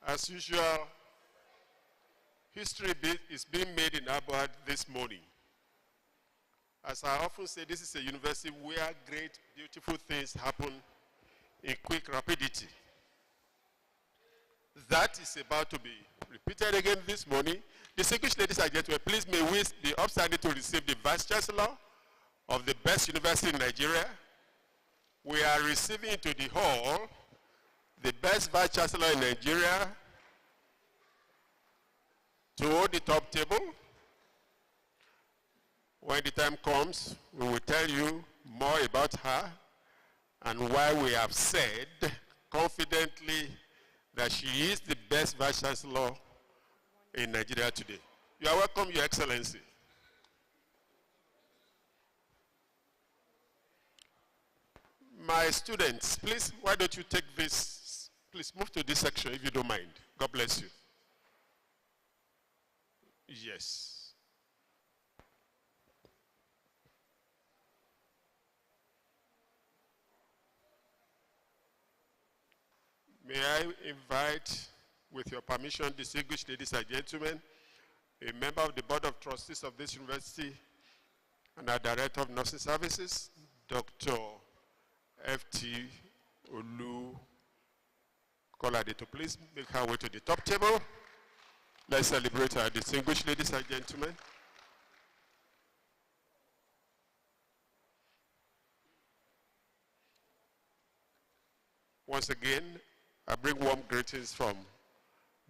As usual, history is being made in Ado-Ekiti this morning. As I often say, this is a university where great, beautiful things happen in quick rapidity. That is about to be repeated again this morning. Distinguished ladies and gentlemen, please may we be upstanding to receive the Vice Chancellor of the best university in Nigeria. We are receiving into the hall the best Vice Chancellor in Nigeria to hold the top table. When the time comes, we will tell you more about her and why we have said confidently that she is the best Vice Chancellor in Nigeria today. You are welcome, Your Excellency. My students, please, why don't you take this? Please move to this section if you don't mind. God bless you. Yes. May I invite, with your permission, distinguished ladies and gentlemen, a member of the Board of Trustees of this university and our Director of Nursing Services, Dr. F.T. Olu Kolade, to please make her way to the top table. Let's celebrate our distinguished ladies and gentlemen. Once again, I bring warm greetings from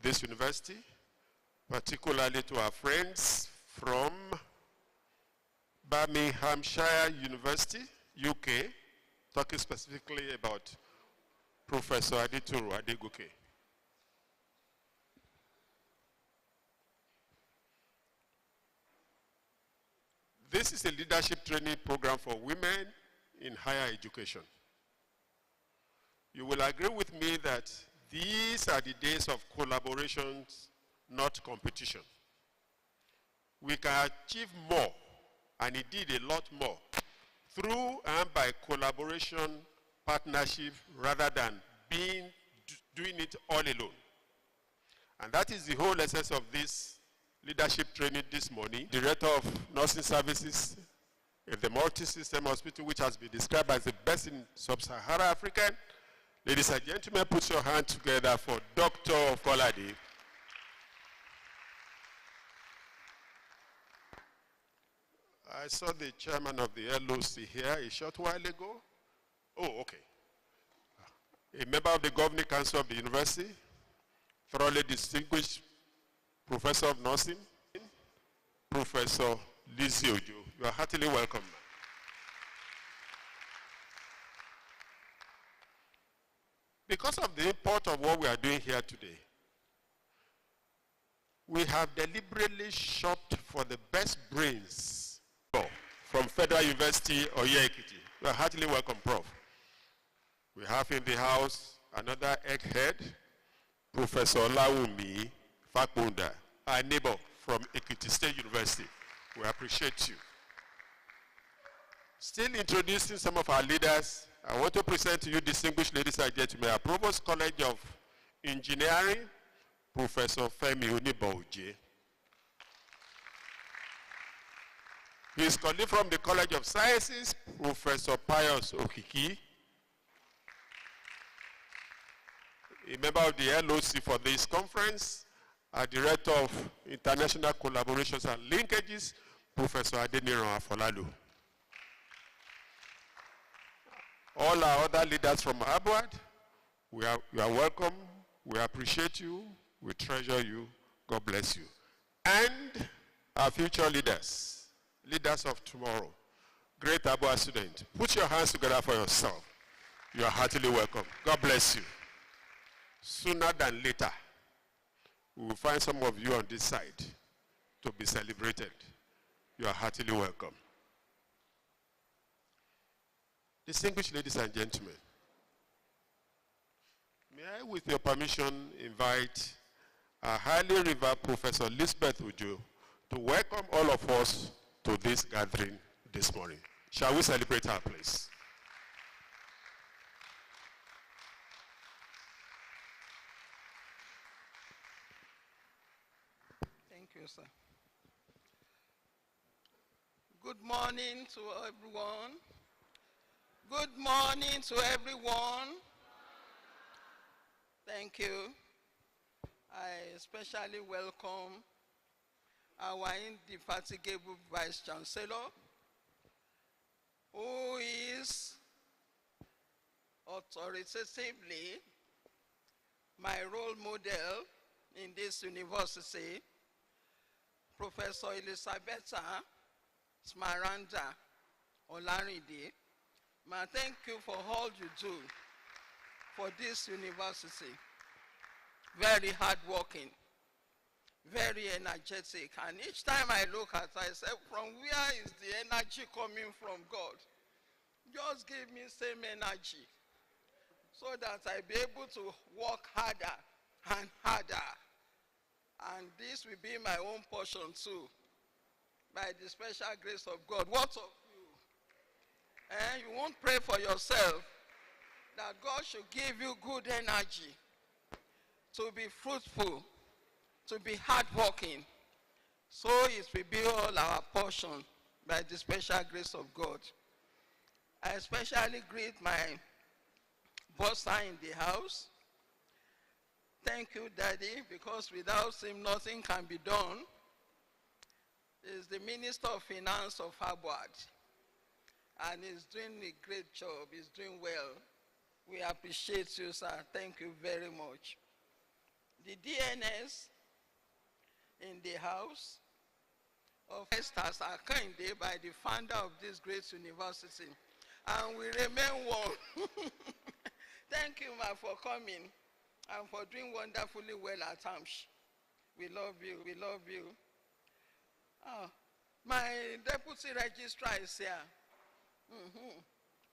this university, particularly to our friends from Buckinghamshire University, UK, talking specifically about Professor Adituru Adegoke. This is a leadership training program for women in higher education. You will agree with me that these are the days of collaborations, not competition. We can achieve more, and indeed a lot more, through and by collaboration, partnership, rather than doing it all alone. And that is the whole essence of this leadership training this morning. Director of Nursing Services in the multi-system hospital, which has been described as the best in sub-Saharan Africa. Ladies and gentlemen, put your hands together for Dr. Kolade. I saw the chairman of the LOC here a short while ago. Oh, okay. A member of the Governing Council of the University, thoroughly distinguished Professor of Nursing, Professor Lizzie Ojo. You are heartily welcome. Because of the import of what we are doing here today, we have deliberately shopped for the best brains from Federal University or Ado-Ekiti. You are heartily welcome, Prof. We have in the house another egghead, Professor Lawumi Fakunda, our neighbor from Ekiti State University. We appreciate you. Still introducing some of our leaders, I want to present to you, distinguished ladies and gentlemen, our Provost College of Engineering, Professor Femi Unibouje. His colleague from the College of Sciences, Professor Pius Okiki. A member of the LOC for this conference, our Director of International Collaborations and Linkages, Professor Adeniran Afolalu. All our other leaders from abroad, you are welcome. We appreciate you. We treasure you. God bless you. And our future leaders, leaders of tomorrow, great Ado-Ekiti students, put your hands together for yourself. You are heartily welcome. God bless you. Sooner than later, we will find some of you on this side to be celebrated. You are heartily welcome. Distinguished ladies and gentlemen, may I, with your permission, invite our highly revered Professor Lisbeth Ujo to welcome all of us to this gathering this morning. Shall we celebrate her, please? Thank you, sir. Good morning to everyone. Good morning to everyone. Thank you. I especially welcome our indefatigable Vice Chancellor, who is authoritatively my role model in this university, Professor Elisabetta Smaranda Olarinde. Ma, thank you for all you do for this university. Very hardworking, very energetic. And each time I look at her, I say, from where is the energy coming from, God? Just give me same energy so that I be able to work harder and harder. And this will be my own portion too, by the special grace of God. What of you? You won't pray for yourself that God should give you good energy to be fruitful, to be hardworking. So it will be all our portion by the special grace of God. I especially greet my bossa in the house. Thank you, Daddy, because without him, nothing can be done. He's the Minister of Finance of Harvard, and he's doing a great job. He's doing well. We appreciate you, sir. Thank you very much. The DNS in the house of Esters Akande by the founder of this great university, and we remain one. Thank you, ma, for coming and for doing wonderfully well at AMSH. We love you. We love you. Oh, my deputy registrar is here.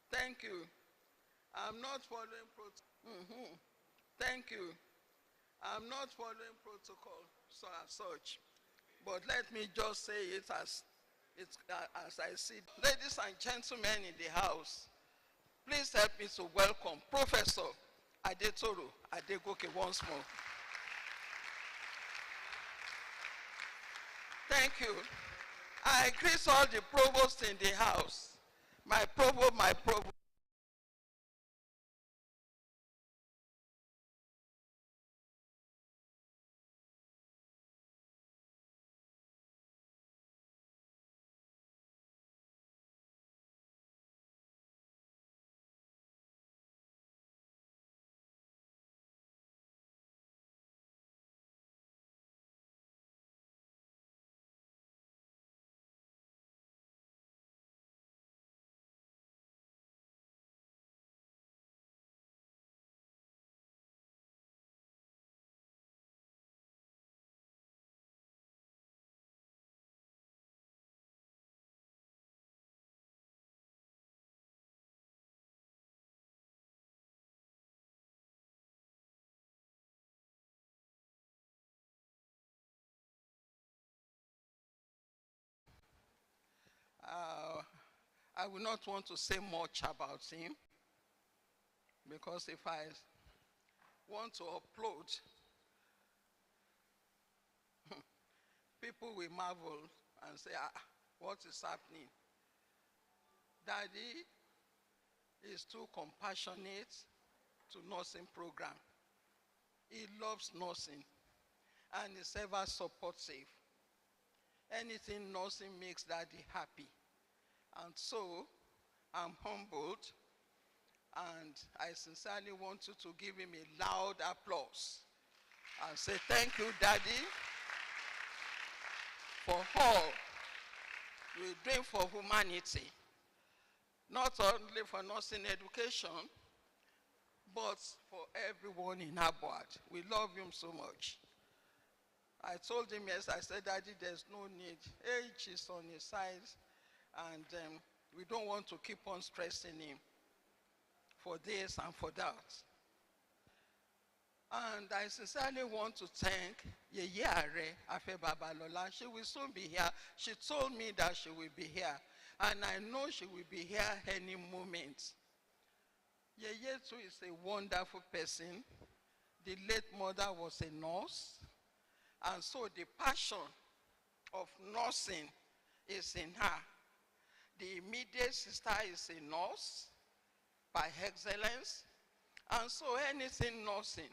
Thank you. I'm not following protocol. Thank you. I'm not following protocol so as such. But let me just say it as I see it. Ladies and gentlemen in the house, please help me to welcome Professor Adetoro Adegoke once more. Thank you. I greet all the provosts in the house. My provost, my provost. I will not want to say much about him, because if I want to upload, people will marvel and say, what is happening? Daddy is too compassionate to nursing program. He loves nursing and is ever supportive. Anything nursing makes Daddy happy. And so I'm humbled, and I sincerely want you to give him a loud applause and say thank you, Daddy, for all you're doing for humanity. Not only for nursing education, but for everyone in Harvard. We love him so much. I told him, yes, I said, Daddy, there's no need. Age is on his side, and we don't want to keep on stressing him for this and for that. And I sincerely want to thank Yeye Are Afe Babalola. She will soon be here. She told me that she will be here. And I know she will be here any moment. Yeye too is a wonderful person. The late mother was a nurse. And so the passion of nursing is in her. The immediate sister is a nurse by excellence. And so anything nursing,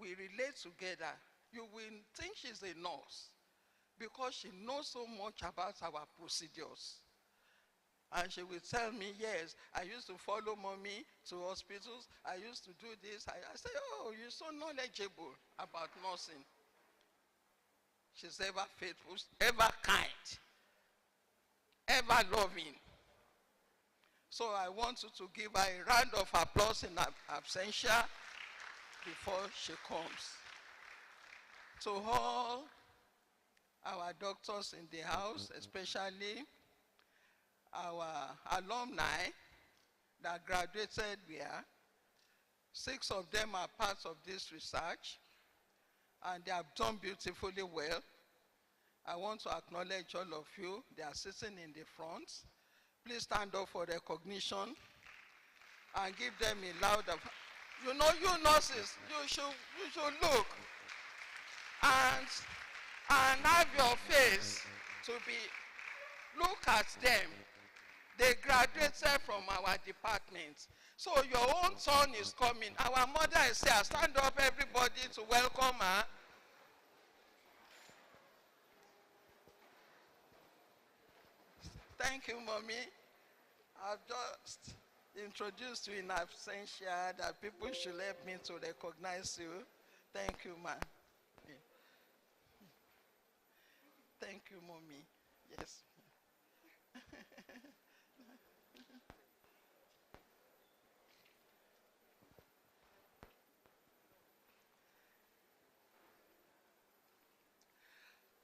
we relate together. You will think she's a nurse because she knows so much about our procedures. And she will tell me, yes, I used to follow mommy to hospitals. I used to do this. I say, oh, you're so knowledgeable about nursing. She's ever faithful, ever kind, ever loving. So I want you to give her a round of applause in absentia before she comes. To all our doctors in the house, especially our alumni that graduated here, 6 of them are parts of this research, and they have done beautifully well. I want to acknowledge all of you. They are sitting in the front. Please stand up for recognition and give them a loud applause. You know, you nurses, you should look and have your face to be, look at them. They graduated from our department. So your own turn is coming. Our mother is here. Stand up, everybody, to welcome her. Thank you, Mommy. I've just introduced you in absentia that people should help me to recognize you. Thank you, ma. Yeah. Thank you, Mommy. Yes.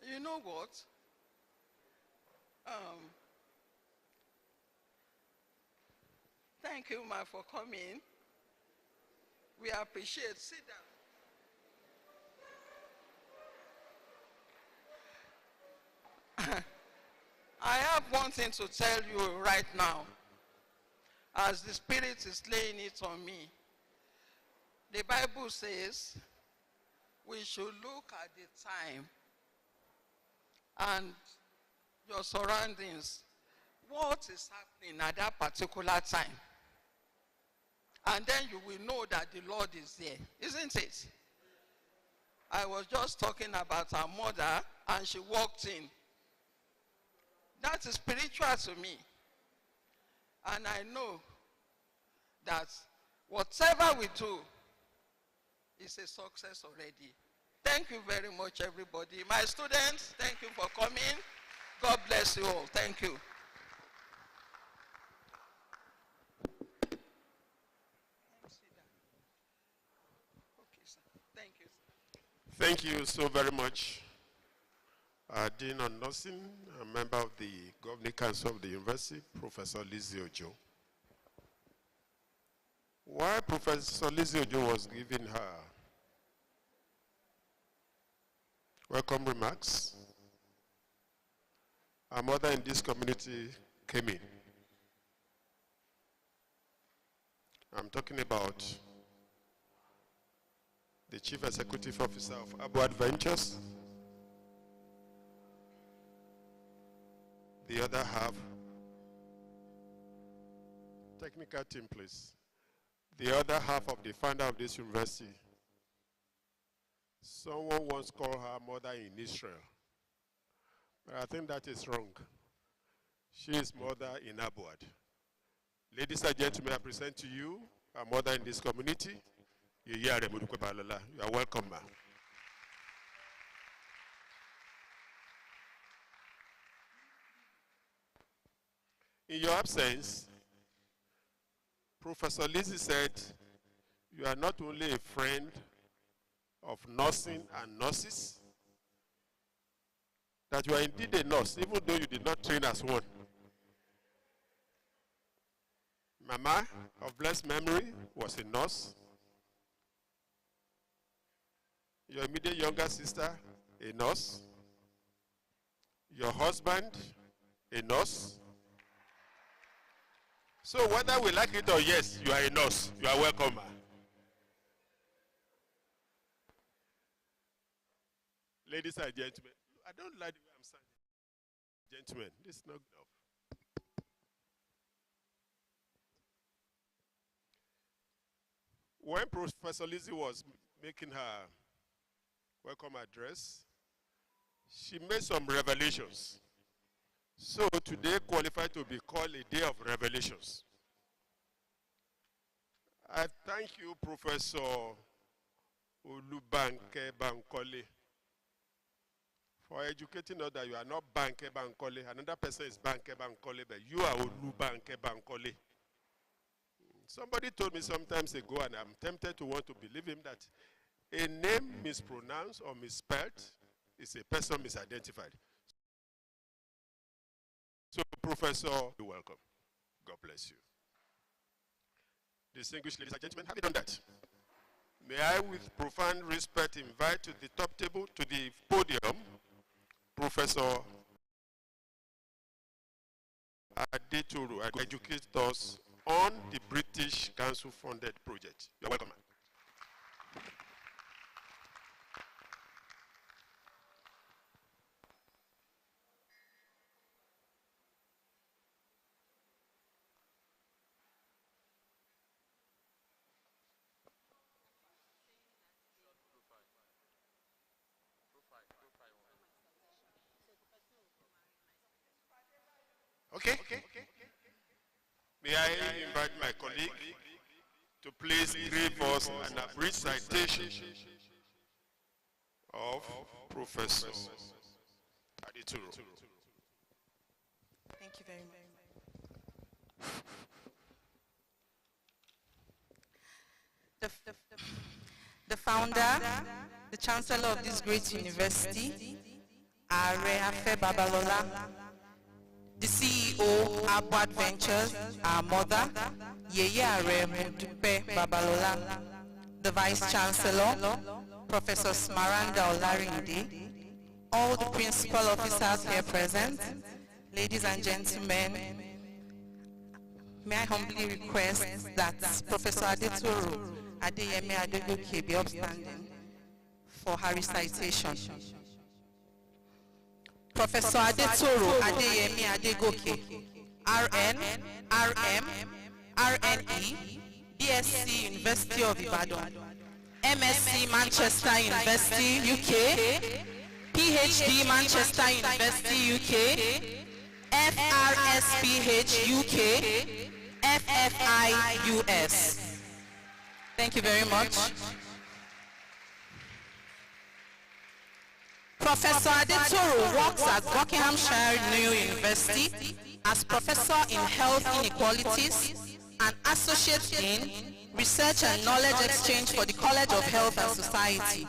You know what? Thank you, ma, for coming. We appreciate. Sit down. I have one thing to tell you right now, as the Spirit is laying it on me. The Bible says we should look at the time and your surroundings. What is happening at that particular time? And then you will know that the Lord is there, isn't it? I was just talking about our mother, and she walked in. That is spiritual to me. And I know that whatever we do is a success already. Thank you very much, everybody. My students, thank you for coming. God bless you all. Thank you. Thank you so very much, Dean of Nursing, a member of the Governing Council of the University, Professor Lizzie Ojo. While Professor Lizzie Ojo was giving her welcome remarks, our mother in this community came in. I'm talking about the Chief Executive Officer of Ado Ventures, the other half, technical team please, the other half of the founder of this university. Someone once called her mother in Israel, but I think that is wrong. She is mother in Abuad. Ladies and gentlemen, I present to you our mother in this community. You are welcome, ma'am. In your absence, Professor Lizzie said, you are not only a friend of nursing and nurses, that you are indeed a nurse, even though you did not train as one. Mama, of blessed memory, was a nurse. Your immediate younger sister, a nurse. Your husband, a nurse. So whether we like it or yes, you are a nurse. You are welcome. Ladies and gentlemen, I don't like the way I'm standing. Gentlemen, this is not enough. When Professor Lizzie was making her welcome address, she made some revelations. So today qualified to be called a day of revelations. I thank you, Professor Olubanke Bankole, for educating us that you are not Banke Bankole. Another person is Banke Bankole, but you are Olubanke Bankole. Somebody told me some time ago, and I'm tempted to want to believe him, that a name mispronounced or misspelled is a person misidentified. So, Professor, you're welcome. God bless you. Distinguished ladies and gentlemen, have you done that? May I, with profound respect, invite to the top table, to the podium, Professor Ado-Ekiti, who educates us on the British Council-funded project. You're welcome. Okay. May I invite my colleague to please give us an abridged citation of Professor Ado-Ekiti. Thank you very much. The founder, the chancellor of this great university, Are Babalola, the CEO, Abad Ventures, our mother, Yeye Are Babalola, the Vice Chancellor, Professor Smaranda Olarinde, all the principal officers here present, ladies and gentlemen, may I humbly request that Professor Ado-Ekiti Adeyemi Adegoke be upstanding for her recitation. Professor Ado-Ekiti Adeyemi Adegoke, RN, RM, RNE, BSc University of Ibadan, MSc Manchester University UK, PhD Manchester University UK, FRSPH UK, FFI US. Thank you very much. Professor Ado-Ekiti works at Buckinghamshire New University as Professor in Health Inequalities and Associate in Research and Knowledge Exchange for the College of Health and Society.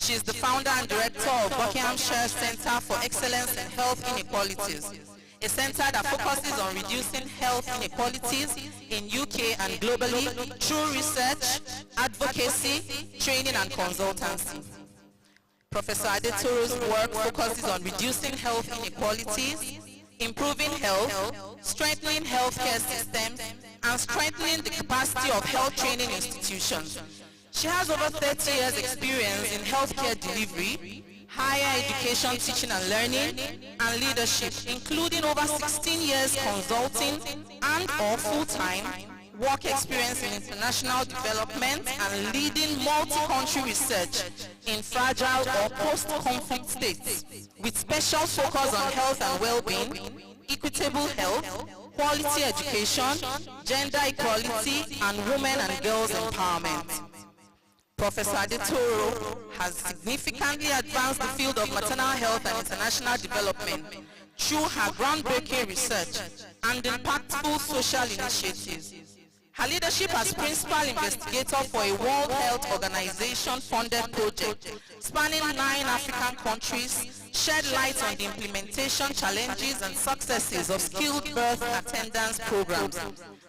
She is the founder and director of Buckinghamshire Center for Excellence in Health Inequalities, a center that focuses on reducing health inequalities in UK and globally through research, advocacy, training and consultancy. Professor Ado-Ekiti's work focuses on reducing health inequalities, improving health, strengthening healthcare systems, and strengthening the capacity of health training institutions. She has over 30 years experience in healthcare delivery, higher education teaching and learning, and leadership, including over 16 years consulting and/or full-time work experience in international development and leading multi-country research in fragile or post-conflict states, with special focus on health and well-being, equitable health, quality education, gender equality, and women and girls empowerment. Professor Ado-Ekiti has significantly advanced the field of maternal health and international development through her groundbreaking research and impactful social initiatives. Her leadership as principal investigator for a World Health Organization funded project spanning 9 African countries shed light on the implementation challenges and successes of skilled birth attendance programs,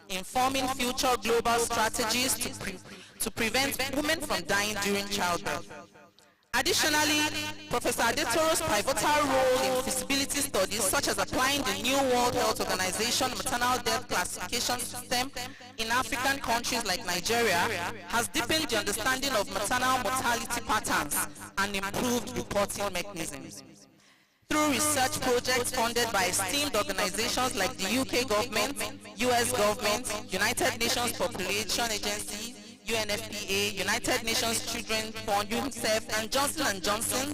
informing future global strategies to prevent women from dying during childbirth. Additionally, Professor Adetoro's pivotal role in feasibility studies, such as applying the new World Health Organization maternal death classification system in African countries like Nigeria, has deepened the understanding of maternal mortality patterns and improved reporting mechanisms. Through research projects funded by esteemed organizations like the UK government, US government, United Nations Population Agency, UNFPA, United Nations Children Fund, UNICEF, and Johnson & Johnson,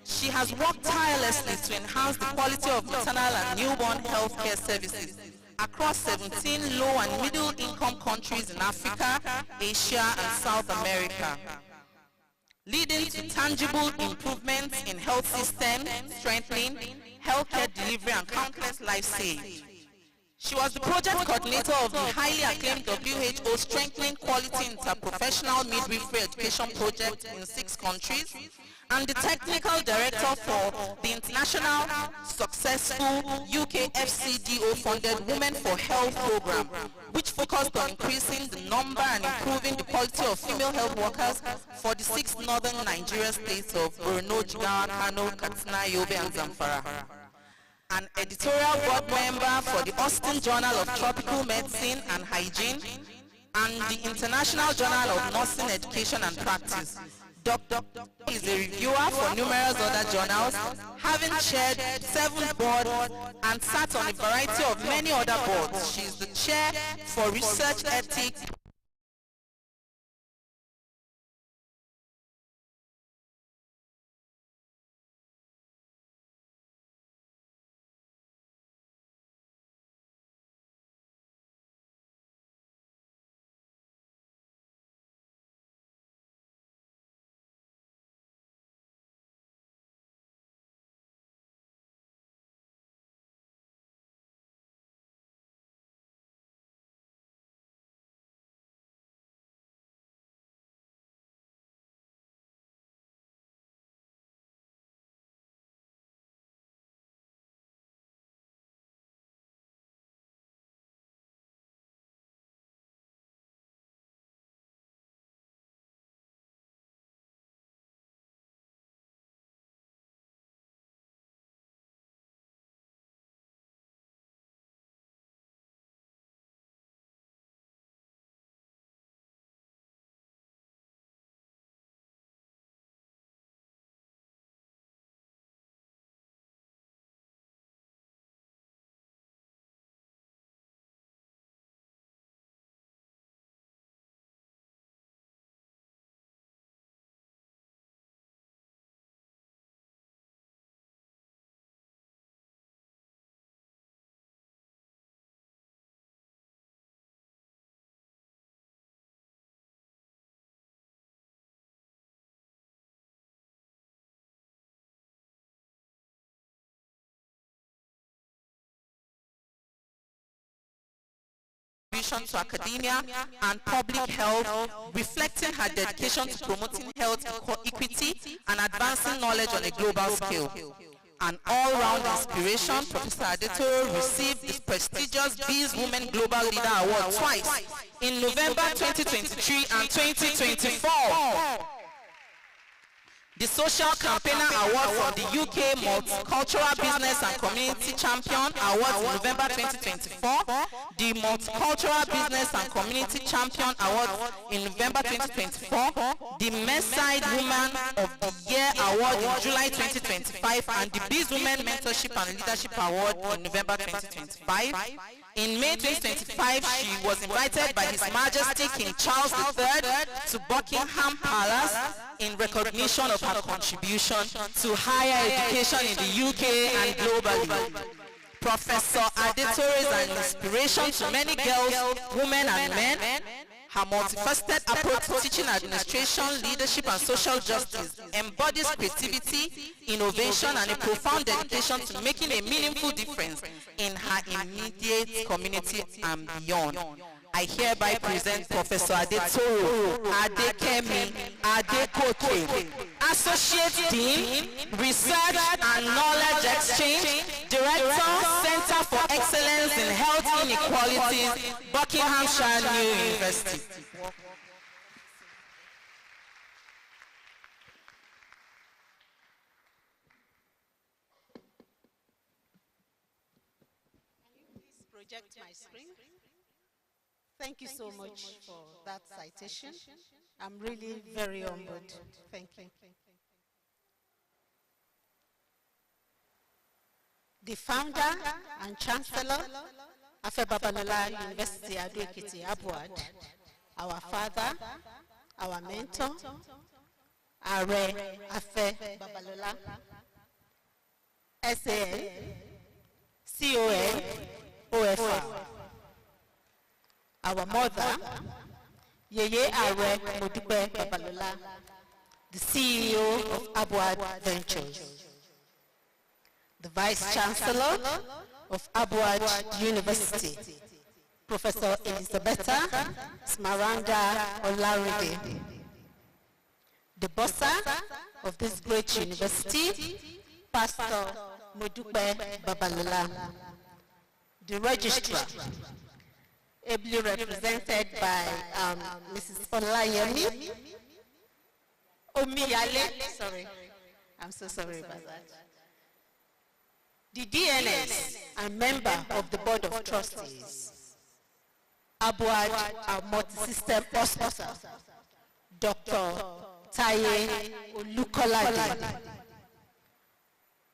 she has worked tirelessly to enhance the quality of maternal and newborn healthcare services across 17 low and middle income countries in Africa, Asia, and South America, leading to tangible improvements in health systems, strengthening healthcare delivery, and countless lives saved. She was the project coordinator of the highly acclaimed WHO Strengthening Quality Interprofessional Midwifery Education Project in 6 countries, and the technical director for the international successful UK FCDO-funded Women for Health program, which focused on increasing the number and improving the quality of female health workers for the 6 northern Nigerian states of Borno, Jigawa, Kano, Katsina, Yobe, and Zamfara. An editorial board member for the Austin Journal of Tropical Medicine and Hygiene and the International Journal of Nursing Education and Practice. Dr. is a reviewer for numerous other journals, having chaired 7 boards and sat on a variety of many other boards. She is the chair for research ethics, to academia and public health, reflecting her dedication to promoting health equity and advancing knowledge on a global scale. An all-round inspiration, Professor Adetoro received the prestigious Bees Women Global Leader Award twice, in November 2023 and 2024. The Social Campaigner Award from the UK Multicultural Business and Community Champion Awards in November 2024, the Multicultural Business and Community Champion Awards in November 2024, the Medside Woman of the Year Award in July 2025, and the Bees Women Mentorship and Leadership Award in November 2025. In May 2025, she was invited by His Majesty King Charles III to Buckingham Palace in recognition of her contribution to higher education in the UK and globally. Professor Adetoro is an inspiration to many girls, women and men. Her multifaceted approach to teaching, administration, leadership, and social justice embodies creativity, innovation, and a profound dedication to making a meaningful difference in her immediate community and beyond. I hereby present Professor Adetoro Adekemi Adekoke, Associate Dean, Research and Knowledge Exchange, Director, Center for Excellence in Health Inequalities, Buckinghamshire New University. project my screen. Thank you so much for that citation. I'm really very humbled. Thank you. The founder and chancellor of Babalola University, Ado-Ekiti, Abuad, our father, our mentor, Are Afe Babalola, SAN, CON, OFR. Our mother, Yeye Are Modupe Babalola, the CEO of Abuad Ventures. The Vice Chancellor of Abuad University, Professor Elizabetha Smaranda Olaride. The bossa of this great university, Pastor Modupe Babalola. The registrar, ably represented by Mrs. Olayemi Omiyale. Sorry, I'm so sorry about that. The DNS and member of the Board of Trustees, Abuad, our multi-system hospital, Dr. Taye Olukolade,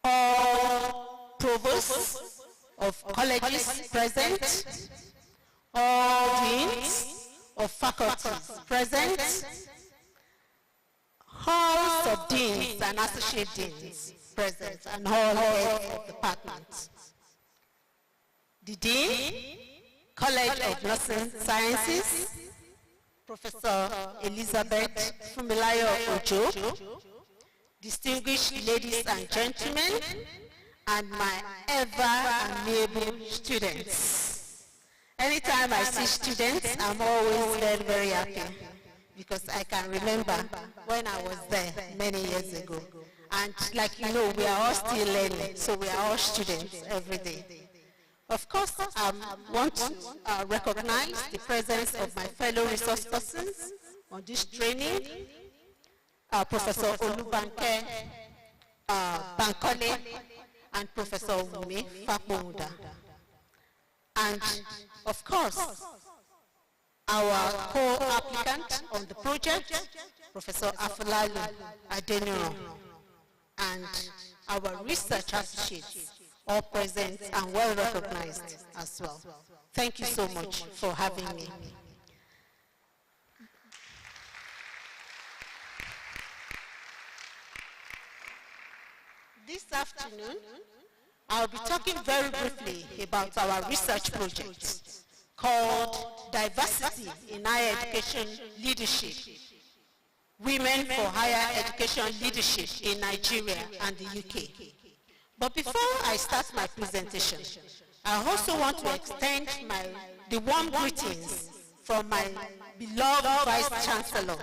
all provosts of colleges present, all deans of faculties present, all sub-deans and associate deans present, and all heads of departments. The Dean, College of Nursing Sciences, Professor Elizabeth Fumilayo Ojo, distinguished ladies and gentlemen, and my ever-amiable students. Anytime I see students, I'm always very, very happy, because I can remember when I was there many years ago. And like you know, we are all still learning, so we are all students every day. Of course, I want to recognize the presence of my fellow resource persons on this training, Professor Olubanke Bankole and Professor Wumi Fakbouda. And of course, our co-applicant on the project, Professor Afolalu Adeniro, and our research associates, all present and well recognized as well. Thank you so much for having me. This afternoon, I'll be talking very briefly about our research project called Diversity in Higher Education Leadership, Women for Higher Education Leadership in Nigeria and the UK. But before I start my presentation, I also want to extend the warm greetings from my beloved Vice Chancellor,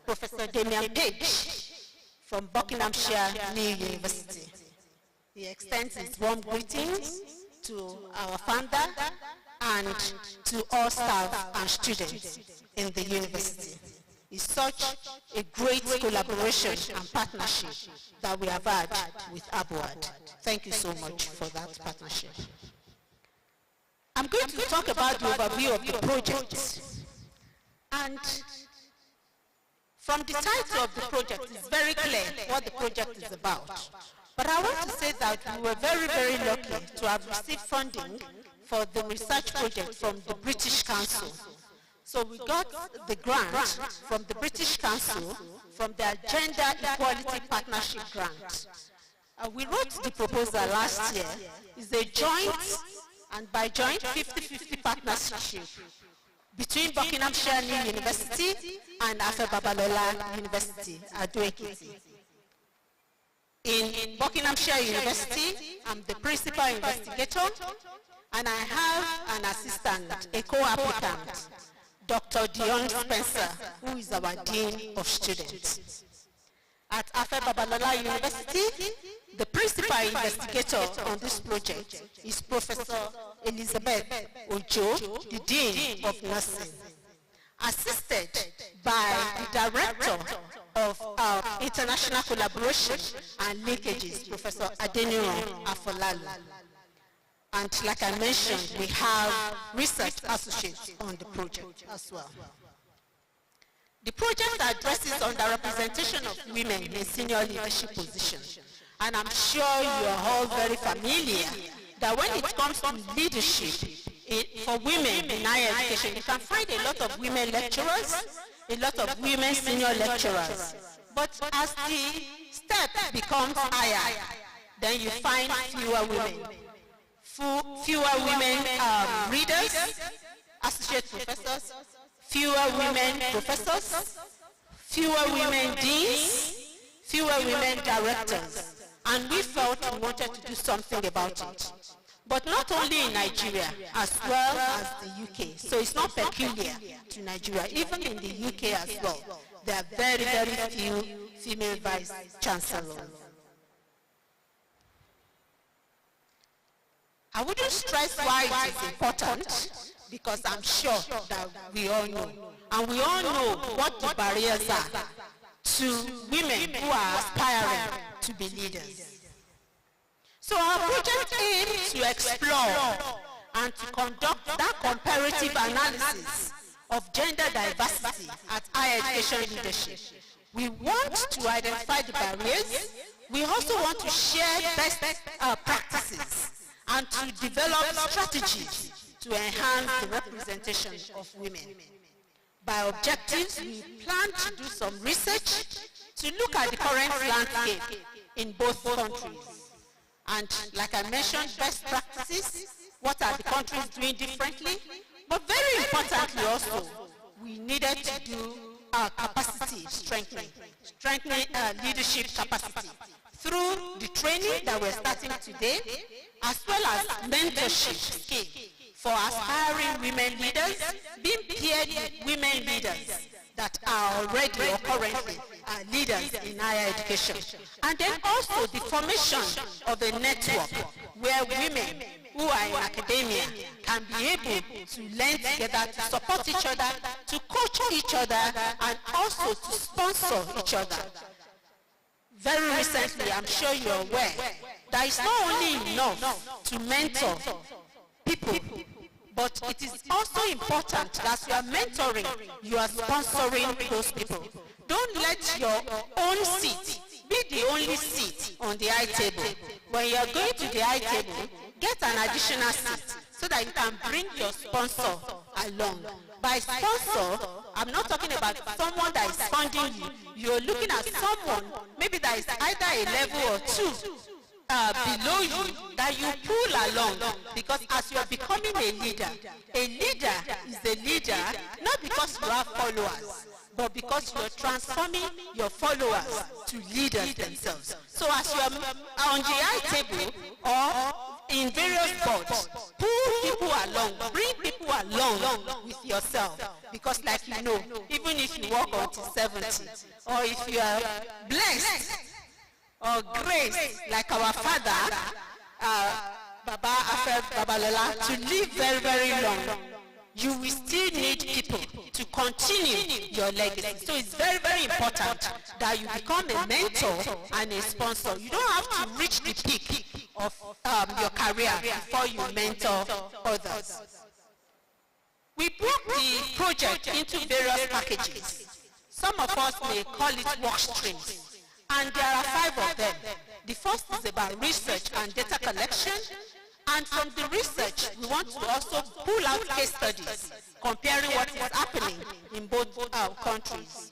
Professor Damian Page, from Buckinghamshire New University. He extends his warm greetings to our founder and to all staff and students in the university. It's such a great collaboration and partnership that we have had with Abuad. Thank you so much for that partnership. I'm going to talk about the overview of the project. And from the title of the project, it's very clear what the project is about. But I want to say that we were very, very lucky to have received funding for the research project from the British Council. So we got the grant from the British Council from their Gender Equality Partnership Grant. We wrote the proposal last year. It's a joint, and by joint, 50-50 partnership between Buckinghamshire New University and Afe Babalola University, Ado-Ekiti. In Buckinghamshire University, I'm the principal investigator, and I have an assistant, a co-applicant, Dr. Dion Spencer, who is our Dean of Students. At Afe Babalola University, the principal investigator on this project is Professor Elizabeth Ojo, the Dean of Nursing, assisted by the Director of International Collaboration and Linkages, Professor Adeniro Afolalu. And like I mentioned, we have research associates on the project as well. The project addresses underrepresentation of women in senior leadership positions. And I'm sure you are all very familiar that when it comes to leadership for women in higher education, you can find a lot of women lecturers, a lot of women senior lecturers. But as the step becomes higher, then you find fewer women. Fewer women readers, associate professors, fewer women professors, fewer women deans, fewer women directors. And we felt we wanted to do something about it. But not only in Nigeria, as well as the UK. So it's not peculiar to Nigeria. Even in the UK as well, there are very, very few female vice chancellors. I wouldn't stress why it is important, because I'm sure that we all know. And we all know what the barriers are to women who are aspiring to be leaders. So our project aims to explore and to conduct that comparative analysis of gender diversity at higher education leadership. We want to identify the barriers. We also want to share best practices and to develop strategies to enhance the representation of women. By objectives, we plan to do some research to look at the current landscape in both countries. And like I mentioned, best practices, what are the countries doing differently? But very importantly also, we needed to do capacity strengthening leadership capacity through the training that we're starting today, as well as mentorship scheme for aspiring women leaders, being paired with women leaders that are already or currently leaders in higher education. And then also the formation of a network where women who are in academia can be able to learn together, to support each other, to coach each other, and also to sponsor each other. Very recently, I'm sure you're aware, that it's not only enough to mentor people, but it is also important that you are mentoring, you are sponsoring those people. Don't let your own seat be the only seat on the high table. When you are going to the high table, get an additional seat so that you can bring your sponsor along. By sponsor, I'm not talking about someone that is funding you. You're looking at someone, maybe that is either a level or two below you, that you pull along, because as you're becoming a leader is a leader not because you have followers, but because you're transforming your followers to leaders themselves. So as you're on the high table or in various boards, pull people along, bring people along with yourself, because like you know, even if you work until 70, or if you are blessed or grace like our father, Babalola, to live very, very long, you will still need people to continue your legacy. So it's very, very important that you become a mentor and a sponsor. You don't have to reach the peak of your career before you mentor others. We broke the project into various packages. Some of us may call it work streams. And there are 5 of them. The first is about research and data collection. And from the research, we want to also pull out case studies, comparing what is happening in both countries.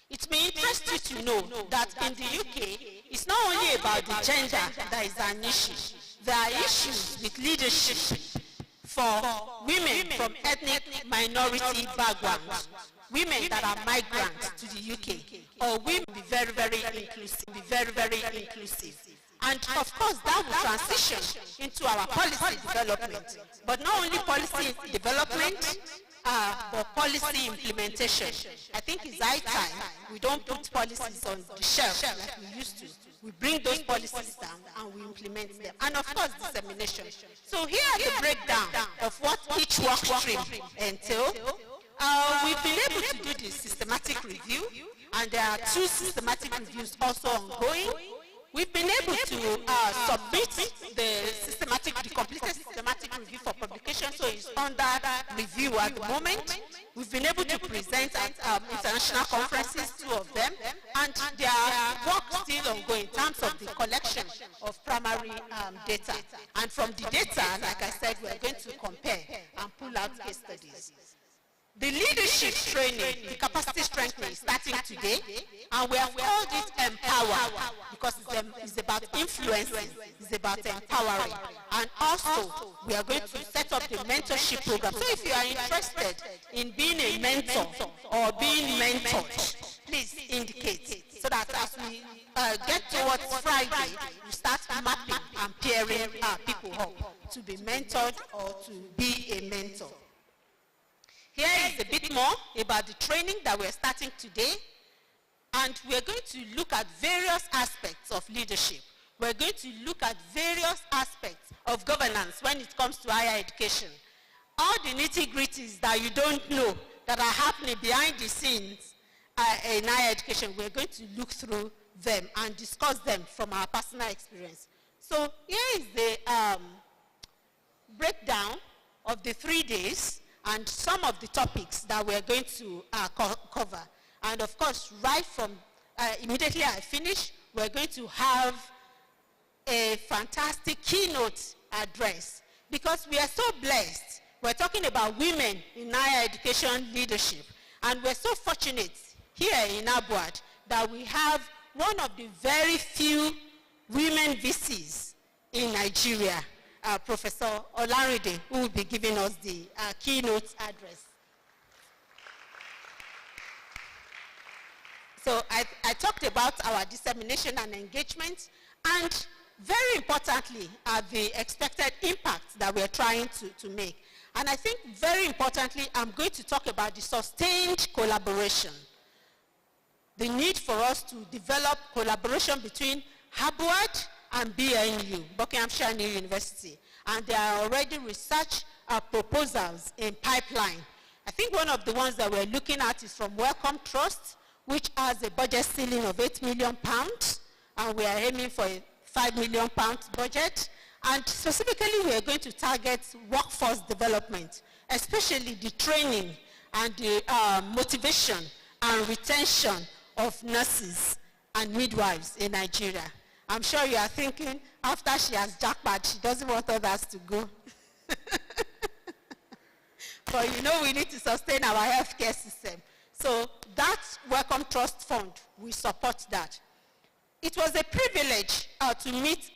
It may interest you to know that in the UK, it's not only about the gender that is an issue. There are issues with leadership for women from ethnic minority backgrounds, women that are migrants to the UK, or women be very, very inclusive. And of course, that will transition into our policy development. But not only policy development, but policy implementation. I think it's high time we don't put policies on the shelf like we used to. We bring those policies down and we implement them. And of course, dissemination. So here are the breakdown of what each work stream entails. We've been able to do the systematic review, and there are 2 systematic reviews also ongoing. We've been able to submit the systematic decomposition under review at the moment. We've been able to present at international conferences, 2 of them, and there are work still ongoing in terms of the collection of primary data. And from the data, like I said, we're going to compare and pull out case studies. The leadership training, the capacity strengthening is starting today, and we have called it Empower, because it's about influencing, it's about empowering. And also, we are going to set up the mentorship program. So if you are interested in being a mentor or being mentored, please indicate, so that as we get towards Friday, we start mapping and pairing people up to be mentored or to be a mentor. Here is a bit more about the training that we're starting today, and we're going to look at various aspects of leadership. We're going to look at various aspects of governance when it comes to higher education. All the nitty-gritties that you don't know that are happening behind the scenes in higher education, we're going to look through them and discuss them from our personal experience. So here is the breakdown of the 3 days and some of the topics that we're going to cover. And of course, right from immediately I finish, we're going to have a fantastic keynote address, because we are so blessed. We're talking about women in higher education leadership, and we're so fortunate here in Abuad that we have one of the very few women VCs in Nigeria, Professor Olaride, who will be giving us the keynote address. So I talked about our dissemination and engagement, and very importantly, the expected impact that we're trying to make. And I think very importantly, I'm going to talk about the sustained collaboration. The need for us to develop collaboration between Abuad and BNU, Buckinghamshire New University. And there are already research proposals in pipeline. I think one of the ones that we're looking at is from Wellcome Trust, which has a budget ceiling of £8 million, and we are aiming for a £5 million budget. And specifically, we are going to target workforce development, especially the training and the motivation and retention of nurses and midwives in Nigeria. I'm sure you are thinking, after she has jackpot, she doesn't want others to go. But you know, we need to sustain our healthcare system. So that Wellcome Trust Fund, we support that. It was a privilege to meet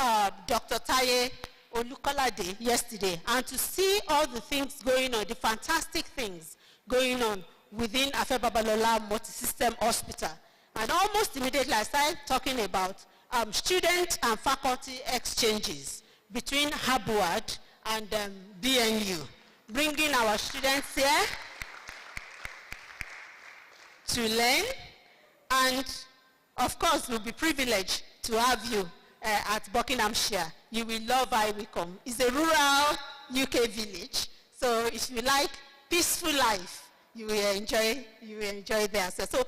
Dr. Taye Olukolade yesterday, and to see all the things going on, the fantastic things going on within Babalola Multi-System Hospital. And almost immediately I started talking about student and faculty exchanges between Abuad and BNU, bringing our students here to learn, and of course we'll be privileged to have you at Buckinghamshire. You will love Iwicom. It's a rural UK village, so if you like peaceful life, you will enjoy there. So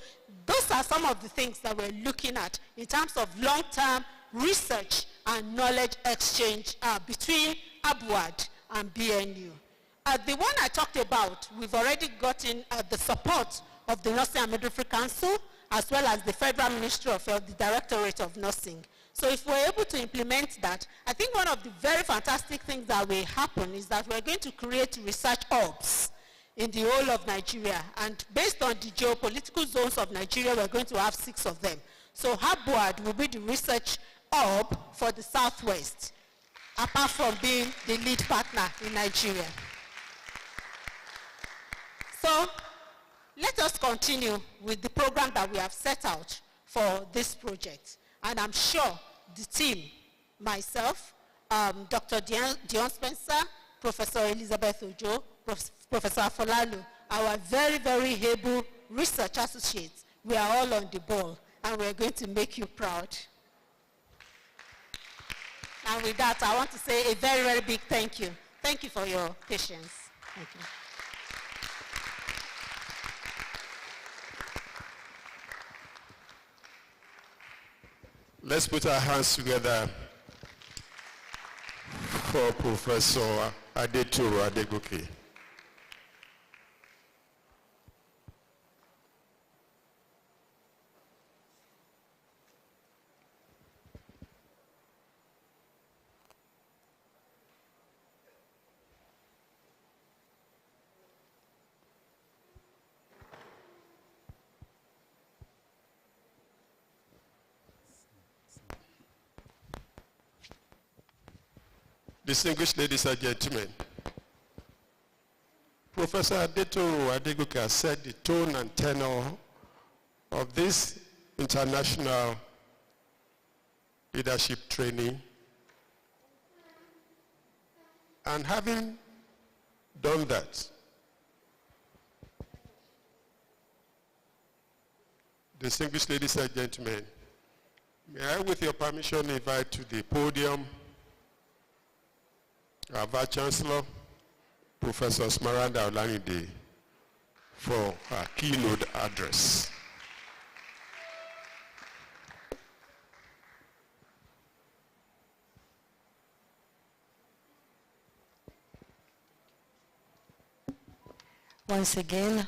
those are some of the things that we're looking at in terms of long-term research and knowledge exchange between Abuad and BNU. The one I talked about, we've already gotten the support of the Nursing and Midwifery Council, as well as the Federal Ministry of Health, the Directorate of Nursing. So if we're able to implement that, I think one of the very fantastic things that will happen is that we're going to create research hubs in the whole of Nigeria. And based on the geopolitical zones of Nigeria, we're going to have 6 of them. So Abuad will be the research hub for the Southwest, apart from being the lead partner in Nigeria. So let us continue with the program that we have set out for this project. And I'm sure the team, myself, Dr. Dion Spencer, Professor Elizabeth Ojo, Professor Afolalu, our very, very able research associates, we are all on the ball, and we're going to make you proud. And with that, I want to say a very, very big thank you. Thank you for your patience. Thank you. Let's put our hands together for Professor Adetoro Adegoke. Distinguished ladies and gentlemen, Professor Ado-Ekiti has set the tone and tenor of this international leadership training. And having done that, distinguished ladies and gentlemen, may I, with your permission, invite to the podium our Vice Chancellor, Professor Smaranda Olanide, for her keynote address. Once again,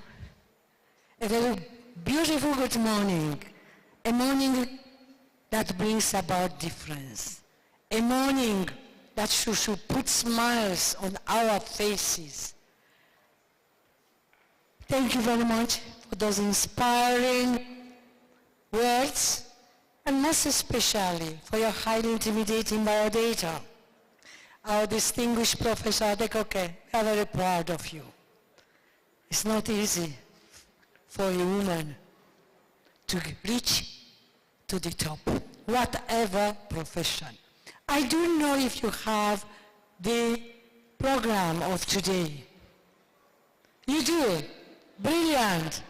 a very beautiful good morning. A morning that brings about difference. A morning that should put smiles on our faces. Thank you very much for those inspiring words, and most especially for your highly intimidating biodata. Our distinguished Professor Ado-Ekiti, we are very proud of you. It's not easy for a woman to reach to the top, whatever profession. I don't know if you have the program of today. You do? Brilliant.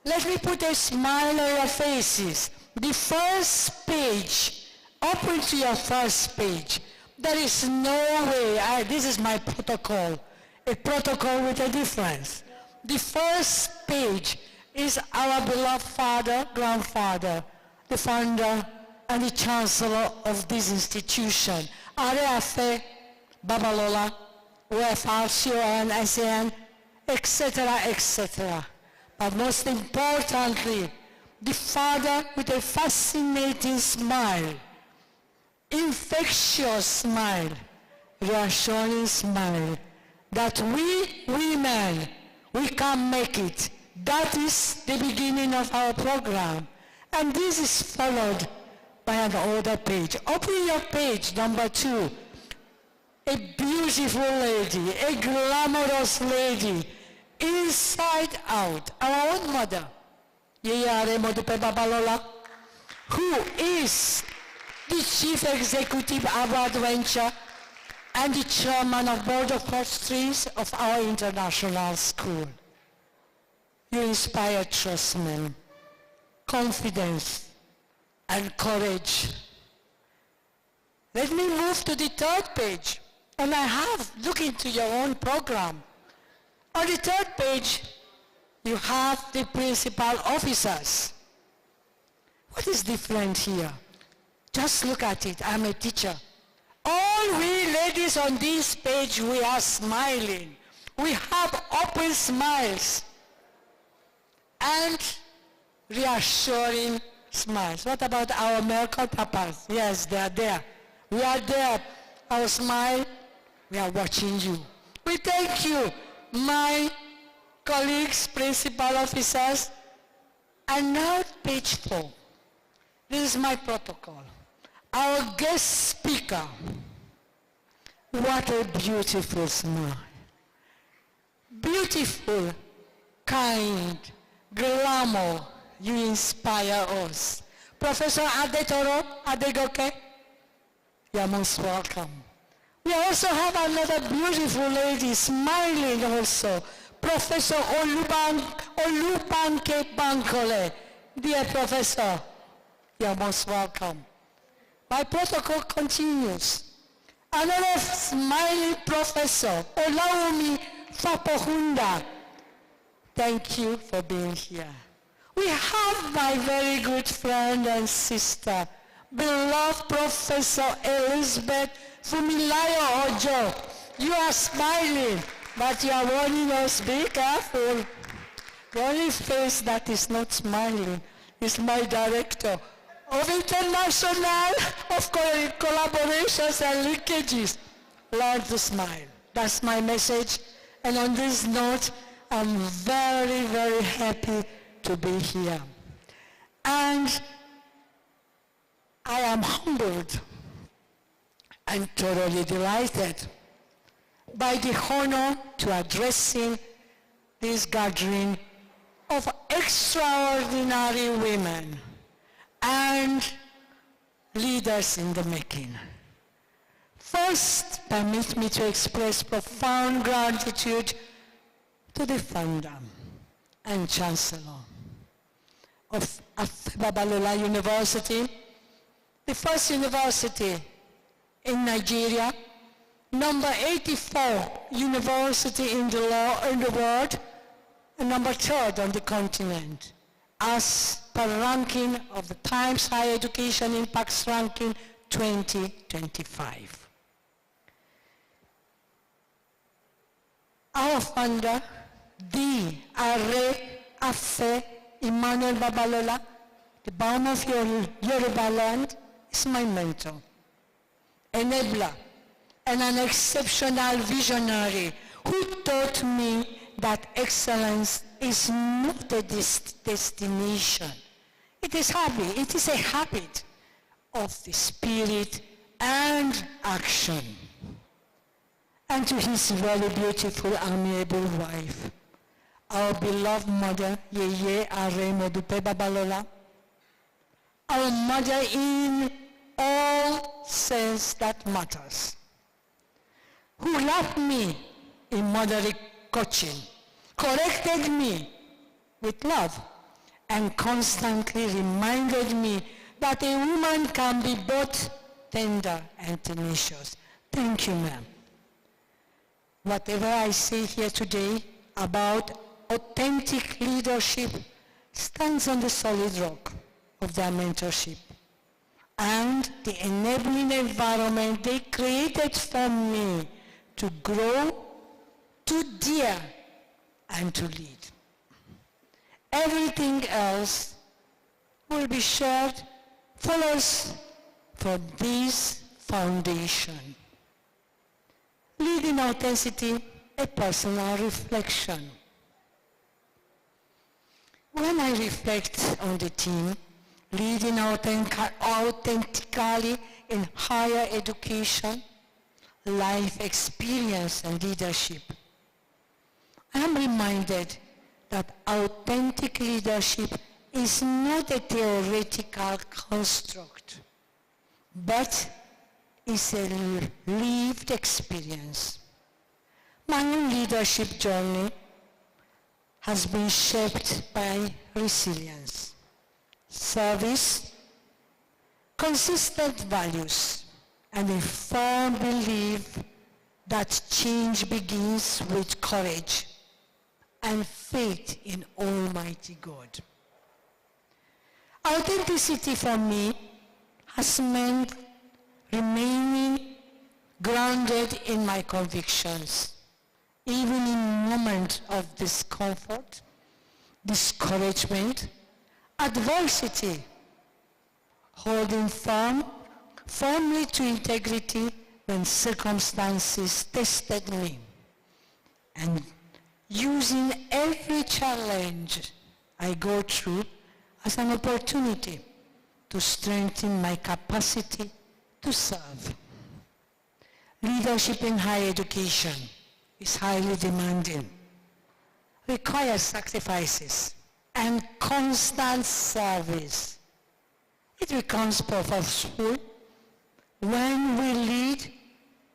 Let me put a smile on your faces. The first page, open to your first page. There is no way, this is my protocol, a protocol with a difference. The first page is our beloved father, grandfather, the founder and the chancellor of this institution, Areafe, Babalola, Wefalsio, SAN, etc., etc. But most importantly, the father with a fascinating smile, infectious smile, reassuring smile, that we women, we can make it. That is the beginning of our program. And this is followed by another page. Open your page, number 2. A beautiful lady, a glamorous lady, inside out, our own mother, Yeye Modupe Babalola, who is the Chief Executive Award Venture and the Chairman of Board of Trustees of our international school. You inspire trust men, confidence, and courage. Let me move to the 3rd page. And I have looked into your own program. On the 3rd page, you have the principal officers. What is different here? Just look at it. I'm a teacher. All we ladies on this page, we are smiling. We have open smiles and reassuring smiles. What about our American papas? Yes, they are there. We are there. Our smile, we are watching you. We thank you, my colleagues, principal officers. And now page 4. This is my protocol. Our guest speaker. What a beautiful smile. Beautiful, kind, glamour, you inspire us. Professor Ado-Ekiti, you are most welcome. We also have another beautiful lady smiling also. Professor Olubanke Bankole. Dear Professor, you are most welcome. My protocol continues. Another smiling professor, Olawumi Fapohunda. Thank you for being here. We have my very good friend and sister, beloved Professor Elizabeth Fumilayo Ojo. You are smiling, but you are warning us, be careful. The only face that is not smiling is my director of international, of collaborations and linkages. Learn to smile. That's my message. And on this note, I'm very, very happy to be here. And I am humbled and thoroughly delighted by the honor to addressing this gathering of extraordinary women and leaders in the making. First, permit me to express profound gratitude to the founder and chancellor of Babalola University, the first university in Nigeria, number 84 university in the world, and number 3rd on the continent, as per ranking of the Times Higher Education Impacts Ranking 2025. Our founder, the Are Afe Emmanuel Babalola, the Baum of Yoruba land, is my mentor, enabler, and an exceptional visionary who taught me that excellence is not a destination. It is a habit of the spirit and action. And to his very beautiful, amiable wife, our beloved mother, Yeye Are Modupe Babalola, our mother in all sense that matters, who loved me in motherly coaching, corrected me with love, and constantly reminded me that a woman can be both tender and tenacious. Thank you, ma'am. Whatever I say here today about authentic leadership stands on the solid rock of their mentorship and the enabling environment they created for me to grow, to dare, and to lead. Everything else will be shared, follows from this foundation. Leading authenticity, a personal reflection. When I reflect on the theme, leading authentically in higher education, life experience, and leadership, I am reminded that authentic leadership is not a theoretical construct, but is a lived experience. My own leadership journey has been shaped by resilience, service, consistent values, and a firm belief that change begins with courage and faith in Almighty God. Authenticity for me has meant remaining grounded in my convictions, even in moments of discomfort, discouragement, adversity, holding firmly to integrity when circumstances tested me, and using every challenge I go through as an opportunity to strengthen my capacity to serve. Leadership in higher education is highly demanding, requires sacrifices and constant service. It becomes purposeful when we lead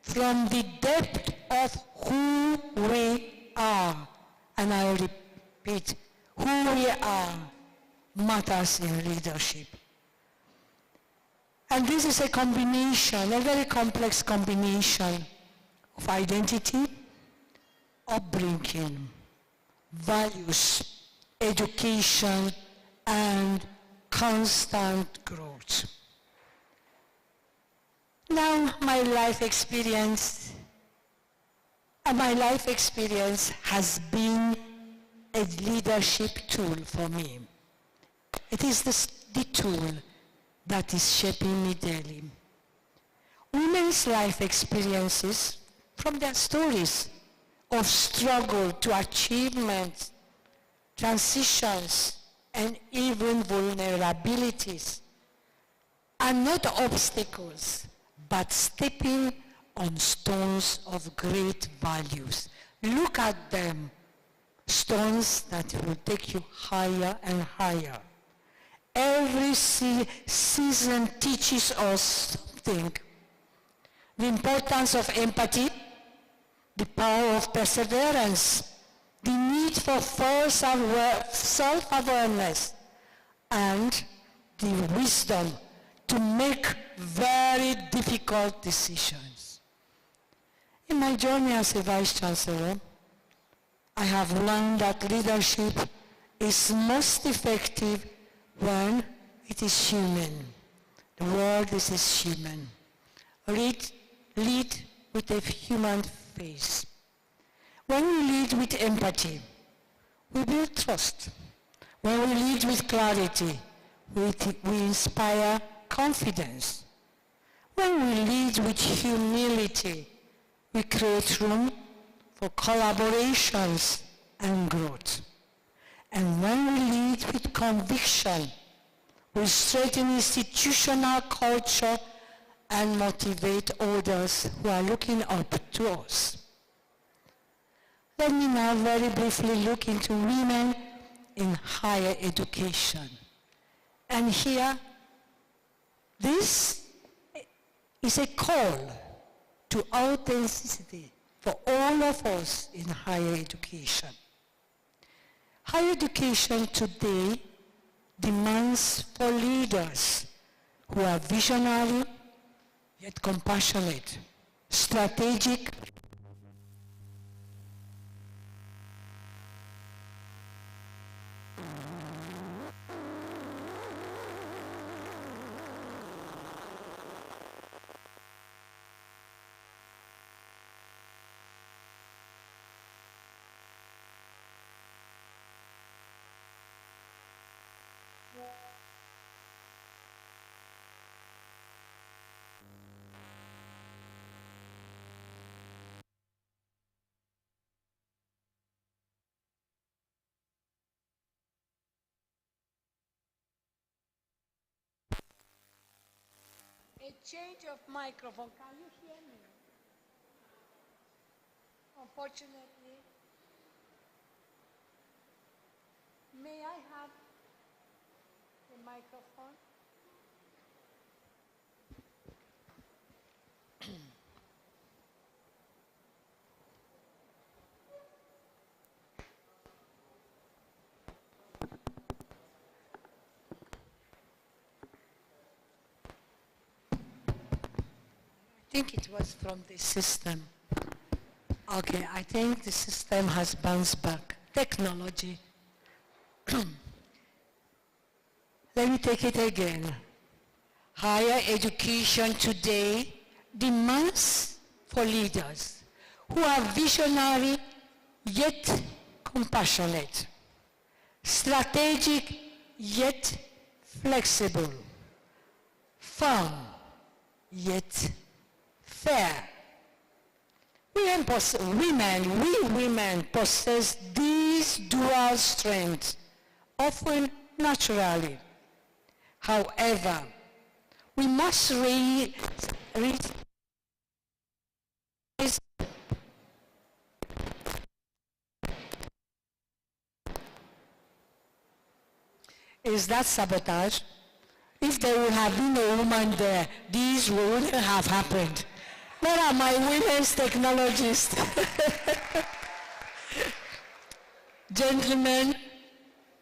from the depth of who we are. And I repeat, who we are matters in leadership. And this is a combination, a very complex combination of identity, upbringing, values, education, and constant growth. Now, my life experience has been a leadership tool for me. It is the tool that is shaping me daily. Women's life experiences, from their stories of struggle to achievement, transitions, and even vulnerabilities, are not obstacles, but stepping on stones of great values. Look at them, stones that will take you higher and higher. Every season teaches us something. The importance of empathy, the power of perseverance, the need for self-awareness, and the wisdom to make very difficult decisions. In my journey as a Vice Chancellor, I have learned that leadership is most effective when it is human. The world is human. Lead with a human face. When we lead with empathy, we build trust. When we lead with clarity, we inspire confidence. When we lead with humility, we create room for collaborations and growth. And when we lead with conviction, we strengthen institutional culture and motivate others who are looking up to us. Let me now very briefly look into women in higher education. And here, this is a call to authenticity for all of us in higher education. Higher education today demands for leaders who are visionary, yet compassionate, strategic, A change of microphone. Can you hear me? Unfortunately, may I have the microphone? I think it was from the system. Okay, I think the system has bounced back. Technology. Let me take it again. Higher education today demands for leaders who are visionary yet compassionate, strategic yet flexible, firm yet fair. We women possess these dual strengths, often naturally. However, we must Is that sabotage? If there would have been a woman there, these wouldn't have happened. Where are my women's technologists? Gentlemen,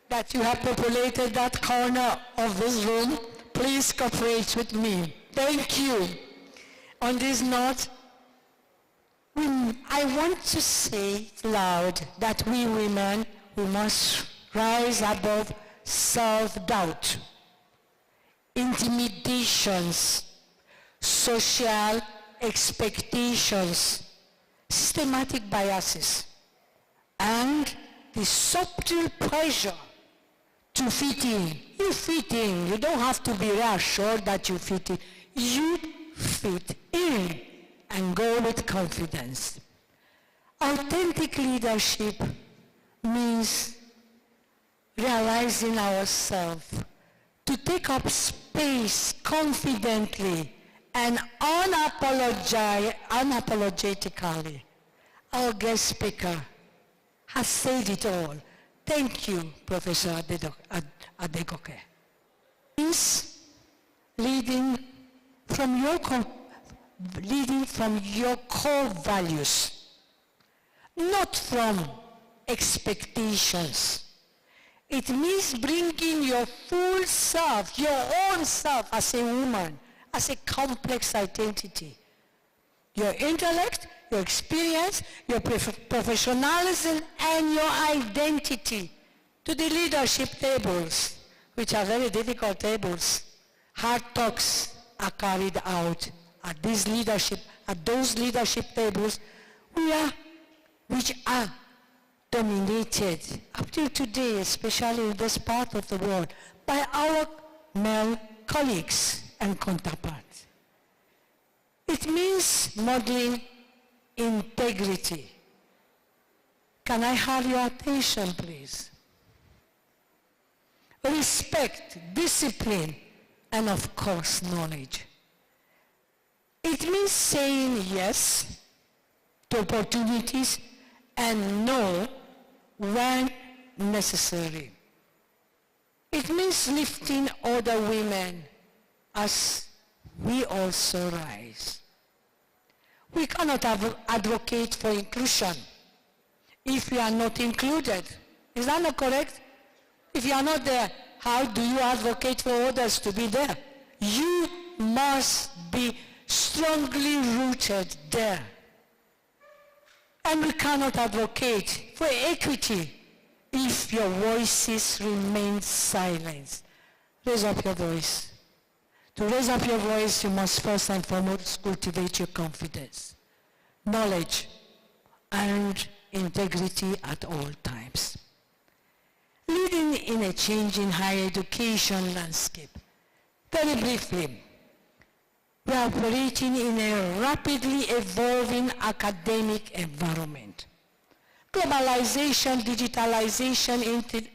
that you have populated that corner of this room, please cooperate with me. Thank you. On this note, I want to say loud that we women, we must rise above self-doubt, intimidations, social expectations, systematic biases, and the subtle pressure to fit in. You fit in. You don't have to be reassured that you fit in. You fit in and go with confidence. Authentic leadership means realizing ourselves, to take up space confidently and unapologetically. Our guest speaker has said it all. Thank you, Professor Ado-Ekiti. Please, leading from your core values, not from expectations. It means bringing your full self, your own self as a woman, as a complex identity. Your intellect, your experience, your professionalism, and your identity to the leadership tables, which are very difficult tables. Hard talks are carried out at those leadership tables, which are dominated up till today, especially in this part of the world, by our male colleagues and counterparts. It means modeling integrity. Can I have your attention, please? Respect, discipline, and of course, knowledge. It means saying yes to opportunities and no when necessary. It means lifting other women as we also rise. We cannot advocate for inclusion if we are not included. Is that not correct? If you are not there, how do you advocate for others to be there? You must be strongly rooted there. And we cannot advocate for equity if your voices remain silent. Raise up your voice. To raise up your voice, you must first and foremost cultivate your confidence, knowledge, and integrity at all times. Leading in a changing higher education landscape. Very briefly, we are operating in a rapidly evolving academic environment. Globalization, digitalization,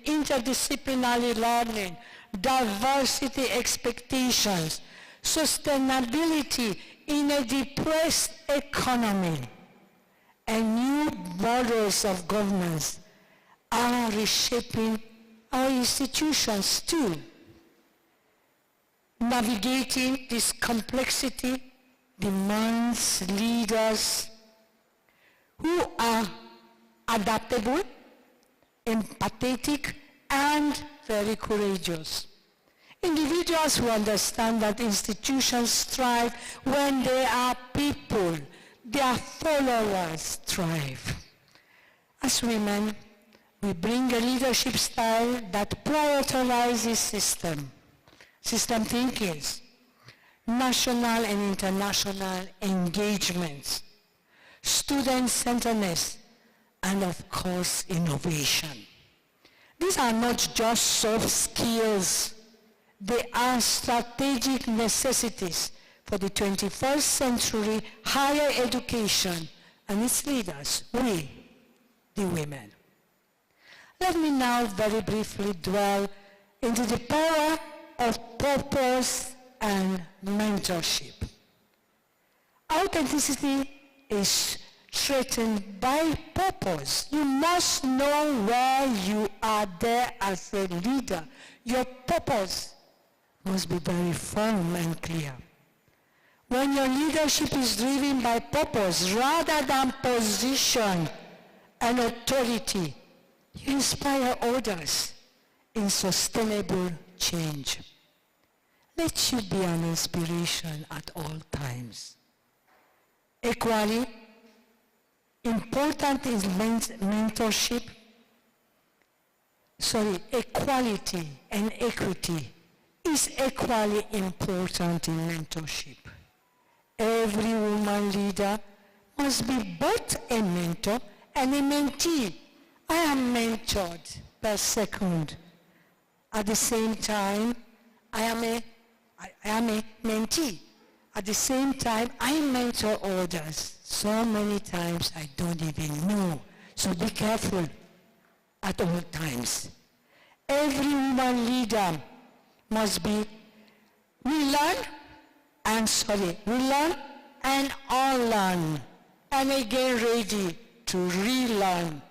interdisciplinary learning, diversity expectations, sustainability in a depressed economy, and new models of governance are reshaping our institutions too. Navigating this complexity demands leaders who are adaptable, empathetic, and very courageous. Individuals who understand that institutions thrive when they are people, their followers thrive. As women, we bring a leadership style that prioritizes system thinking, national and international engagements, student-centeredness, and of course, innovation. These are not just soft skills. They are strategic necessities for the 21st century higher education and its leaders, we, the women. Let me now very briefly dwell into the power of purpose and mentorship. Authenticity is threatened by purpose. You must know where you are there as a leader. Your purpose must be very firm and clear. When your leadership is driven by purpose rather than position and authority, you inspire others in sustainable change. Let you be an inspiration at all times. Equally important is mentorship. Equality and equity is equally important in mentorship. Every woman leader must be both a mentor and a mentee. I am mentored per second. At the same time, I am a mentee. At the same time, I mentor others. So many times I don't even know. So be careful at all times. Every woman leader must be, we learn relearn and unlearn, and again ready to relearn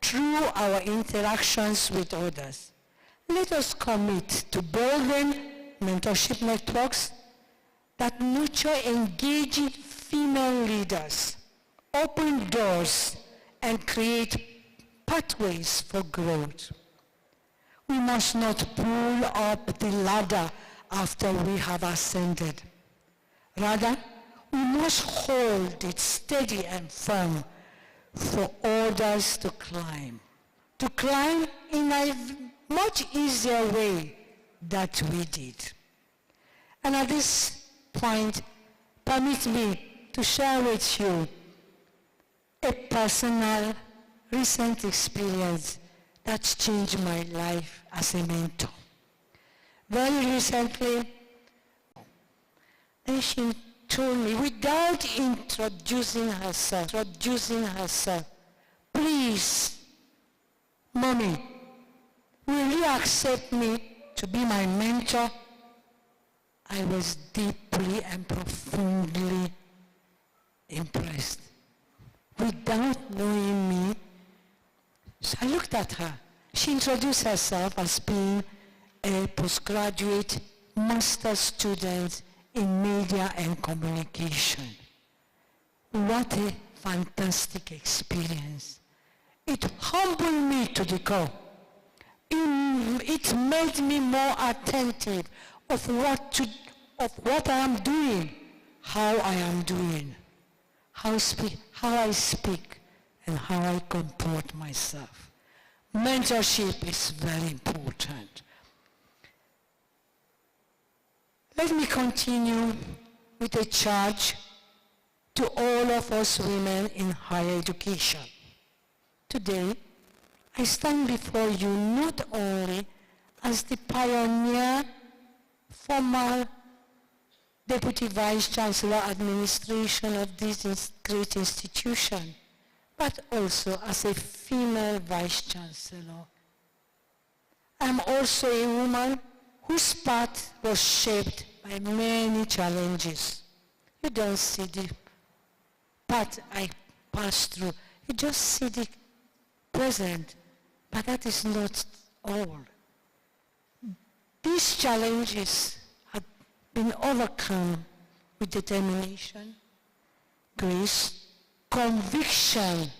through our interactions with others. Let us commit to building mentorship networks that nurture engaging female leaders, open doors, and create pathways for growth. We must not pull up the ladder after we have ascended. Rather, we must hold it steady and firm for others to climb in a much easier way that we did. And at this point, permit me to share with you a personal recent experience that's changed my life as a mentor. Very recently, and she told me, without introducing herself, please, Mommy, will you accept me to be my mentor? I was deeply and profoundly impressed. Without knowing me, so I looked at her. She introduced herself as being a postgraduate master's student in media and communication. What a fantastic experience. It humbled me to the core. It made me more attentive of what I am doing, how I am doing, how I speak, and how I comport myself. Mentorship is very important. Let me continue with a charge to all of us women in higher education. Today, I stand before you not only as the pioneer, former Deputy Vice Chancellor Administration of this great institution, but also as a female Vice Chancellor. I'm also a woman whose path was shaped by many challenges. You don't see the path I passed through. You just see the present, but that is not all. These challenges have been overcome with determination, grace, conviction,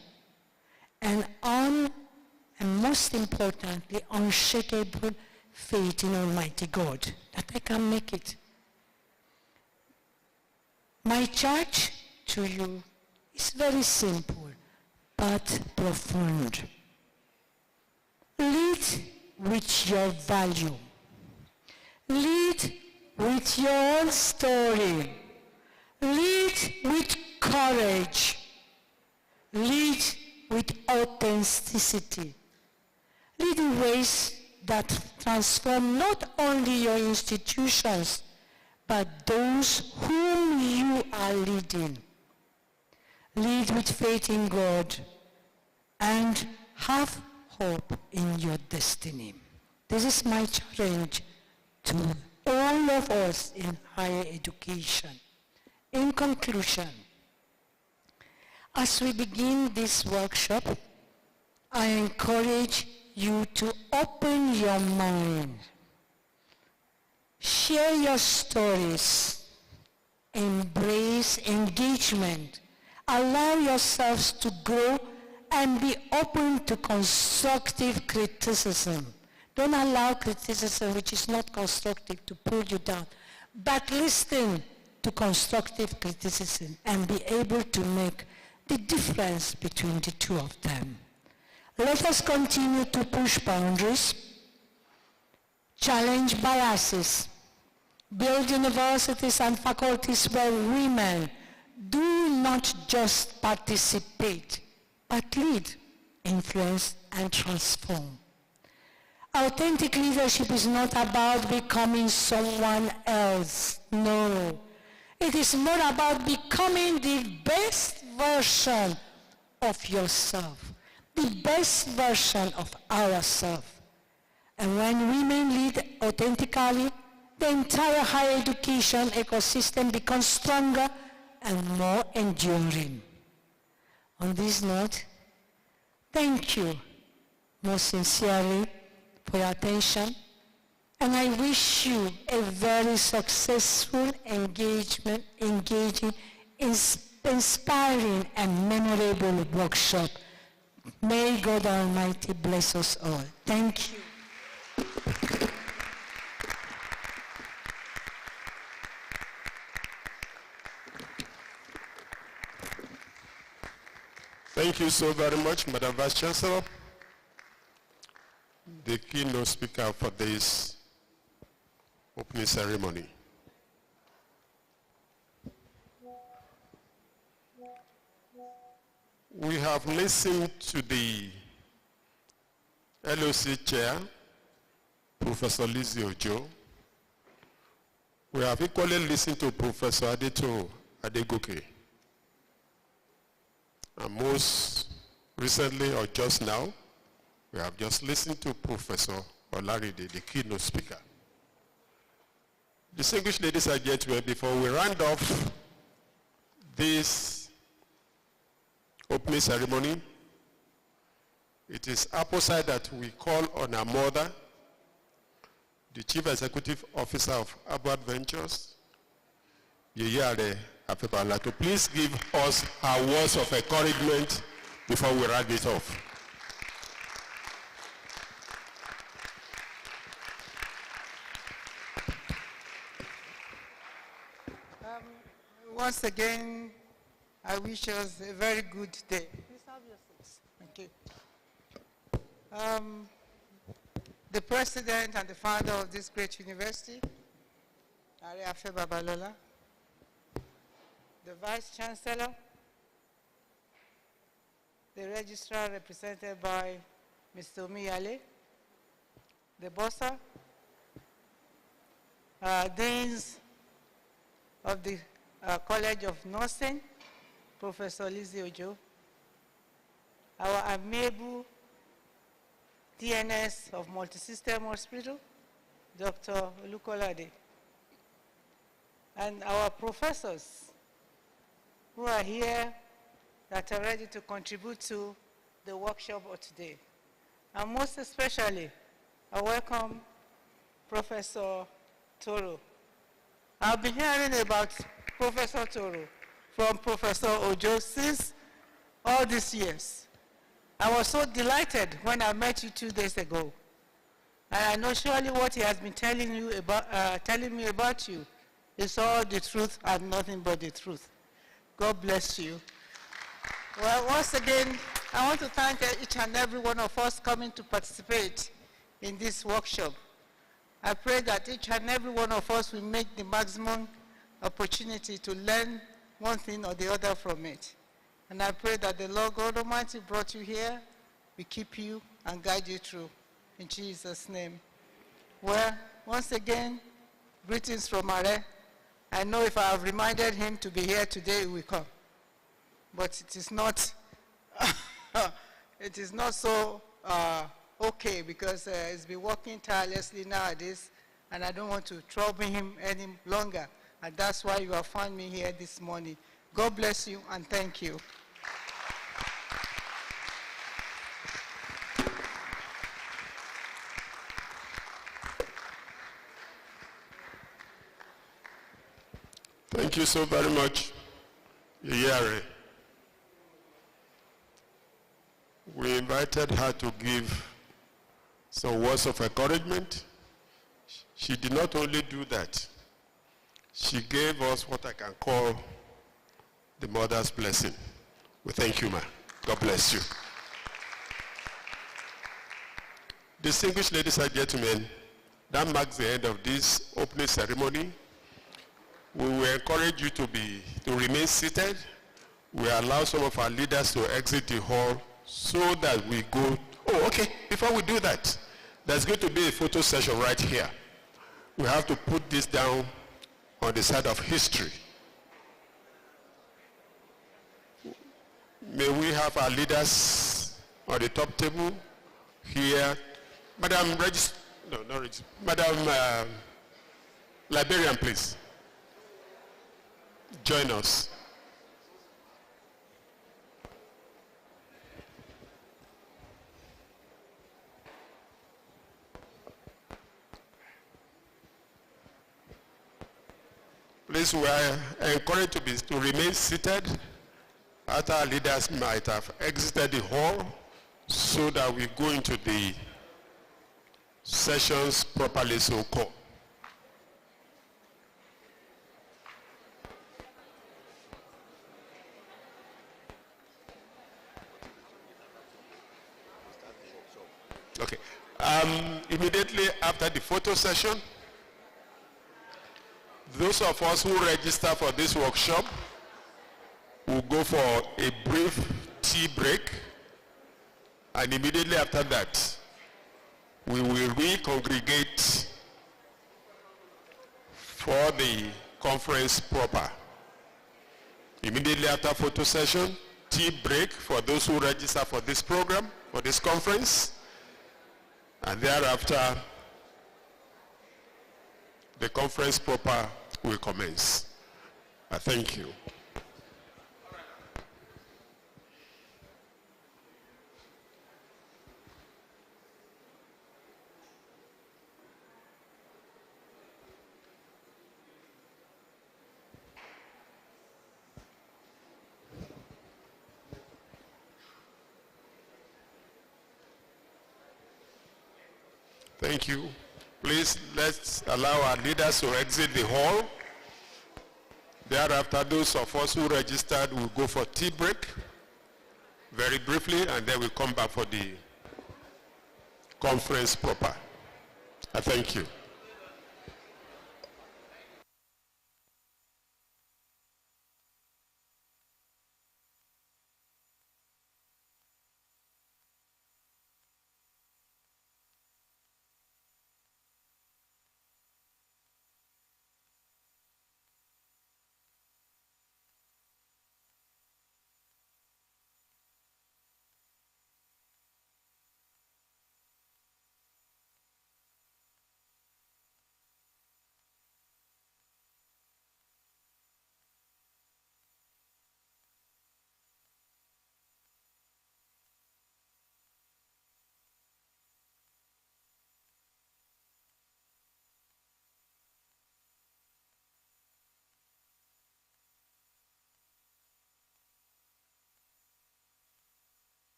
and most importantly, unshakable faith in Almighty God that I can make it. My charge to you is very simple but profound. Lead with your value. Lead with your own story. Lead with courage. Lead with authenticity. Lead in ways that transform not only your institutions, but those whom you are leading. Lead with faith in God and have hope in your destiny. This is my challenge to all of us in higher education. In conclusion, as we begin this workshop, I encourage you to open your mind. Share your stories. Embrace engagement. Allow yourselves to grow and be open to constructive criticism. Don't allow criticism which is not constructive to pull you down, but listen to constructive criticism and be able to make the difference between the two of them. Let us continue to push boundaries, challenge biases, build universities and faculties where women do not just participate, but lead, influence, and transform. Authentic leadership is not about becoming someone else. No. It is more about becoming the best version of yourself, the best version of ourselves. And when women lead authentically the entire higher education ecosystem becomes stronger and more enduring. On this note, thank you most sincerely for your attention, and I wish you a very successful, engaging, inspiring, and memorable workshop. May God Almighty bless us all. Thank you. Thank you so very much, Madam Vice Chancellor. The keynote speaker for this opening ceremony. We have listened to the LOC chair, Professor Lizzie Ojo. We have equally listened to Professor Ado-Ekiti. And most recently, or just now, we have just listened to Professor Olaride, the keynote speaker. Distinguished ladies and gentlemen, before we round off this opening ceremony, it is apposite that we call on our mother, the Chief Executive Officer of Abwad Ventures, Yeyare Afebala, to please give us her words of encouragement before we round it off. Once again, I wish us a very good day. Please have your seats. Thank you. The president and the founder of this great university, Ariafe Babalola, the vice chancellor, the registrar represented by Mr. Miyale, the bossa, deans of the College of Nursing, Professor Lizzie Ojo, our amiable DNS of Multisystem Hospital, Dr. Olukolade, and our professors who are here that are ready to contribute to the workshop of today. And most especially, I welcome Professor Toro. I've been hearing about Professor Toro from Professor Ojo since all these years. I was so delighted when I met you 2 days ago. And I know surely what he has been telling me about you is all the truth and nothing but the truth. God bless you. Well, once again, I want to thank each and every one of us coming to participate in this workshop. I pray that each and every one of us will make the maximum opportunity to learn one thing or the other from it. And I pray that the Lord God Almighty brought you here, will keep you and guide you through. In Jesus' name. Well, once again, greetings from Are. I know if I have reminded him to be here today, he will come. But it is not, it is not so okay, because he's been working tirelessly nowadays, and I don't want to trouble him any longer. And that's why you have found me here this morning. God bless you and thank you. Thank you so very much, Yeyare. We invited her to give some words of encouragement. She did not only do that, she gave us what I can call the mother's blessing. We thank you, ma. God bless you. Distinguished ladies and gentlemen, that marks the end of this opening ceremony. We will encourage you to remain seated. We allow some of our leaders to exit the hall so that we go. Oh, okay. Before we do that, there's going to be a photo session right here. We have to put this down on the side of history. May we have our leaders on the top table here. Madam Madam Librarian, please. Join us. Please, we are encouraged to remain seated after our leaders might have exited the hall so that we go into the sessions properly so called. Okay. Immediately after the photo session, those of us who register for this workshop will go for a brief tea break, and immediately after that, we will re-congregate for the conference proper. Immediately after photo session, tea break for those who register for this program, for this conference, and thereafter, the conference proper will commence. I thank you. Thank you. Please, let's allow our leaders to exit the hall. Thereafter, those of us who registered will go for tea break very briefly, and then we'll come back for the conference proper. I thank you.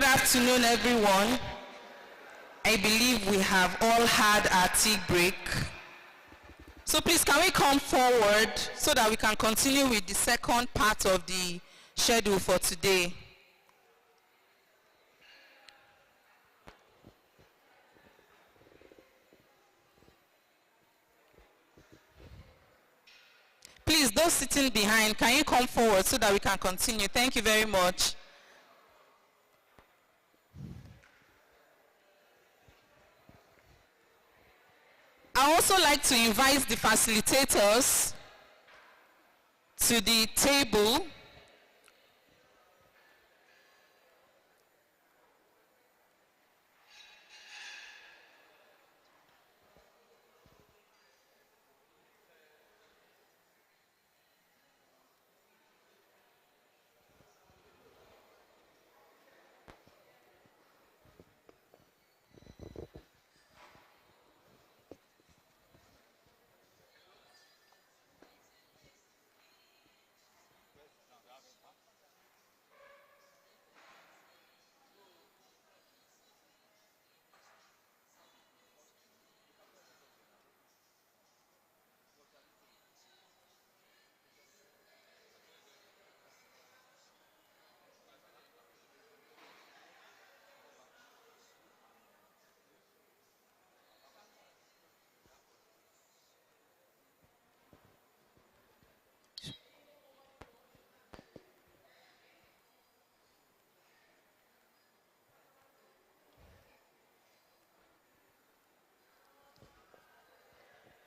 Good afternoon, everyone. I believe we have all had our tea break. So please, can we come forward so that we can continue with the second part of the schedule for today? Please, those sitting behind, can you come forward so that we can continue? Thank you very much. I also like to invite the facilitators to the table.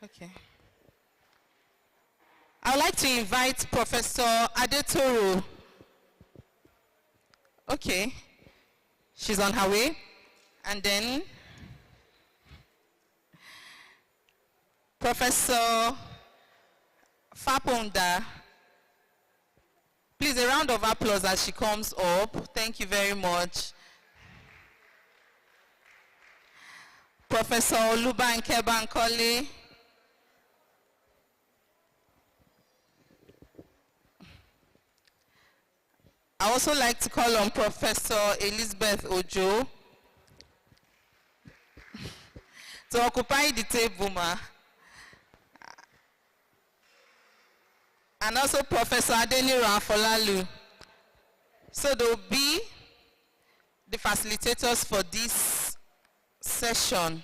Okay. I'd like to invite Professor Adetoro. Okay. She's on her way. And then Professor Faponda. Please, a round of applause as she comes up. Thank you very much. Professor Olubanke Bankole. I also like to call on Professor Elizabeth Ojo to occupy the table, ma. And also Professor Adeniro Afolalu. So they will be the facilitators for this session.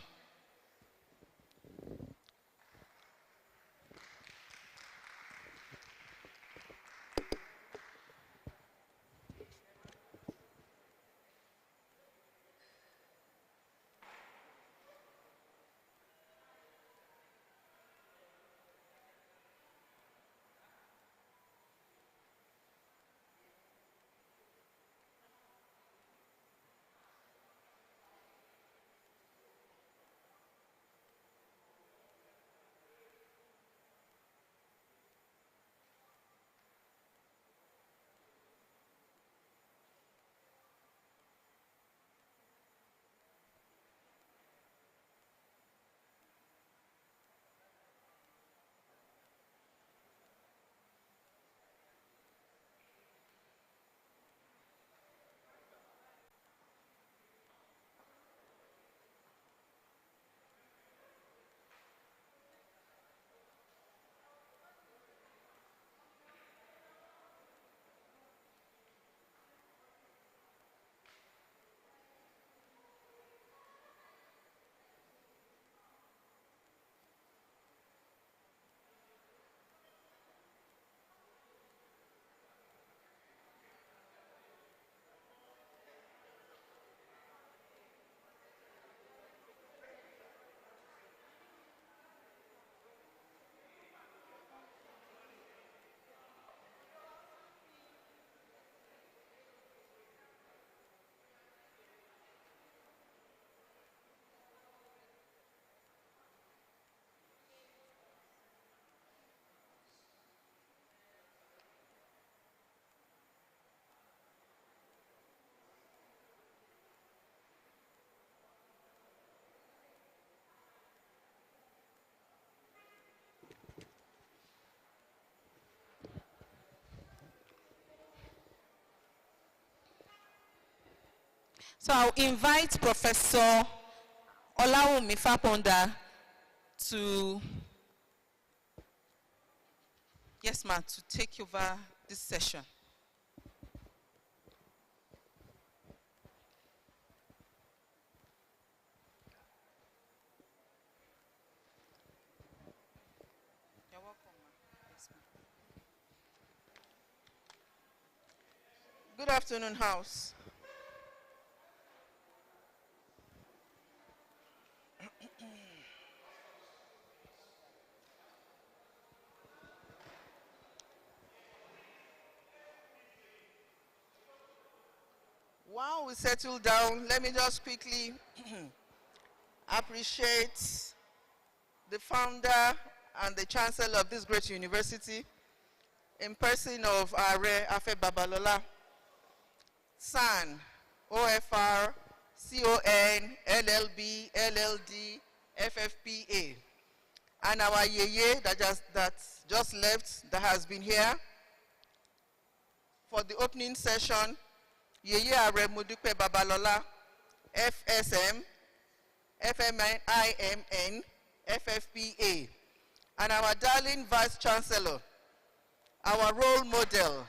So I'll invite Professor Olawumi Faponda to, yes ma'am, to take over this session. You're welcome, ma'am. Yes, ma'am. Good afternoon, House. While we settle down, let me just quickly appreciate the founder and the chancellor of this great university, in person of Are Afe Babalola, SAN, OFR, CON, LLB, LLD, FFPA, and our Yeye that just left, that has been here for the opening session, Yeye Are Modupe Babalola, FSM, FMIMN, FFPA, and our darling Vice Chancellor, our role model,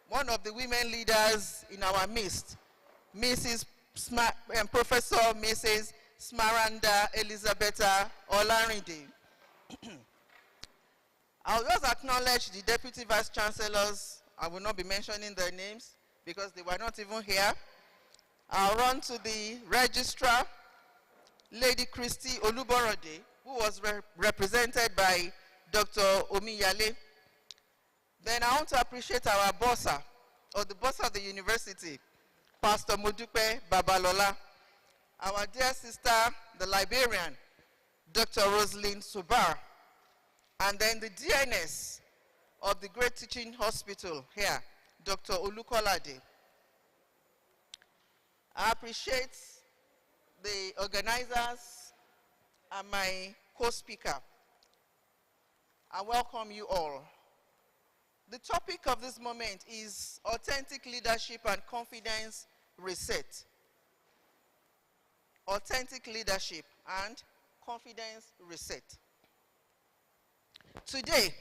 one of the women leaders in our midst, Professor Mrs. Smaranda Elizabetha Olarinde. I'll just acknowledge the Deputy Vice Chancellors. I will not be mentioning their names because they were not even here. I'll run to the Registrar, Lady Christy Oluborode, who was represented by Dr. Omiyale. Then I want to appreciate our bossa, or the boss of the university, Pastor Modupe Babalola, our dear sister, the librarian, Dr. Rosalyn Subar, and then the DNS of the great teaching hospital here, Dr. Olukolade. I appreciate the organizers and my co-speaker. I welcome you all. The topic of this moment is authentic leadership and confidence reset. Authentic leadership and confidence reset. Today,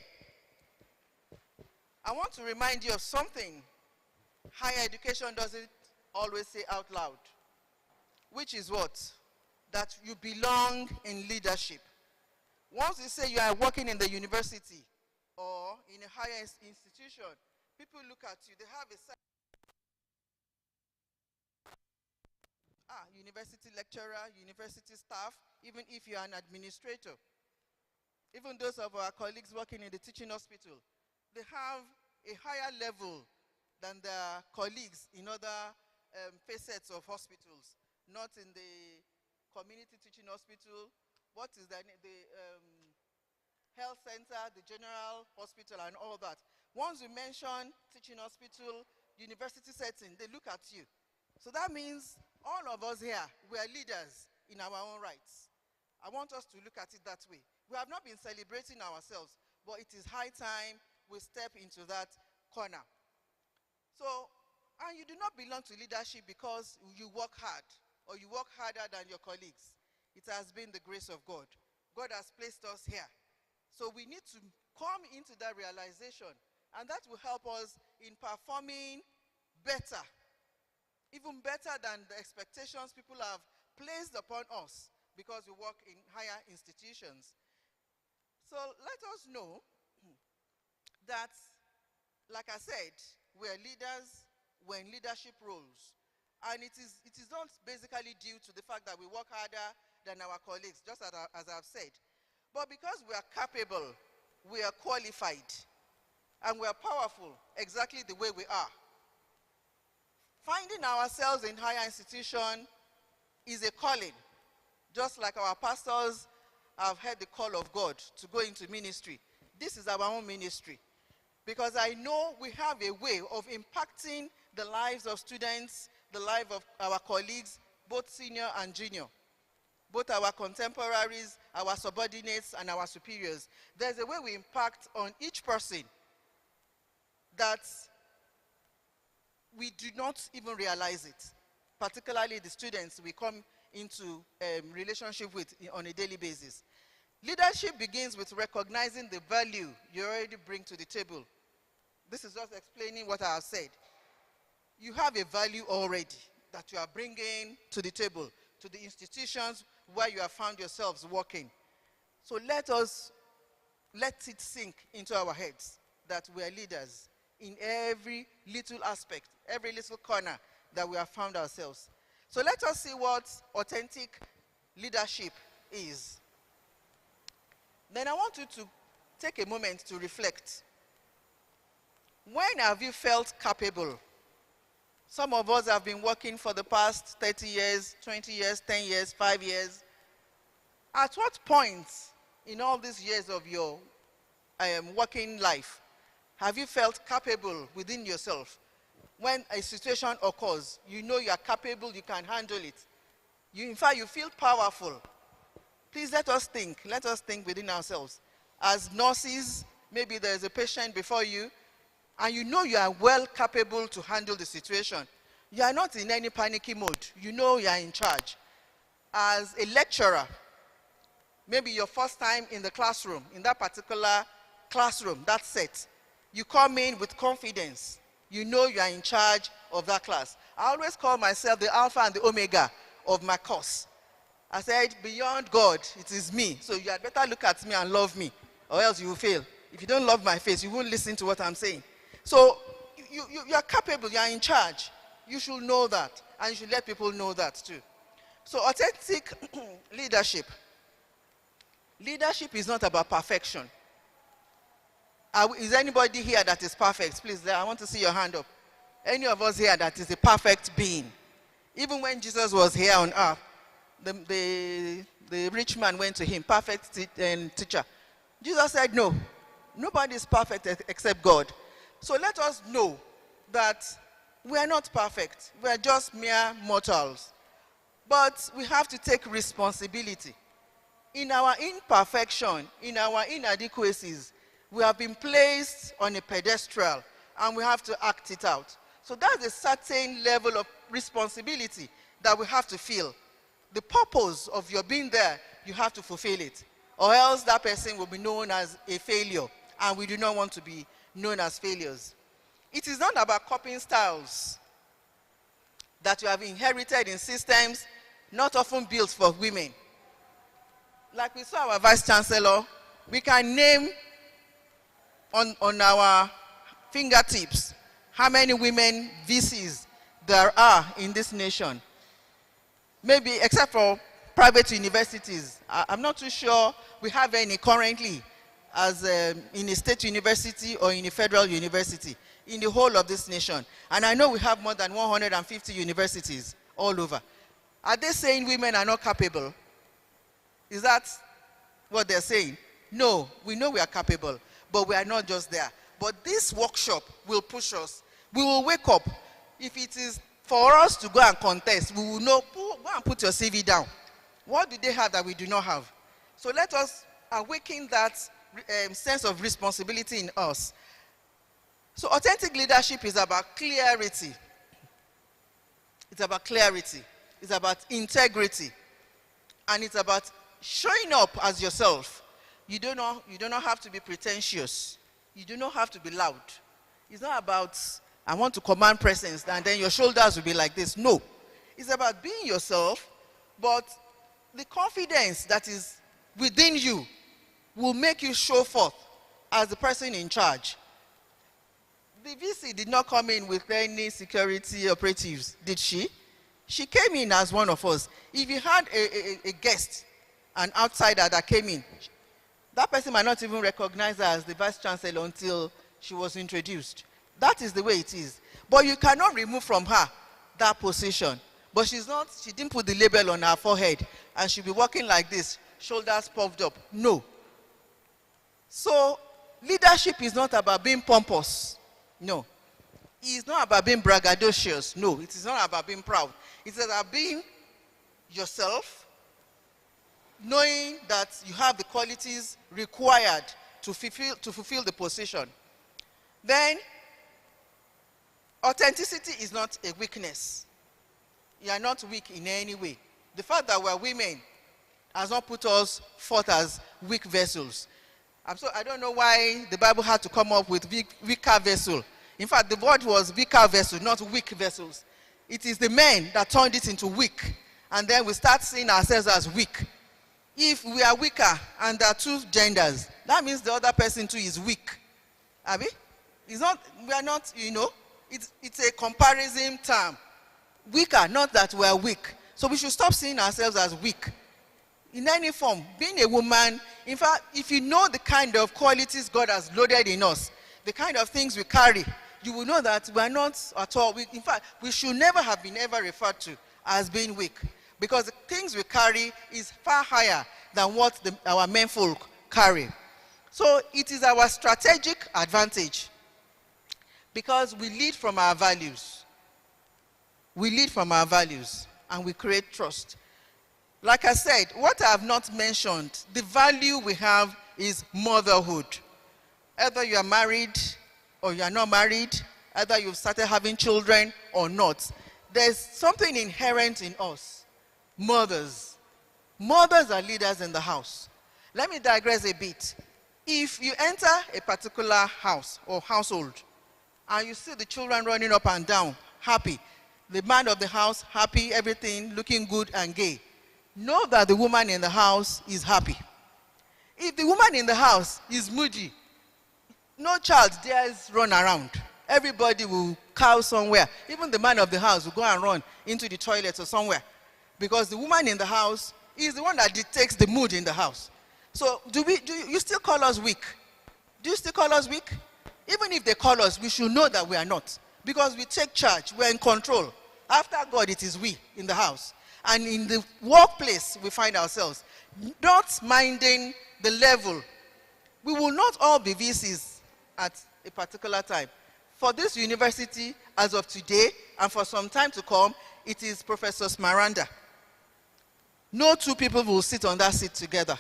I want to remind you of something higher education doesn't always say out loud, which is what? That you belong in leadership. Once you say you are working in the university or in a higher institution, people look at you, they have a university lecturer, university staff, even if you are an administrator. Even those of our colleagues working in the teaching hospital, they have a higher level than their colleagues in other facets of hospitals, not in the community teaching hospital, what is the health center, the general hospital, and all that. Once you mention teaching hospital, university setting, they look at you. So that means all of us here, we are leaders in our own rights. I want us to look at it that way. We have not been celebrating ourselves, but it is high time we step into that corner. So, and you do not belong to leadership because you work hard or you work harder than your colleagues. It has been the grace of God. God has placed us here. So we need to come into that realization, and that will help us in performing better, even better than the expectations people have placed upon us because we work in higher institutions. So let us know that, like I said, we are leaders, we're in leadership roles. And it is not basically due to the fact that we work harder than our colleagues, just as I've said. But because we are capable, we are qualified, and we are powerful exactly the way we are. Finding ourselves in higher institution is a calling, just like our pastors have heard the call of God to go into ministry. This is our own ministry, because I know we have a way of impacting the lives of students, the life of our colleagues, both senior and junior, both our contemporaries, our subordinates, and our superiors. There's a way we impact on each person that we do not even realize it. particularly the students we come into relationship with on a daily basis. Leadership begins with recognizing the value you already bring to the table. This is just explaining what I have said. You have a value already that you are bringing to the table, to the institutions where you have found yourselves working. So let it sink into our heads that we are leaders in every little aspect, every little corner that we have found ourselves. So let us see what authentic leadership is. Then I want you to take a moment to reflect. When have you felt capable? Some of us have been working for the past 30 years, 20 years, 10 years, 5 years. At what point in all these years of your working life have you felt capable within yourself? When a situation occurs, you know you are capable, you can handle it. In fact, you feel powerful. Please let us think within ourselves. As nurses, maybe there's a patient before you, and you know you are well capable to handle the situation. You are not in any panicky mode. You know you are in charge. As a lecturer, maybe your first time in the classroom, in that particular classroom, that set, you come in with confidence. You know you are in charge of that class. I always call myself the alpha and the omega of my course. I said, beyond God, it is me. So you had better look at me and love me, or else you will fail. If you don't love my face, you won't listen to what I'm saying. So you are capable, you are in charge. You should know that, and you should let people know that too. So authentic leadership. Leadership is not about perfection. Is anybody here that is perfect? Please, I want to see your hand up. Any of us here that is a perfect being? Even when Jesus was here on earth, the rich man went to him, perfect teacher. Jesus said, no, nobody is perfect except God. So let us know that we are not perfect. We are just mere mortals. But we have to take responsibility. In our imperfection, in our inadequacies, we have been placed on a pedestal and we have to act it out. So that's a certain level of responsibility that we have to feel. The purpose of your being there, you have to fulfill it. Or else that person will be known as a failure. And we do not want to be known as failures. It is not about copying styles that you have inherited in systems not often built for women. Like we saw our Vice Chancellor, we can name on our fingertips how many women VCs there are in this nation. Maybe except for private universities. I'm not too sure we have any currently as in a state university or in a federal university in the whole of this nation. And I know we have more than 150 universities all over. Are they saying women are not capable? Is that what they're saying? No, we know we are capable, but we are not just there. But this workshop will push us. We will wake up. If it is for us to go and contest, we will know, go and put your CV down. What do they have that we do not have? So let us awaken that sense of responsibility in us. So authentic leadership is about clarity. It's about clarity. It's about integrity. And it's about showing up as yourself. You do not have to be pretentious. You do not have to be loud. It's not about, I want to command presence, and then your shoulders will be like this. No. It's about being yourself, but the confidence that is within you will make you show forth as the person in charge. The VC did not come in with any security operatives, did she? She came in as one of us. If you had a guest, an outsider that came in, that person might not even recognize her as the Vice Chancellor until she was introduced. That is the way it is. But you cannot remove from her that position. But she didn't put the label on her forehead and she'll be walking like this, shoulders puffed up. No. So leadership is not about being pompous. No. It's not about being braggadocious. No, it is not about being proud. It's about being yourself, knowing that you have the qualities required to fulfill the position. Then, authenticity is not a weakness. You are not weak in any way. The fact that we are women has not put us forth as weak vessels. I don't know why the Bible had to come up with weaker vessel. In fact, the word was weaker vessel, not weak vessels. It is the men that turned it into weak. And then we start seeing ourselves as weak. If we are weaker and there are two genders, that means the other person too is weak. Abi? We are not, it's a comparison term. Weaker, not that we are weak. So we should stop seeing ourselves as weak. In any form, being a woman, in fact, if you know the kind of qualities God has loaded in us, the kind of things we carry, you will know that we are not at all weak. In fact, we should never have been ever referred to as being weak. Because the things we carry is far higher than what our menfolk carry. So it is our strategic advantage. Because we lead from our values. We lead from our values and we create trust. Like I said, what I have not mentioned, the value we have is motherhood. Either you are married or you are not married, either you've started having children or not, there's something inherent in us. Mothers. Mothers are leaders in the house. Let me digress a bit. If you enter a particular house or household and you see the children running up and down, happy, the man of the house, happy, everything looking good and gay, know that the woman in the house is happy. If the woman in the house is moody, no child dares run around. Everybody will cow somewhere. Even the man of the house will go and run into the toilet or somewhere. Because the woman in the house is the one that dictates the mood in the house. So do you still call us weak? Do you still call us weak? Even if they call us, we should know that we are not. Because we take charge, we're in control. After God, it is we in the house. And in the workplace, we find ourselves not minding the level. We will not all be VCs at a particular time. For this university, as of today, and for some time to come, it is Professor Smaranda. No two people will sit on that seat together.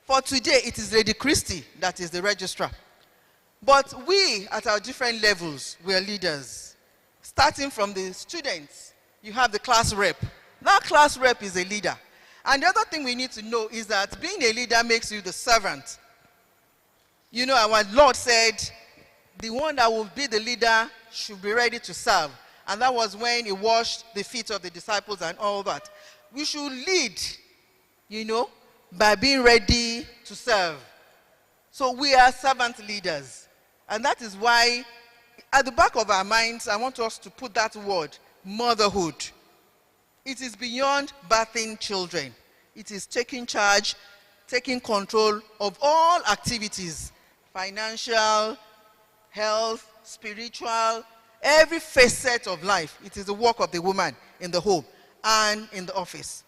For today, it is Lady Christie that is the registrar. But we, at our different levels, we are leaders. Starting from the students, you have the class rep. That class rep is a leader. And the other thing we need to know is that being a leader makes you the servant. You know, our Lord said, the one that will be the leader should be ready to serve. And that was when he washed the feet of the disciples and all that. We should lead, by being ready to serve. So we are servant leaders. And that is why, at the back of our minds, I want us to put that word, motherhood. It is beyond birthing children. It is taking charge, taking control of all activities, financial, health, spiritual, every facet of life. It is the work of the woman in the home and in the office.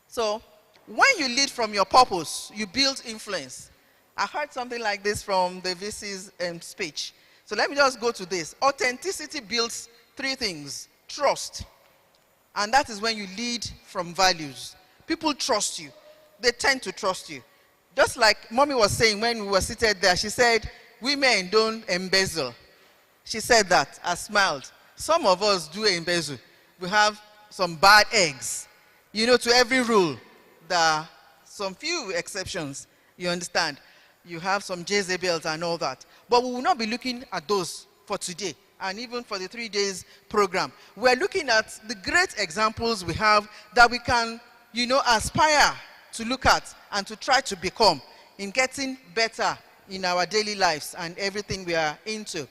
So, when you lead from your purpose, you build influence. I heard something like this from the VC's speech. So let me just go to this. Authenticity builds three things. Trust. And that is when you lead from values. People trust you. They tend to trust you. Just like Mommy was saying when we were seated there, she said, women don't embezzle. She said that. I smiled. Some of us do embezzle. We have some bad eggs. To every rule, there are some few exceptions. You understand? You have some Jezebels and all that. But we will not be looking at those for today and even for the 3 days program. We're looking at the great examples we have that we can, aspire to look at and to try to become in getting better in our daily lives and everything we are into.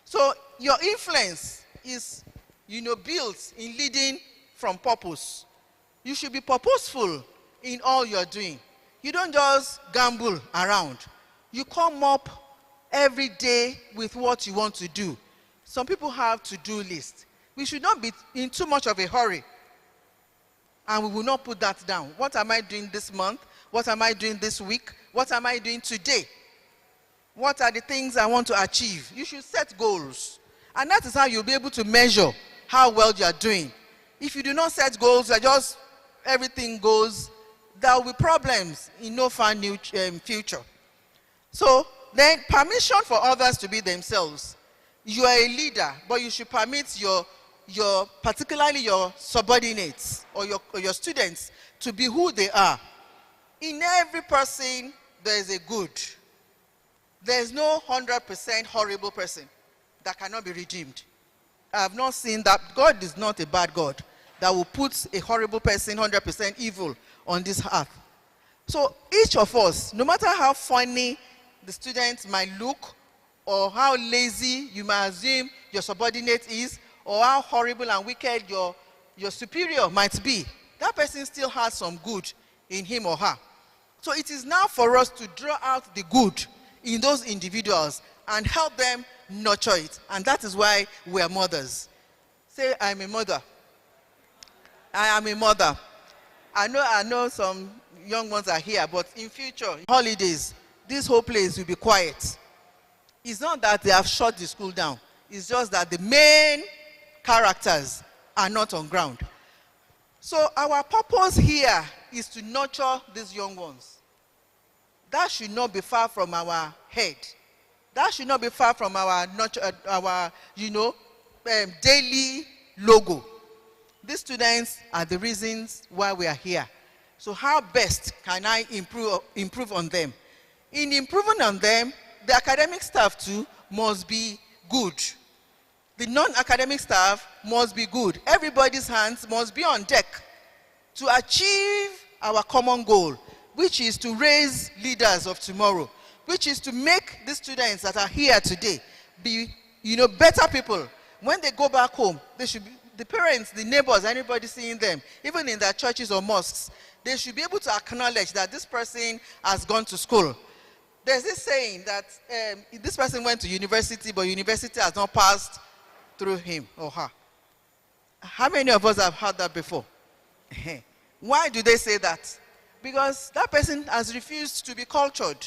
So your influence is, built in leading from purpose. You should be purposeful in all you're doing. You don't just gamble around. You come up every day with what you want to do. Some people have to-do lists. We should not be in too much of a hurry. And we will not put that down. What am I doing this month? What am I doing this week? What am I doing today? What are the things I want to achieve? You should set goals. And that is how you'll be able to measure how well you are doing. If you do not set goals, everything goes, there will be problems in no far future. So then permission for others to be themselves. You are a leader, but you should permit your particularly your subordinates or your students to be who they are. In every person, there is a good. There is no 100% horrible person that cannot be redeemed. I have not seen that. God is not a bad God that will put a horrible person, 100% evil on this earth. So each of us, no matter how funny the students might look, or how lazy you might assume your subordinate is, or how horrible and wicked your superior might be, that person still has some good in him or her. So it is now for us to draw out the good in those individuals and help them nurture it. And that is why we are mothers. Say, I'm a mother. I am a mother. I know some young ones are here, but in future, holidays, this whole place will be quiet. It's not that they have shut the school down. It's just that the main characters are not on ground. So our purpose here is to nurture these young ones. That should not be far from our head. That should not be far from our daily logo. These students are the reasons why we are here. So how best can I improve on them? In improving on them, the academic staff too must be good. The non-academic staff must be good. Everybody's hands must be on deck to achieve our common goal, which is to raise leaders of tomorrow, which is to make the students that are here today be, better people. When they go back home, they should be, the parents, the neighbors, anybody seeing them, even in their churches or mosques, they should be able to acknowledge that this person has gone to school. There's this saying that this person went to university, but university has not passed through him or her. How many of us have heard that before? Why do they say that? Because that person has refused to be cultured.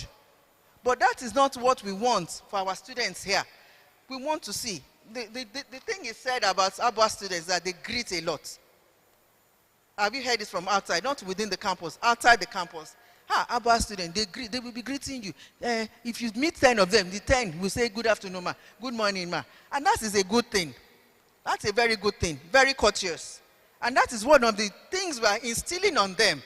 But that is not what we want for our students here. We want to see. The thing is said about our students that they greet a lot. Have you heard it from outside? Not within the campus, outside the campus. Abba students, they will be greeting you. If you meet 10 of them, the 10 will say, good afternoon, ma. Good morning, ma. And that is a good thing. That's a very good thing. Very courteous. And that is one of the things we are instilling on them.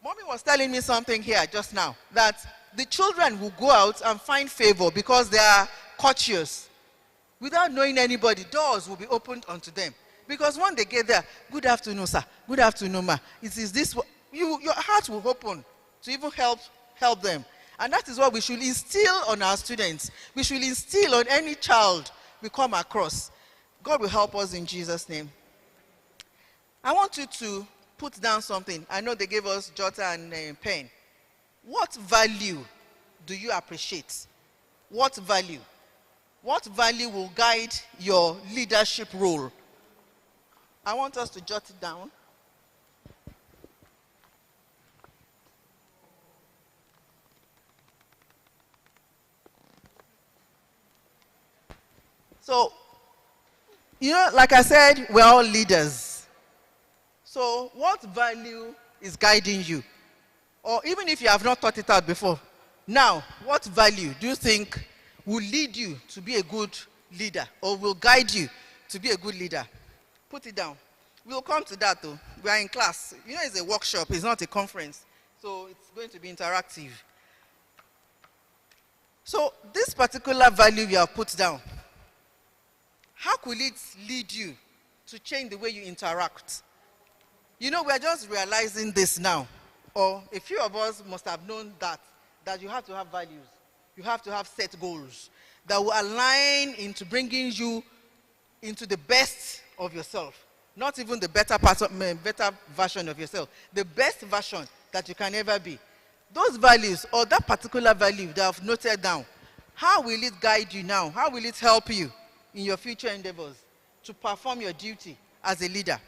Mommy was telling me something here just now, that the children will go out and find favor because they are courteous. Without knowing anybody, doors will be opened unto them. Because when they get there, good afternoon, sir. Good afternoon, ma. It is this. Your heart will open to even help them. And that is what we should instill on our students. We should instill on any child we come across. God will help us in Jesus' name. I want you to put down something. I know they gave us jotter and pen. What value do you appreciate? What value? What value will guide your leadership role? I want us to jot it down. So, like I said, we're all leaders. So, what value is guiding you? Or even if you have not thought it out before, now, what value do you think will lead you to be a good leader or will guide you to be a good leader? Put it down. We'll come to that though. We are in class. It's a workshop, it's not a conference. So, it's going to be interactive. So, this particular value you have put down, how could it lead you to change the way you interact? We're just realizing this now. Or a few of us must have known that you have to have values. You have to have set goals that will align into bringing you into the best of yourself. Not even the better version of yourself. The best version that you can ever be. Those values or that particular value that I've noted down, how will it guide you now? How will it help you in your future endeavors to perform your duty as a leader?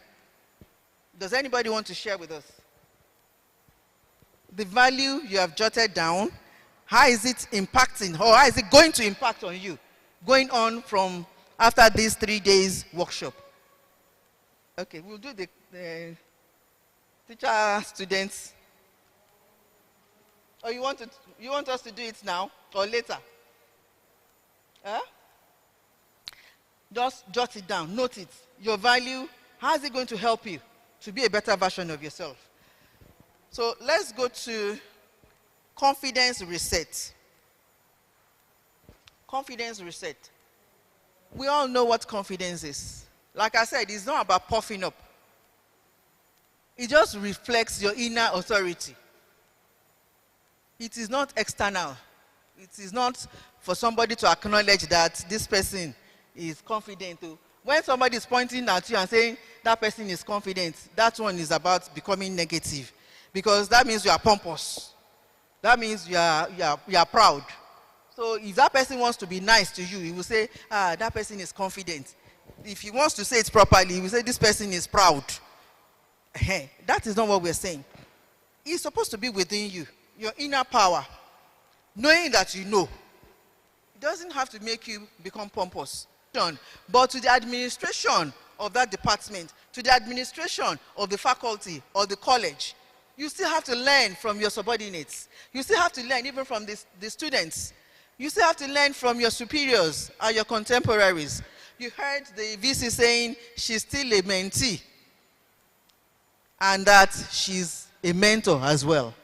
Does anybody want to share with us? The value you have jotted down, how is it impacting or how is it going to impact on you going on from after these 3 days workshop? Okay, we'll do the teacher students. Or you want us to do it now or later? Huh? Just jot it down, note it. Your value, how is it going to help you to be a better version of yourself? So let's go to confidence reset. Confidence reset. We all know what confidence is. Like I said, it's not about puffing up. It just reflects your inner authority. It is not external. It is not for somebody to acknowledge that this person is confident. When somebody is pointing at you and saying that person is confident, that one is about becoming negative. Because that means you are pompous. That means you are proud. So if that person wants to be nice to you, he will say, that person is confident. If he wants to say it properly, he will say this person is proud. That is not what we're saying. It's supposed to be within you, your inner power. Knowing that you know. It doesn't have to make you become pompous. But to the administration of that department, to the administration of the faculty or the college, you still have to learn from your subordinates. You still have to learn even from the students. You still have to learn from your superiors and your contemporaries. You heard the VC saying she's still a mentee and that she's a mentor as well.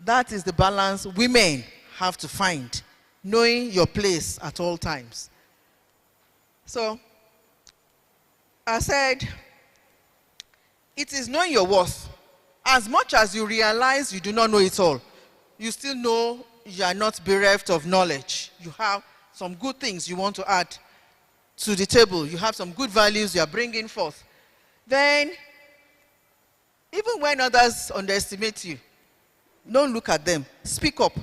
That is the balance women have to find, knowing your place at all times. So, I said, it is knowing your worth. As much as you realize you do not know it all, you still know you are not bereft of knowledge. You have some good things you want to add to the table. You have some good values you are bringing forth. Then, even when others underestimate you, don't look at them. Speak up.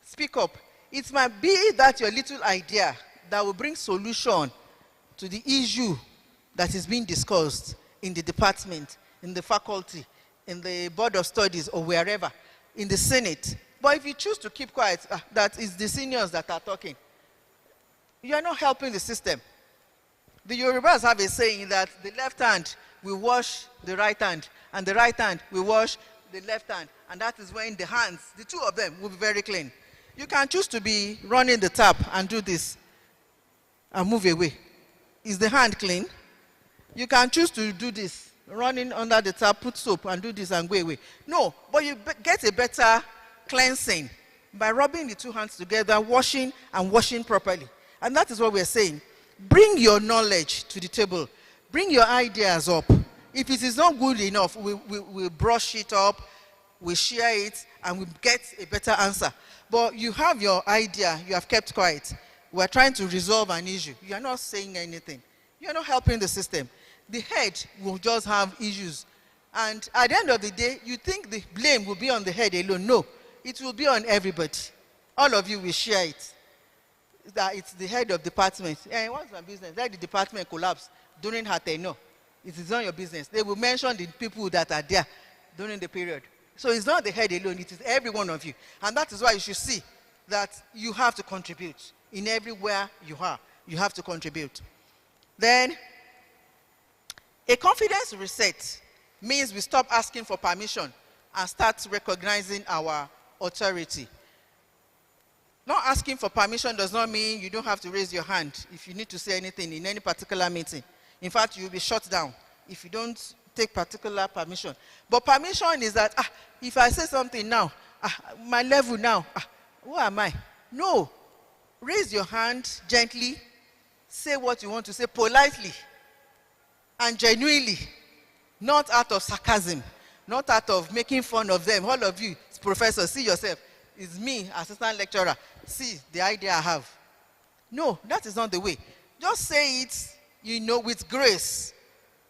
Speak up. It might be that your little idea that will bring solution to the issue that is being discussed in the department, in the faculty, in the board of studies, or wherever, in the Senate. But if you choose to keep quiet, that is the seniors that are talking, you are not helping the system. The Yorubas have a saying that the left hand will wash the right hand, and the right hand will wash the left hand. And that is when the hands, the two of them, will be very clean. You can choose to be running the tap and do this and move away. Is the hand clean? You can choose to do this, running under the tap, put soap and do this and go away. No, but you get a better cleansing by rubbing the two hands together, washing and washing properly. And that is what we're saying. Bring your knowledge to the table. Bring your ideas up. If it is not good enough, we'll brush it up, we share it, and we get a better answer. But you have your idea, you have kept quiet. We're trying to resolve an issue. You are not saying anything. You are not helping the system. The head will just have issues. And at the end of the day, you think the blame will be on the head alone. No, it will be on everybody. All of you will share it. That it's the head of department. And what's my business? Let the department collapse during her tenure. It is not your business. They will mention the people that are there during the period. So it's not the head alone, it is every one of you. And that is why you should see that you have to contribute. In everywhere you are, you have to contribute. Then, a confidence reset means we stop asking for permission and start recognizing our authority. Not asking for permission does not mean you don't have to raise your hand if you need to say anything in any particular meeting. In fact, you'll be shut down if you don't take particular permission. But permission is that, if I say something now, my level now, who am I? No. Raise your hand gently, say what you want to say politely and genuinely, not out of sarcasm, not out of making fun of them. All of you, professors, see yourself. It's me, assistant lecturer. See the idea I have. No, that is not the way. Just say it, with grace,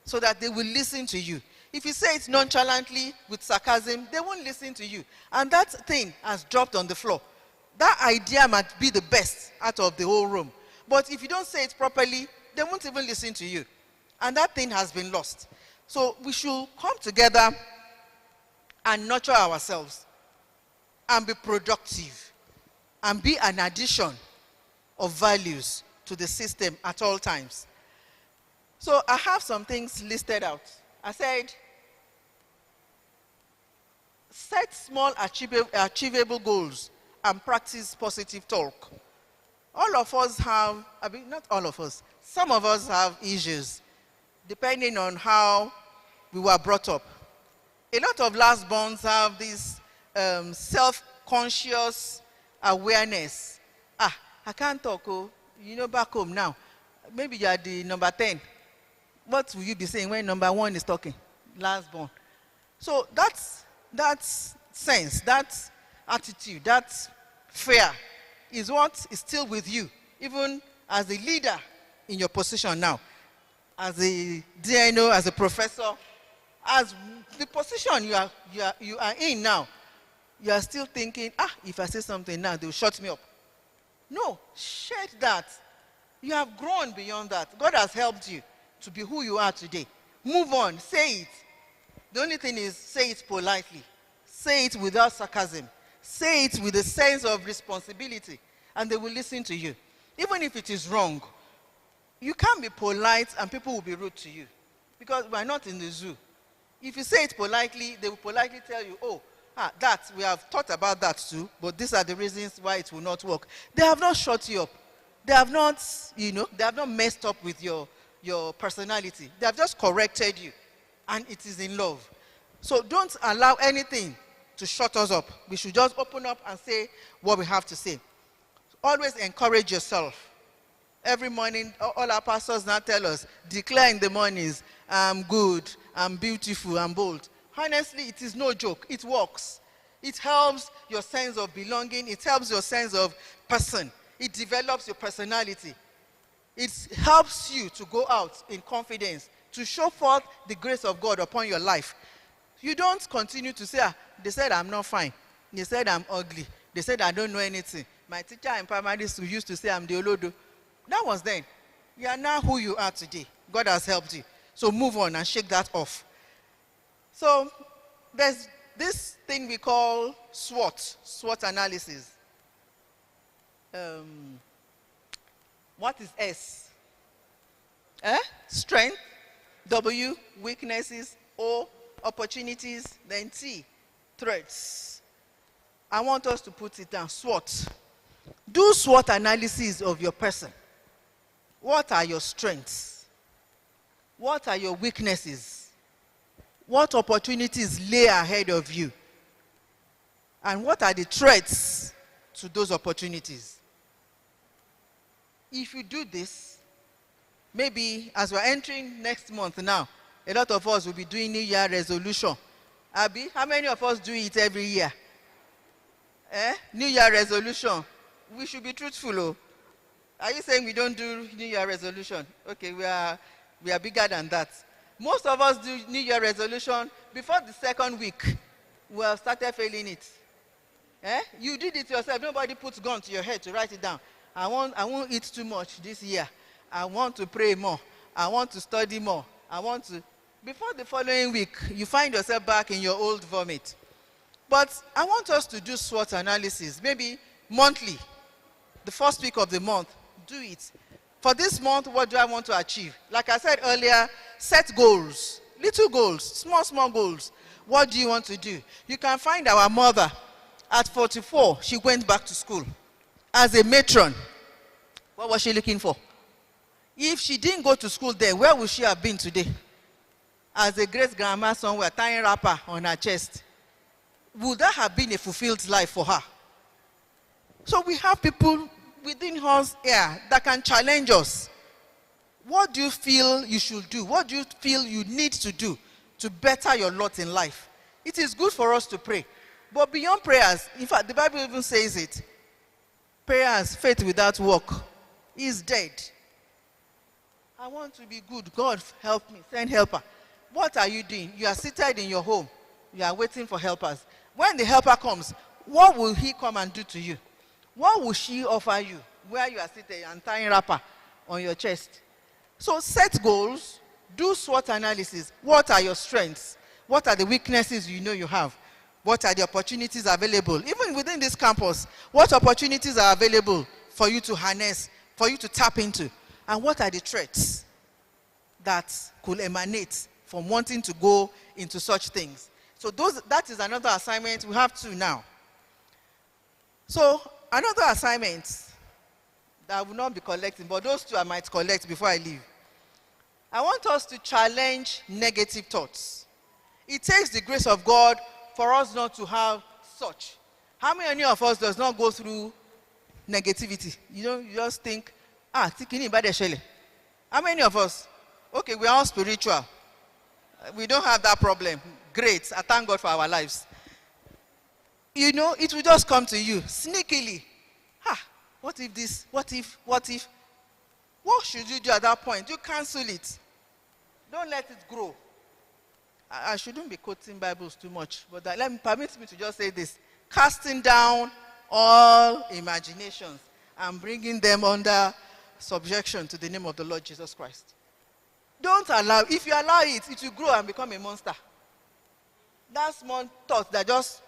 so that they will listen to you. If you say it nonchalantly with sarcasm, they won't listen to you. And that thing has dropped on the floor. That idea might be the best out of the whole room. But if you don't say it properly, they won't even listen to you. And that thing has been lost. So we should come together and nurture ourselves and be productive and be an addition of values to the system at all times. So I have some things listed out. I said, set small achievable goals and practice positive talk. all of us have, not all of us, some of us have issues, depending on how we were brought up. A lot of last-borns have this self-conscious awareness. I can't talk, back home now. Maybe you are the number 10. What will you be saying when number 1 is talking? Last-born. So that sense, that attitude, that fear is what is still with you, even as a leader in your position now, as a DNO, as a professor, as the position you are in now. You are still thinking, if I say something now, they will shut me up. No, shed that. You have grown beyond that. God has helped you to be who you are today. Move on, say it. The only thing is, say it politely. Say it without sarcasm. Say it with a sense of responsibility, and they will listen to you. Even if it is wrong, you can't be polite and people will be rude to you, because we're not in the zoo. If you say it politely, they will politely tell you, we have thought about that too, but these are the reasons why it will not work. They have not shut you up. They have not, they have not messed up with your personality. They have just corrected you, and it is in love. So don't allow anything to shut us up. We should just open up and say what we have to say. Always encourage yourself. Every morning, all our pastors now tell us, declare in the mornings, I'm good, I'm beautiful, I'm bold. Honestly, it is no joke. It works. It helps your sense of belonging. It helps your sense of person. It develops your personality. It helps you to go out in confidence, to show forth the grace of God upon your life. You don't continue to say, they said I'm not fine. They said I'm ugly. They said I don't know anything. My teacher in primary school used to say I'm the Olodo. That was then. You are now who you are today. God has helped you. So move on and shake that off. So there's this thing we call SWOT analysis. What is S? Strength. W, weaknesses. O, opportunities. Then T, threats. I want us to put it down. SWOT. Do SWOT analysis of your person. What are your strengths? What are your weaknesses? What opportunities lay ahead of you? And what are the threats to those opportunities? If you do this, maybe as we're entering next month now, a lot of us will be doing New Year resolution. Abby, how many of us do it every year? New Year resolution. We should be truthful. Oh. Are you saying we don't do New Year resolution? Okay, we are bigger than that. Most of us do New Year resolution before the second week. We have started failing it. You did it yourself. Nobody puts gun to your head to write it down. I won't eat too much this year. I want to pray more. I want to study more. Before the following week, you find yourself back in your old vomit. But I want us to do SWOT analysis, maybe monthly. The first week of the month, do it. For this month, what do I want to achieve? Like I said earlier, set goals. Little goals, small goals. What do you want to do? You can find our mother. At 44, she went back to school. As a matron, what was she looking for? If she didn't go to school there, where would she have been today? As a great grandma somewhere, tying wrapper on her chest. Would that have been a fulfilled life for her? So we have people within us here that can challenge us. What do you feel you should do? What do you feel you need to do to better your lot in life? It is good for us to pray. But beyond prayers, in fact, the Bible even says it. Prayers, faith without work is dead. I want to be good. God, help me. Send helper. What are you doing? You are seated in your home. You are waiting for helpers. When the helper comes, what will he come and do to you? What will she offer you where you are seated and tying wrapper on your chest? So set goals, do SWOT analysis. What are your strengths? What are the weaknesses you know you have? What are the opportunities available? Even within this campus, what opportunities are available for you to harness, for you to tap into? And what are the threats that could emanate from wanting to go into such things? So that is another assignment. We have two now. So another assignment I will not be collecting, but those two I might collect before I leave. I want us to challenge negative thoughts. It takes the grace of God for us not to have such. How many of us does not go through negativity? You just think, thinking about the. How many of us? Okay, we are all spiritual. We don't have that problem. Great. I thank God for our lives. It will just come to you sneakily. What if this? What if? What should you do at that point? You cancel it. Don't let it grow. I shouldn't be quoting Bibles too much, but permit me to just say this. Casting down all imaginations and bringing them under subjection to the name of the Lord Jesus Christ. Don't allow, if you allow it, it will grow and become a monster. That small thought that just,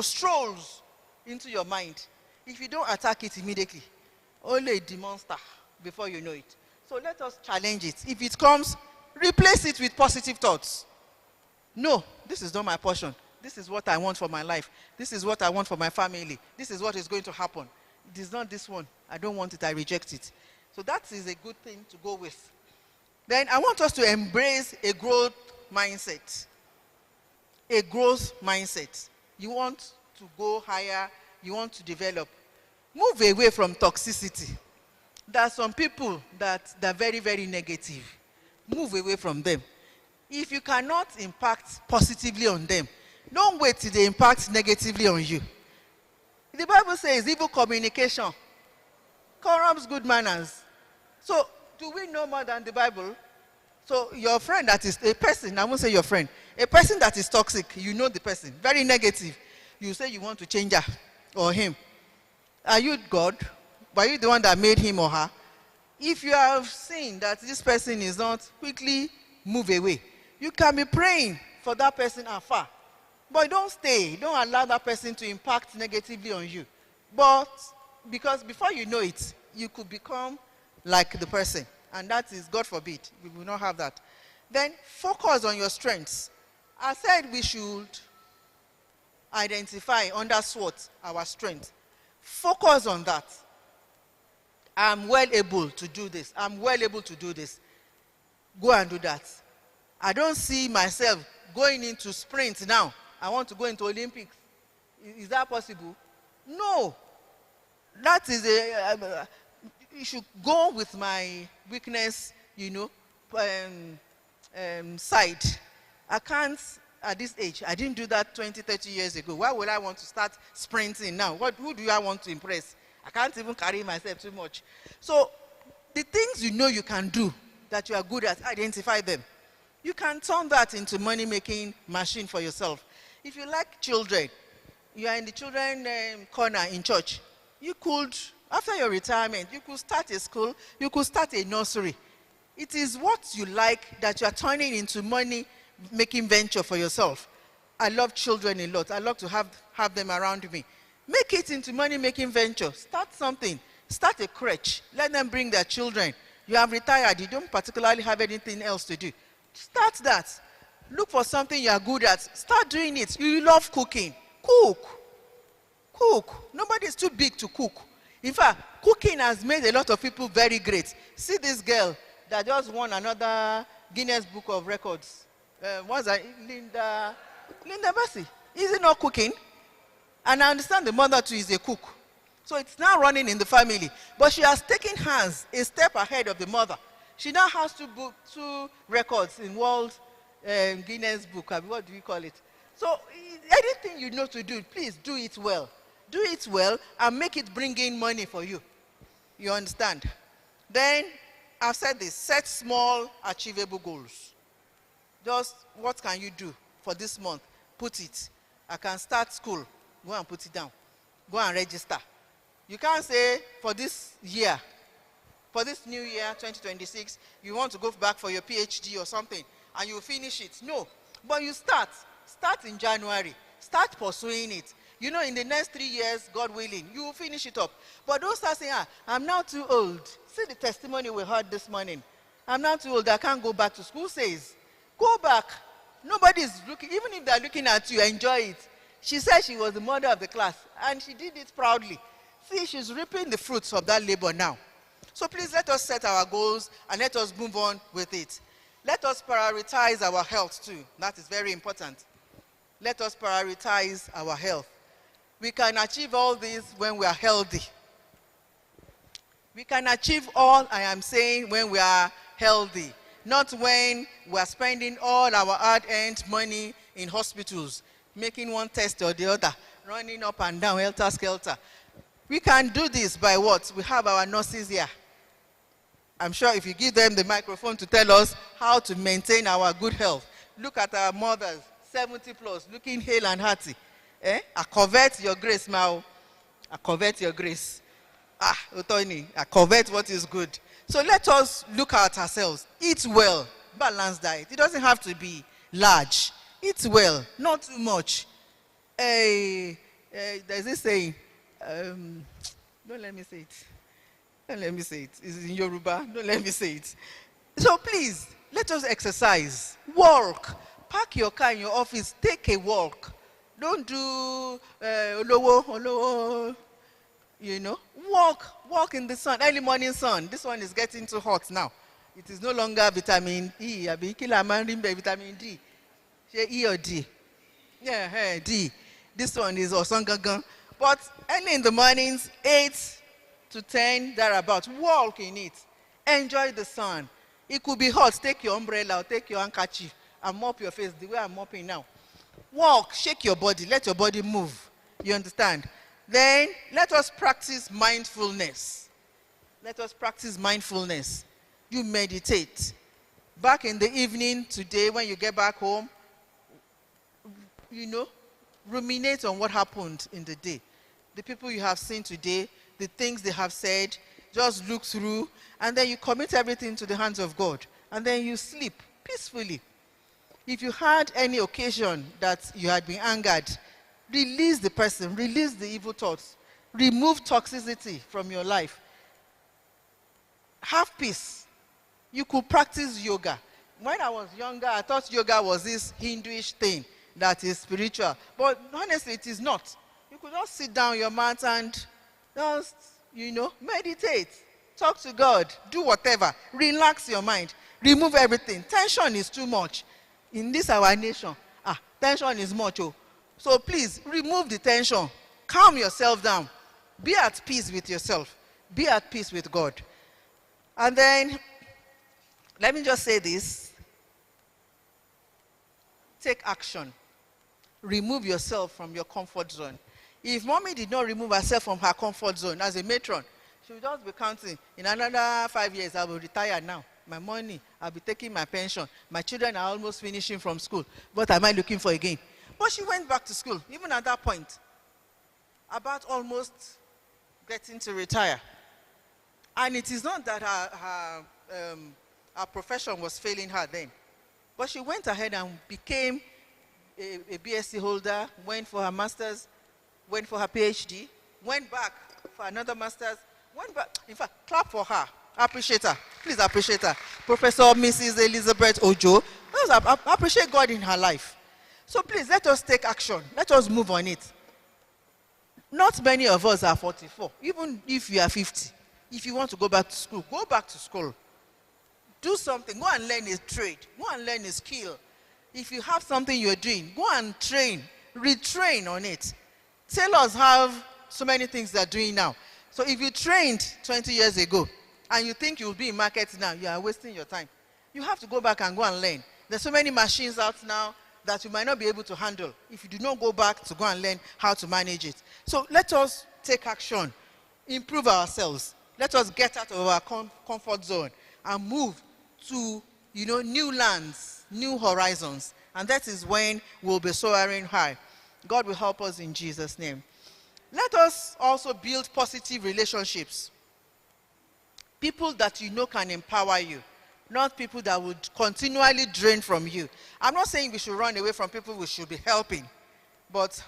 strolls into your mind. If you don't attack it immediately, only the monster before you know it. So let us challenge it. If it comes, replace it with positive thoughts. No, this is not my portion. This is what I want for my life. This is what I want for my family. This is what is going to happen. It is not this one. I don't want it. I reject it. So that is a good thing to go with. Then I want us to embrace a growth mindset. A growth mindset. You want to go higher. You want to develop. Move away from toxicity. There are some people that are very, very negative. Move away from them. If you cannot impact positively on them, don't wait till they impact negatively on you. The Bible says evil communication corrupts good manners. So, do we know more than the Bible? So, your friend that is a person, I won't say your friend, a person that is toxic, you know the person, very negative. You say you want to change her or him. Are you God? Are you the one that made him or her? If you have seen that this person is not, quickly move away. You can be praying for that person afar. But don't stay. Don't allow that person to impact negatively on you. But because before you know it, you could become like the person. And that is, God forbid, we will not have that. Then focus on your strengths. I said we should identify under SWOT our strength. Focus on that. I'm well able to do this. I'm well able to do this. Go and do that. I don't see myself going into sprint now. I want to go into Olympics. Is that possible? No. That is you should go with my weakness, side. I can't, at this age, I didn't do that 20, 30 years ago. Why would I want to start sprinting now? Who do I want to impress? I can't even carry myself too much. So, the things you can do that you are good at, identify them. You can turn that into money-making machine for yourself. If you like children, you are in the children corner in church, you could, after your retirement, you could start a school, you could start a nursery. It is what you like that you are turning into money-making venture for yourself. I love children a lot. I love to have them around me. Make it into money-making venture. Start something. Start a crèche. Let them bring their children. You have retired. You don't particularly have anything else to do. Start that. Look for something you are good at. Start doing it. You love cooking. Cook. Nobody is too big to cook. In fact, cooking has made a lot of people very great. See this girl that just won another Guinness Book of Records. What's that? Linda Bassey. Is it not cooking? And I understand the mother too is a cook. So it's now running in the family. But she has taken hands a step ahead of the mother. She now has two records in World Guinness Book. What do you call it? So anything you know to do, please do it well. Do it well and make it bring in money for you. You understand? Then, I've said this, set small, achievable goals. Just what can you do for this month? Put it. I can start school. Go and put it down. Go and register. You can't say for this year, for this new year, 2026, you want to go back for your PhD or something, and you finish it. No. But you start. Start in January. Start pursuing it. In the next 3 years, God willing, you will finish it up. But don't start saying, I'm now too old. See the testimony we heard this morning. I'm now too old. I can't go back to school. Says, go back. Nobody is looking. Even if they're looking at you, enjoy it. She said she was the mother of the class, and she did it proudly. See, she's reaping the fruits of that labor now. So please let us set our goals and let us move on with it. Let us prioritize our health too. That is very important. Let us prioritize our health. We can achieve all this when we are healthy. We can achieve all I am saying when we are healthy, not when we are spending all our hard-earned money in hospitals, making one test or the other, running up and down, helter-skelter. We can do this by what? We have our nurses here. I'm sure if you give them the microphone to tell us how to maintain our good health. Look at our mothers, 70 plus, looking hale and hearty. I covet your grace, Mao. I covet your grace. Otoni, I covet what is good. So let us look at ourselves. Eat well, balanced diet. It doesn't have to be large. Eat well, not too much. There's this saying, don't let me say it. Don't let me say it. It's in Yoruba. Don't let me say it. So please, let us exercise. Walk. Park your car in your office. Take a walk. Don't do olowo, you know. Walk in the sun, early morning sun. This one is getting too hot now. It is no longer vitamin E. Vitamin D. E or D? Yeah, D. This one is Osangangan. But early in the mornings, 8 to 10, thereabouts, walk in it. Enjoy the sun. It could be hot. Take your umbrella or take your handkerchief and mop your face the way I'm mopping now. Walk, shake your body, let your body move. You understand? Then let us practice mindfulness. Let us practice mindfulness. You meditate. Back in the evening today, when you get back home, you know, ruminate on what happened in the day. The people you have seen today, the things they have said, just look through, and then you commit everything to the hands of God. And then you sleep peacefully. If you had any occasion that you had been angered, release the person, release the evil thoughts, remove toxicity from your life. Have peace. You could practice yoga. When I was younger, I thought yoga was this Hinduish thing that is spiritual. But honestly, it is not. You could just sit down on your mat and just, you know, meditate. Talk to God. Do whatever. Relax your mind. Remove everything. Tension is too much. In this our nation, tension is much. So please, remove the tension. Calm yourself down. Be at peace with yourself. Be at peace with God. And then, let me just say this. Take action. Remove yourself from your comfort zone. If mommy did not remove herself from her comfort zone as a matron, she would just be counting. In another 5 years, I will retire now. My money, I'll be taking my pension. My children are almost finishing from school. What am I looking for again? But she went back to school, even at that point, about almost getting to retire. And it is not that her profession was failing her then. But she went ahead and became a BSc holder, went for her master's, went for her PhD, went back for another master's, went back. In fact, clap for her. Appreciate her. Please appreciate her. Professor Mrs. Elizabeth Ojo. Appreciate God in her life. So please, let us take action. Let us move on it. Not many of us are 44. Even if you are 50. If you want to go back to school, go back to school. Do something. Go and learn a trade. Go and learn a skill. If you have something you're doing, go and train. Retrain on it. Tailors have so many things they're doing now. So if you trained 20 years ago, and you think you'll be in market now, you are wasting your time. You have to go back and go and learn. There's so many machines out now that you might not be able to handle if you do not go back to go and learn how to manage it. So let us take action, improve ourselves. Let us get out of our comfort zone and move to, you know, new lands, new horizons. And that is when we'll be soaring high. God will help us in Jesus' name. Let us also build positive relationships. People that you know can empower you, not people that would continually drain from you. I'm not saying we should run away from people we should be helping, but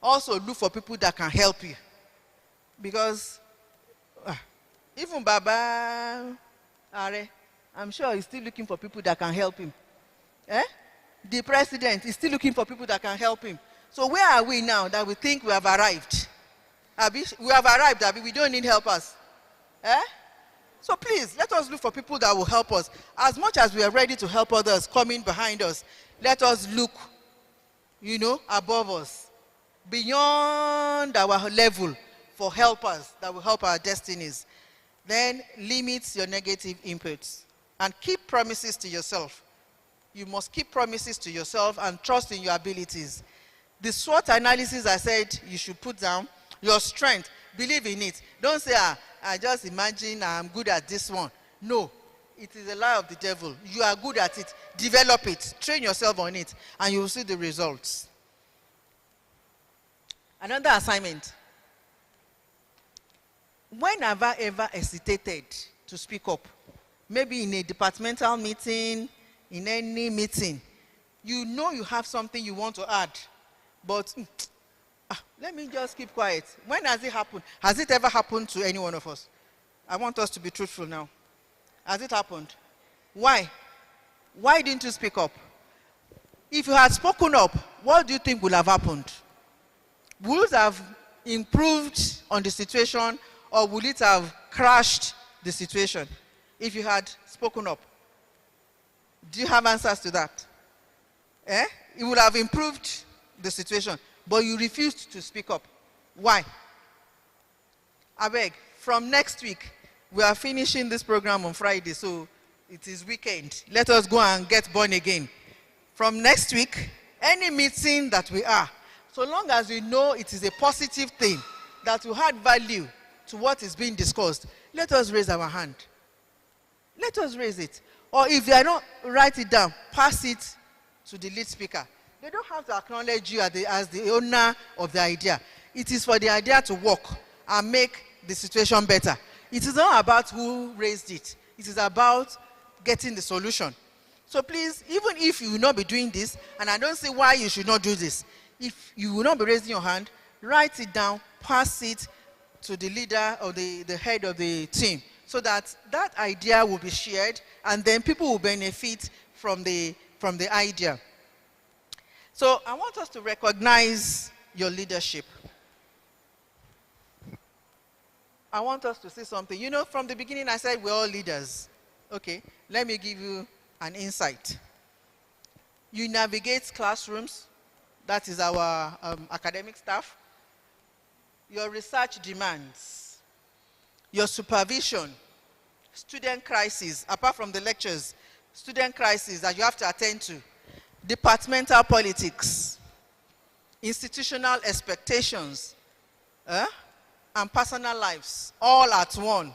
also look for people that can help you. Because even Baba Are, I'm sure he's still looking for people that can help him. The president is still looking for people that can help him. So where are we now that we think we have arrived? We have arrived, Abi, we don't need helpers. So please, let us look for people that will help us. As much as we are ready to help others coming behind us, let us look, above us, beyond our level for helpers that will help our destinies. Then limit your negative inputs and keep promises to yourself. You must keep promises to yourself and trust in your abilities. The SWOT analysis I said you should put down, your strength, believe in it. Don't say, I just imagine I'm good at this one. No, it is a lie of the devil. You are good at it. Develop it. Train yourself on it, and you will see the results. Another assignment. When have I ever hesitated to speak up? Maybe in a departmental meeting, in any meeting. You know you have something you want to add, but let me just keep quiet. When has it happened? Has it ever happened to any one of us? I want us to be truthful now. Has it happened? Why? Why didn't you speak up? If you had spoken up, what do you think would have happened? Would it have improved on the situation, or would it have crashed the situation if you had spoken up? Do you have answers to that? It would have improved the situation, but you refused to speak up. Why? I beg, from next week, we are finishing this program on Friday, so it is weekend. Let us go and get born again. From next week, any meeting that we are, so long as we know it is a positive thing, that will add value to what is being discussed, let us raise our hand. Let us raise it. Or if they are not, write it down, pass it to the lead speaker. They don't have to acknowledge you as the owner of the idea. It is for the idea to work and make the situation better. It is not about who raised it. It is about getting the solution. So please, even if you will not be doing this, and I don't see why you should not do this, if you will not be raising your hand, write it down, pass it to the leader or the head of the team, so that that idea will be shared, and then people will benefit from the idea. So I want us to recognize your leadership. I want us to see something. From the beginning I said we're all leaders. Okay, let me give you an insight. You navigate classrooms. That is our academic staff. Your research demands. Your supervision. Student crises, apart from the lectures. Student crises that you have to attend to. Departmental politics. Institutional expectations. And personal lives, all at one,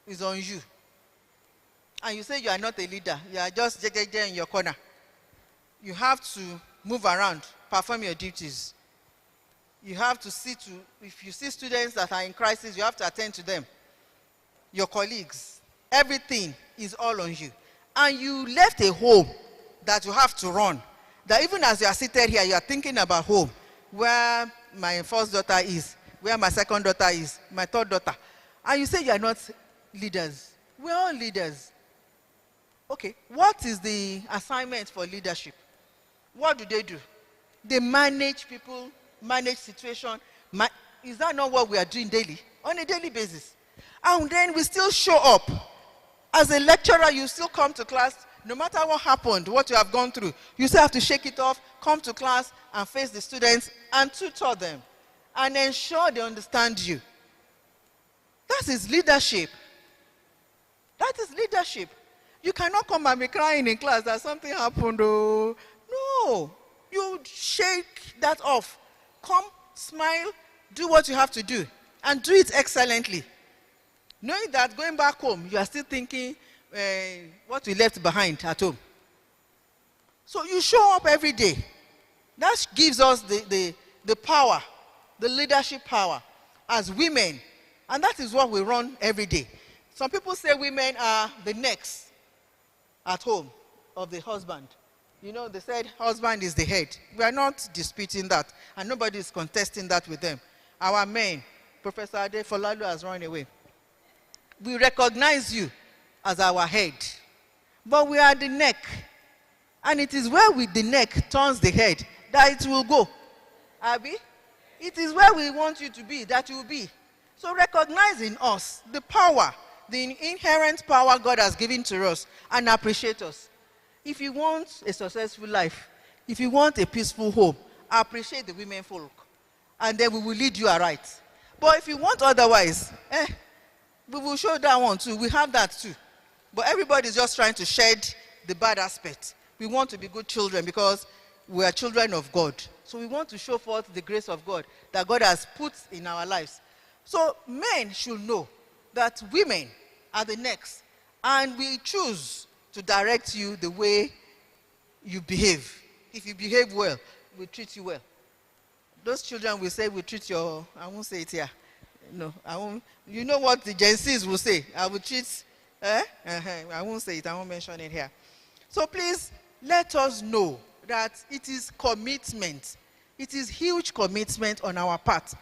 is on you. And you say you are not a leader. You are just there in your corner. You have to move around, perform your duties. You have to if you see students that are in crisis, you have to attend to them. Your colleagues, everything is all on you. And you left a home that you have to run. That even as you are seated here, you are thinking about home, where my first daughter is, where my second daughter is, my third daughter. And you say you are not leaders. We're all leaders. Okay, what is the assignment for leadership? What do? They manage people, manage situation. Is that not what we are doing daily? On a daily basis. And then we still show up. As a lecturer, you still come to class, no matter what happened, what you have gone through. You still have to shake it off, come to class and face the students and tutor them. And ensure they understand you. That is leadership. That is leadership. You cannot come and be crying in class that something happened. Oh. No. You shake that off. Come, smile, do what you have to do. And do it excellently. Knowing that going back home, you are still thinking what we left behind at home. So you show up every day. That gives us the power. The leadership power as women. And that is what we run every day. Some people say women are the necks at home of the husband. They said husband is the head. We are not disputing that. And nobody is contesting that with them. Our men, Professor Ade-Ekiti has run away. We recognize you as our head. But we are the neck. And it is where the neck turns the head that it will go. Abi? It is where we want you to be, that you will be. So recognize in us the power the inherent power God has given to us and appreciate us. If you want a successful life, if you want a peaceful home, appreciate the women folk. And then we will lead you aright. But if you want otherwise, we will show that one too. We have that too. But everybody is just trying to shed the bad aspect. We want to be good children because we are children of God. So we want to show forth the grace of God that God has put in our lives. So men should know that women are the next. And we choose to direct you the way you behave. If you behave well, we treat you well. Those children will say we treat your, I won't say it here. No, I won't. You know what the Gen Zs will say? I will treat, I won't say it, I won't mention it here. So please, let us know that it is commitment. It is huge commitment on our part.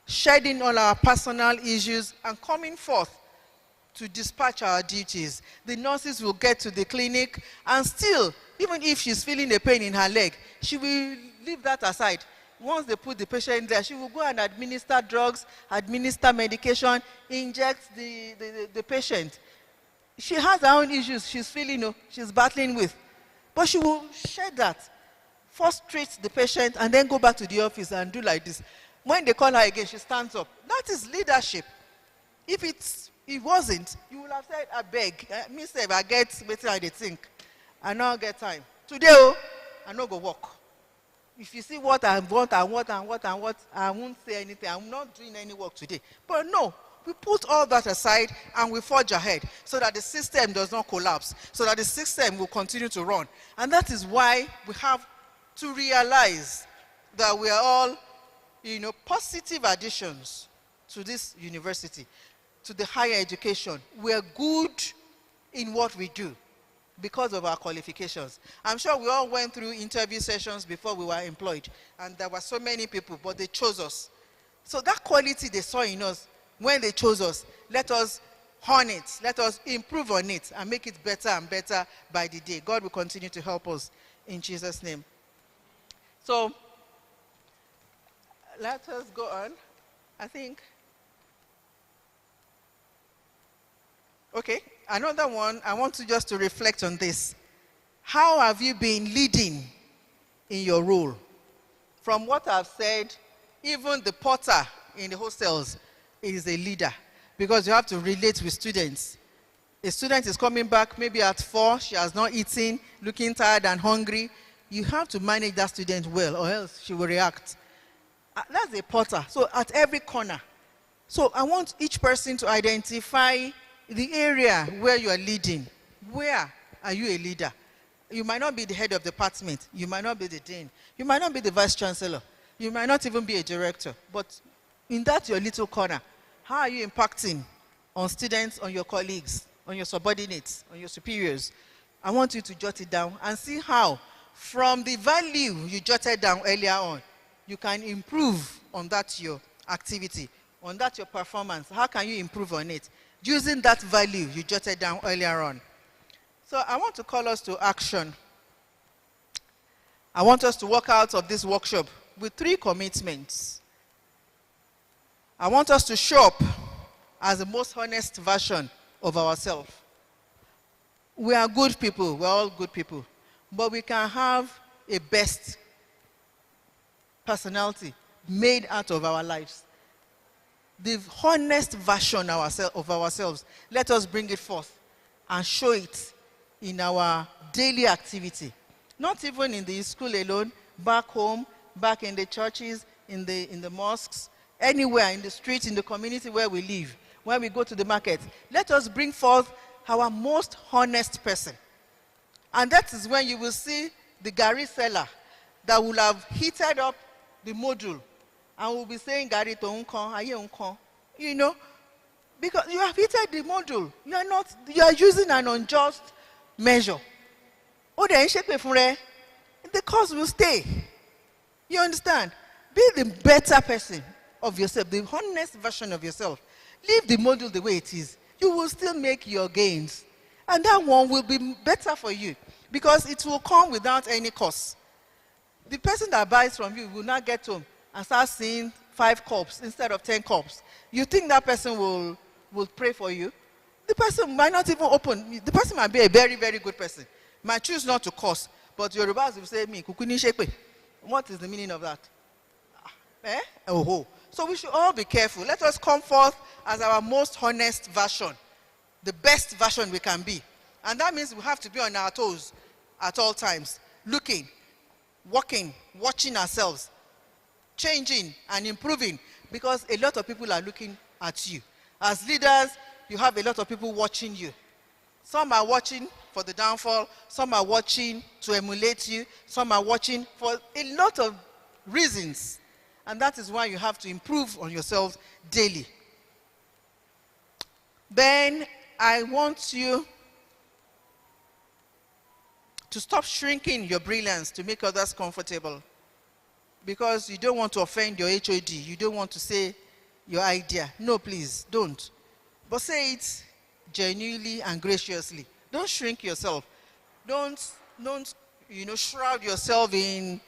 Shedding all our personal issues and coming forth to dispatch our duties. The nurses will get to the clinic and still, even if she's feeling a pain in her leg, she will leave that aside. Once they put the patient there, she will go and administer drugs, administer medication, inject the patient. She has her own issues she's feeling, she's battling with. But she will share that. First treat the patient and then go back to the office and do like this. When they call her again, she stands up. That is leadership. If it wasn't, you would have said, I beg. Me say, I get better I think. I now get time. Today, I no go work. If you see what I want, I won't say anything. I'm not doing any work today. But no, we put all that aside and we forge ahead so that the system does not collapse, so that the system will continue to run. And that is why we have to realize that we are all, positive additions to this university, to the higher education. We are good in what we do because of our qualifications. I'm sure we all went through interview sessions before we were employed, and there were so many people, but they chose us. So that quality they saw in us, when they chose us, let us hone it, let us improve on it, and make it better and better by the day. God will continue to help us in Jesus' name. So, let us go on. I think, okay, another one, I want to just to reflect on this. How have you been leading in your role? From what I've said, even the porter in the hostels is a leader because you have to relate with students. A student is coming back maybe at 4, she has not eaten, looking tired and hungry. You have to manage that student well or else she will react. That's a porter, so at every corner. So I want each person to identify the area where you are leading. Where are you a leader? You might not be the head of the department. You might not be the dean. You might not be the vice chancellor. You might not even be a director. But in that your little corner, how are you impacting on students, on your colleagues, on your subordinates, on your superiors? I want you to jot it down and see how, from the value you jotted down earlier on, you can improve on that your activity, on that your performance. How can you improve on it? Using that value you jotted down earlier on. So I want to call us to action. I want us to walk out of this workshop with 3 commitments. I want us to show up as the most honest version of ourselves. We are good people. We're all good people. But we can have a best personality made out of our lives. The honest version of ourselves. Let us bring it forth and show it in our daily activity. Not even in the school alone, back home, back in the churches, in the mosques, anywhere, in the streets, in the community where we live, when we go to the market. Let us bring forth our most honest person. And that is when you will see the Gary seller that will have heated up the module and will be saying, Gary to unkon, aye unkon. Because you have heated the module. You are using an unjust measure. The cost will stay. You understand? Be the better person of yourself, the honest version of yourself. Leave the module the way it is. You will still make your gains. And that one will be better for you because it will come without any cost. The person that buys from you will not get home and start seeing 5 cups instead of 10 cups. You think that person will pray for you? The person might not even open. The person might be a very, very good person. Might choose not to curse. But Yorubas will say, "Me, kukuni shepe." What is the meaning of that? Eh? Oh. So we should all be careful. Let us come forth as our most honest version. The best version we can be. And that means we have to be on our toes at all times. Looking, walking, watching ourselves, changing and improving. Because a lot of people are looking at you. As leaders, you have a lot of people watching you. Some are watching for the downfall. Some are watching to emulate you. Some are watching for a lot of reasons. And that is why you have to improve on yourselves daily. Then I want you to stop shrinking your brilliance to make others comfortable. Because you don't want to offend your HOD. You don't want to say your idea. No, please, don't. But say it genuinely and graciously. Don't shrink yourself. Don't shroud yourself in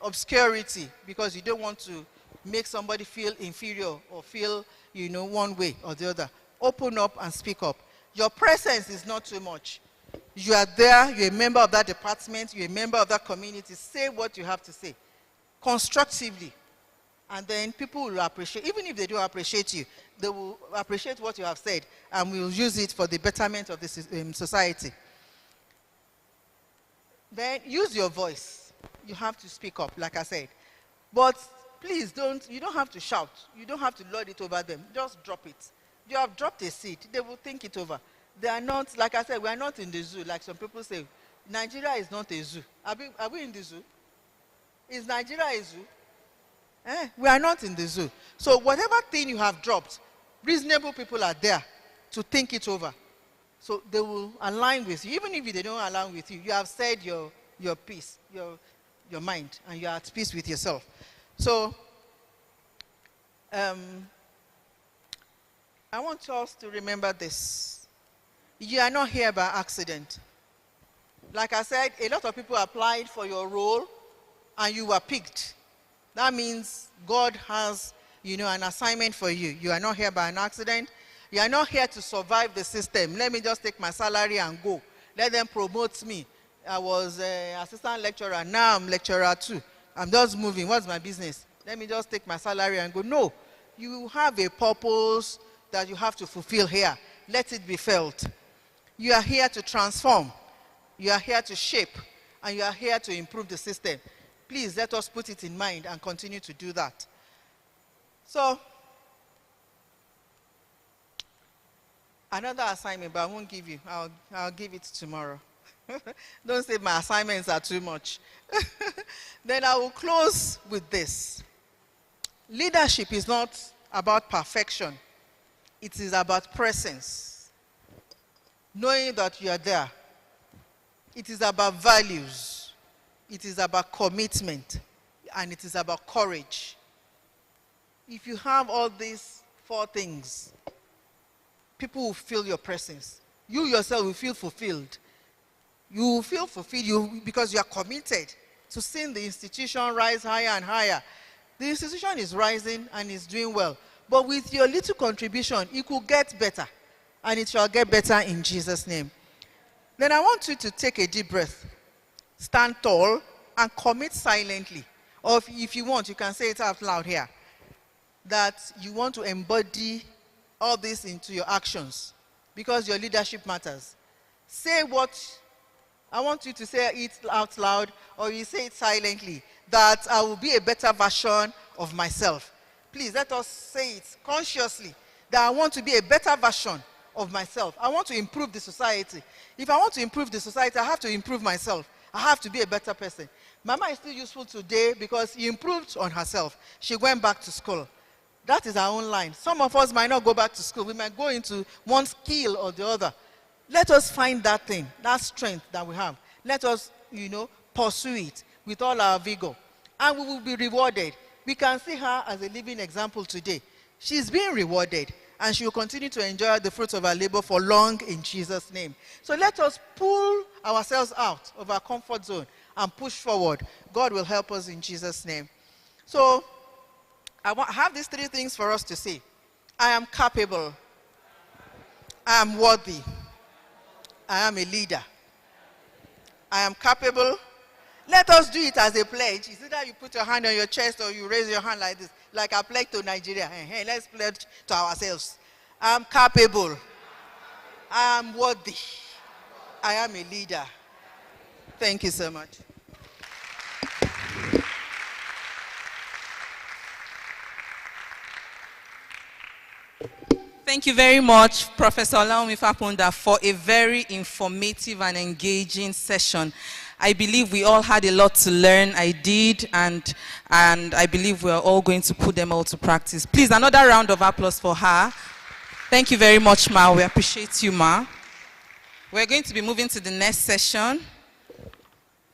obscurity because you don't want to make somebody feel inferior or feel, one way or the other. Open up and speak up. Your presence is not too much. You are there, you're a member of that department, you're a member of that community. Say what you have to say constructively. And then people will appreciate, even if they don't appreciate you, they will appreciate what you have said and will use it for the betterment of the society. Then use your voice. You have to speak up, like I said. But please you don't have to shout. You don't have to lord it over them. Just drop it. You have dropped a seed. They will think it over. They are not, like I said, we are not in the zoo. Like some people say, Nigeria is not a zoo. Are we in the zoo? Is Nigeria a zoo? We are not in the zoo. So whatever thing you have dropped, reasonable people are there to think it over. So they will align with you. Even if they don't align with you, you have said your piece, your mind, and you are at peace with yourself. So I want us to remember this. You are not here by accident. Like I said, a lot of people applied for your role and you were picked. That means God has, an assignment for you. You are not here by an accident. You are not here to survive the system. Let me just take my salary and go. Let them promote me. I was an assistant lecturer. Now I'm lecturer too. I'm just moving. What's my business? Let me just take my salary and go. No. You have a purpose that you have to fulfill here. Let it be felt. You are here to transform. You are here to shape. And you are here to improve the system. Please let us put it in mind and continue to do that. So, another assignment, but I won't give you. I'll give it tomorrow. Don't say my assignments are too much. Then I will close with this. Leadership is not about perfection. It is about presence. Knowing that you are there. It is about values. It is about commitment. And it is about courage. If you have all these 4 things, people will feel your presence. You yourself will feel fulfilled. You will feel fulfilled because you are committed to seeing the institution rise higher and higher. The institution is rising and is doing well. But with your little contribution, it could get better. And it shall get better in Jesus' name. Then I want you to take a deep breath. Stand tall and commit silently. Or if you want, you can say it out loud here. That you want to embody all this into your actions. Because your leadership matters. Say what, I want you to say it out loud, or you say it silently. That I will be a better version of myself. Please let us say it consciously. That I want to be a better version of myself. I want to improve the society. If I want to improve the society, I have to improve myself. I have to be a better person. Mama is still useful today because she improved on herself. She went back to school. That is our own line. Some of us might not go back to school. We might go into one skill or the other. Let us find that thing, that strength that we have. Let us, pursue it with all our vigor. And we will be rewarded. We can see her as a living example today. She's being rewarded. And she will continue to enjoy the fruits of her labor for long in Jesus' name. So let us pull ourselves out of our comfort zone and push forward. God will help us in Jesus' name. So I have these 3 things for us to say. I am capable. I am worthy. I am a leader. I am capable. Let us do it as a pledge. It's either you put your hand on your chest or you raise your hand like this, like I pledge to Nigeria. Hey, let's pledge to ourselves. I am capable. I am worthy. I am a leader. Thank you so much. Thank you very much, Professor Olaomi Fapunda, for a very informative and engaging session. I believe we all had a lot to learn. I did, and I believe we are all going to put them all to practice. Please, another round of applause for her. Thank you very much, Ma. We appreciate you, Ma. We're going to be moving to the next session,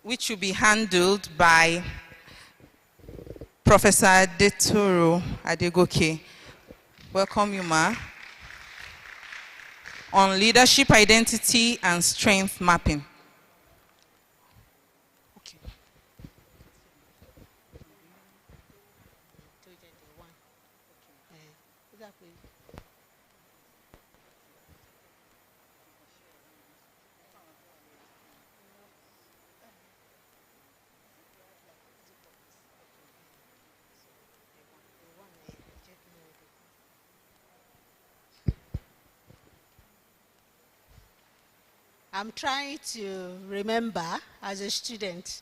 which will be handled by Professor Adetoro Adegoke. Welcome you, Ma. On leadership identity and strength mapping. I'm trying to remember as a student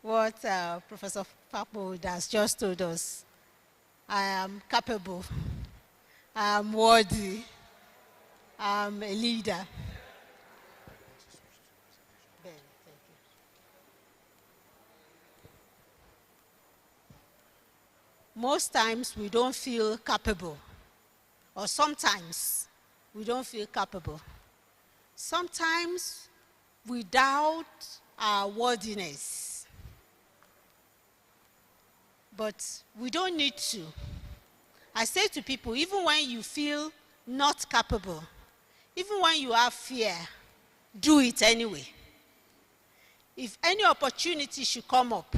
what Professor Fapo has just told us. I am capable. I am worthy. I am a leader. Ben, thank you. Most times we don't feel capable, or sometimes we don't feel capable. Sometimes we doubt our worthiness, but we don't need to. I say to people, even when you feel not capable, even when you have fear, do it anyway. If any opportunity should come up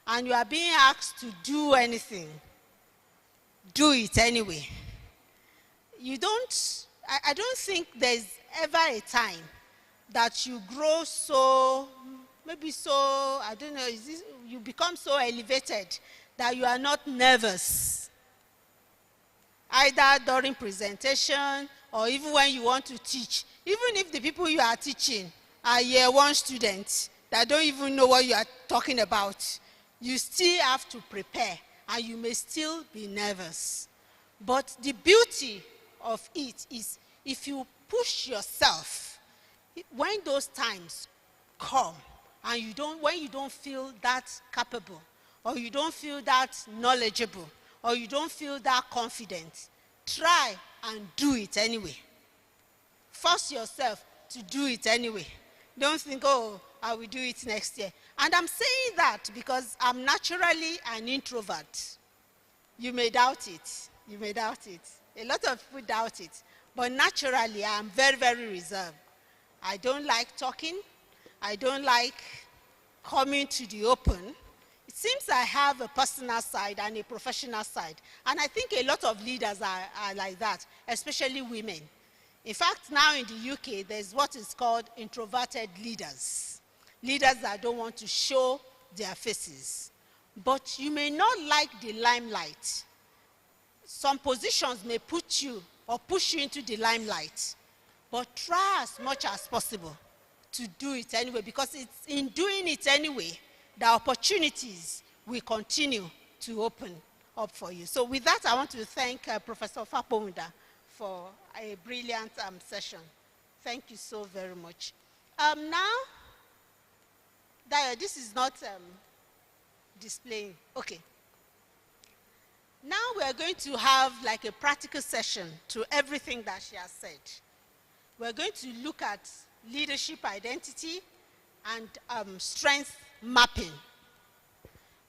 and you are being asked to do anything, do it anyway. I don't think there's ever a time that you grow so, I don't know, you become so elevated that you are not nervous, either during presentation or even when you want to teach. Even if the people you are teaching are year one students that don't even know what you are talking about, you still have to prepare and you may still be nervous. But the beauty of it is if you push yourself, when those times come and when you don't feel that capable, or you don't feel that knowledgeable, or you don't feel that confident, try and do it anyway. Force yourself to do it anyway. Don't think, oh, I will do it next year. And I'm saying that because I'm naturally an introvert. You may doubt it. You may doubt it. A lot of people doubt it. But naturally, I'm very, very reserved. I don't like talking. I don't like coming to the open. It seems I have a personal side and a professional side. And I think a lot of leaders are like that, especially women. In fact, now in the UK, there's what is called introverted leaders. Leaders that don't want to show their faces. But you may not like the limelight. Some positions may put you or push you into the limelight. But try as much as possible to do it anyway, because it's in doing it anyway, the opportunities will continue to open up for you. So with that, I want to thank Professor Fapunda for a brilliant session. Thank you so very much. Now, this is not displaying. Okay. Now we are going to have like a practical session to everything that she has said. We're going to look at leadership identity and strength mapping.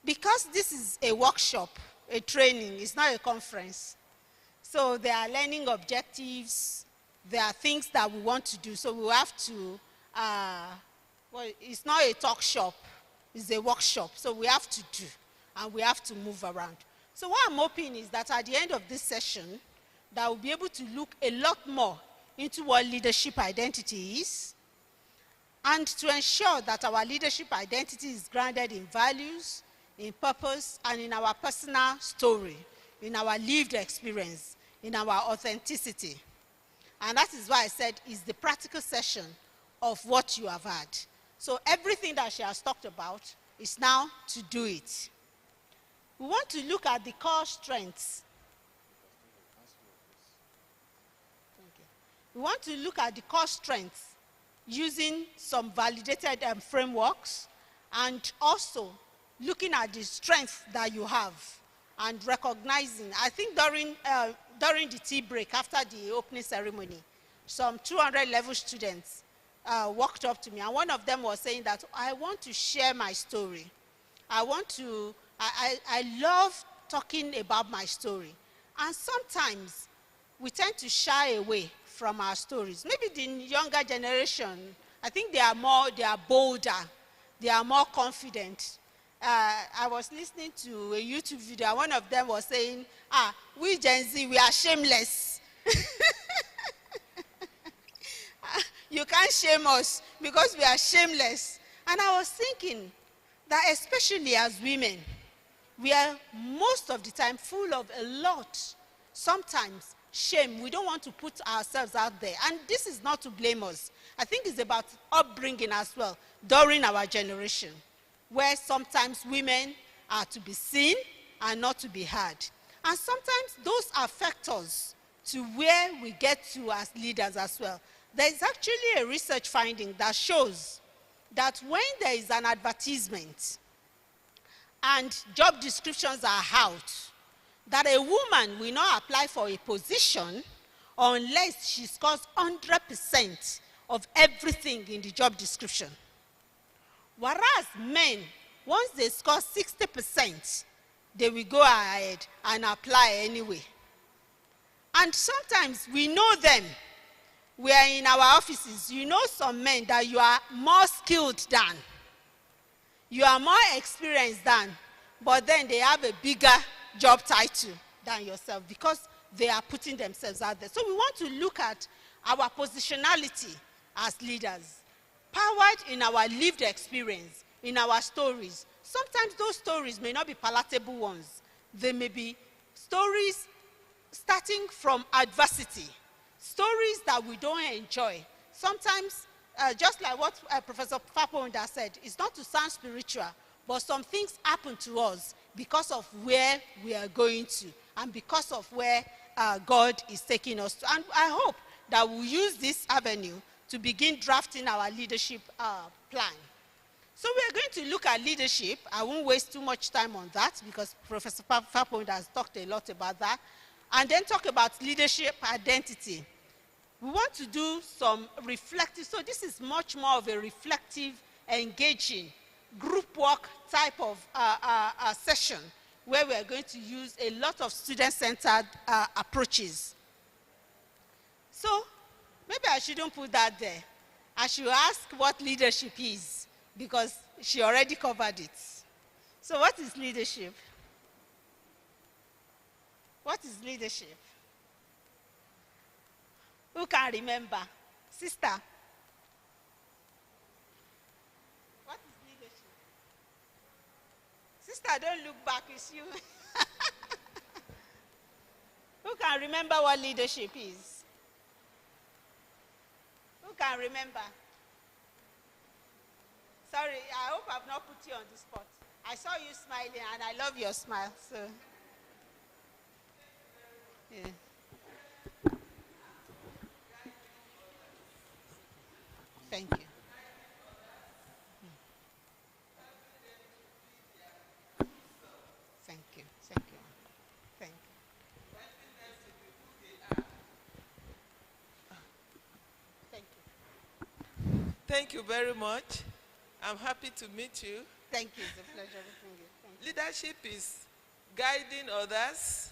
Because this is a workshop, a training, it's not a conference. So there are learning objectives, there are things that we want to do. So we have to, well, it's not a talk shop, it's a workshop. So we have to do, and we have to move around. So what I'm hoping is that at the end of this session, that we'll be able to look a lot more into what leadership identity is, and to ensure that our leadership identity is grounded in values, in purpose, and in our personal story, in our lived experience, in our authenticity. And that is why I said it's the practical session of what you have had. So everything that she has talked about is now to do it. We want to look at the core strengths. We want to look at the core strengths using some validated frameworks, and also looking at the strengths that you have and recognizing. I think during the tea break after the opening ceremony, some 200 level students walked up to me, and one of them was saying that I want to share my story. I love talking about my story. And sometimes we tend to shy away from our stories. Maybe the younger generation, I think they are bolder, they are more confident. I was listening to a YouTube video, and one of them was saying, we Gen Z, we are shameless. You can't shame us because we are shameless. And I was thinking that especially as women, we are most of the time full of a lot, sometimes shame. We don't want to put ourselves out there. And this is not to blame us. I think it's about upbringing as well during our generation, where sometimes women are to be seen and not to be heard. And sometimes those affect us to where we get to as leaders as well. There is actually a research finding that shows that when there is an advertisement and job descriptions are out, that a woman will not apply for a position unless she scores 100% of everything in the job description. Whereas men, once they score 60%, they will go ahead and apply anyway. And sometimes we know them. We are in our offices. You know some men that you are more skilled than, you are more experienced than, but then they have a bigger job title than yourself because they are putting themselves out there. So we want to look at our positionality as leaders, powered in our lived experience, in our stories. Sometimes those stories may not be palatable ones. They may be stories starting from adversity, stories that we don't enjoy. Sometimes, just like what Professor Faponda said, it's not to sound spiritual, but some things happen to us because of where we are going to and because of where God is taking us to. And I hope that we'll use this avenue to begin drafting our leadership plan. So we're going to look at leadership. I won't waste too much time on that because Professor Faponda has talked a lot about that. And then talk about leadership identity. We want to do some reflective, so this is much more of a reflective, engaging, group work type of session where we are going to use a lot of student-centered approaches. So maybe I shouldn't put that there. I should ask what leadership is because she already covered it. So what is leadership? What is leadership? Who can remember? Sister. What is leadership? Sister, don't look back, it's you. Who can remember what leadership is? Who can remember? Sorry, I hope I've not put you on the spot. I saw you smiling and I love your smile, so. Yeah. Thank you. Thank you. Thank you. Thank you. Thank you. Thank you very much. I'm happy to meet you. Thank you. It's a pleasure meeting you. Thank you. Leadership is guiding others,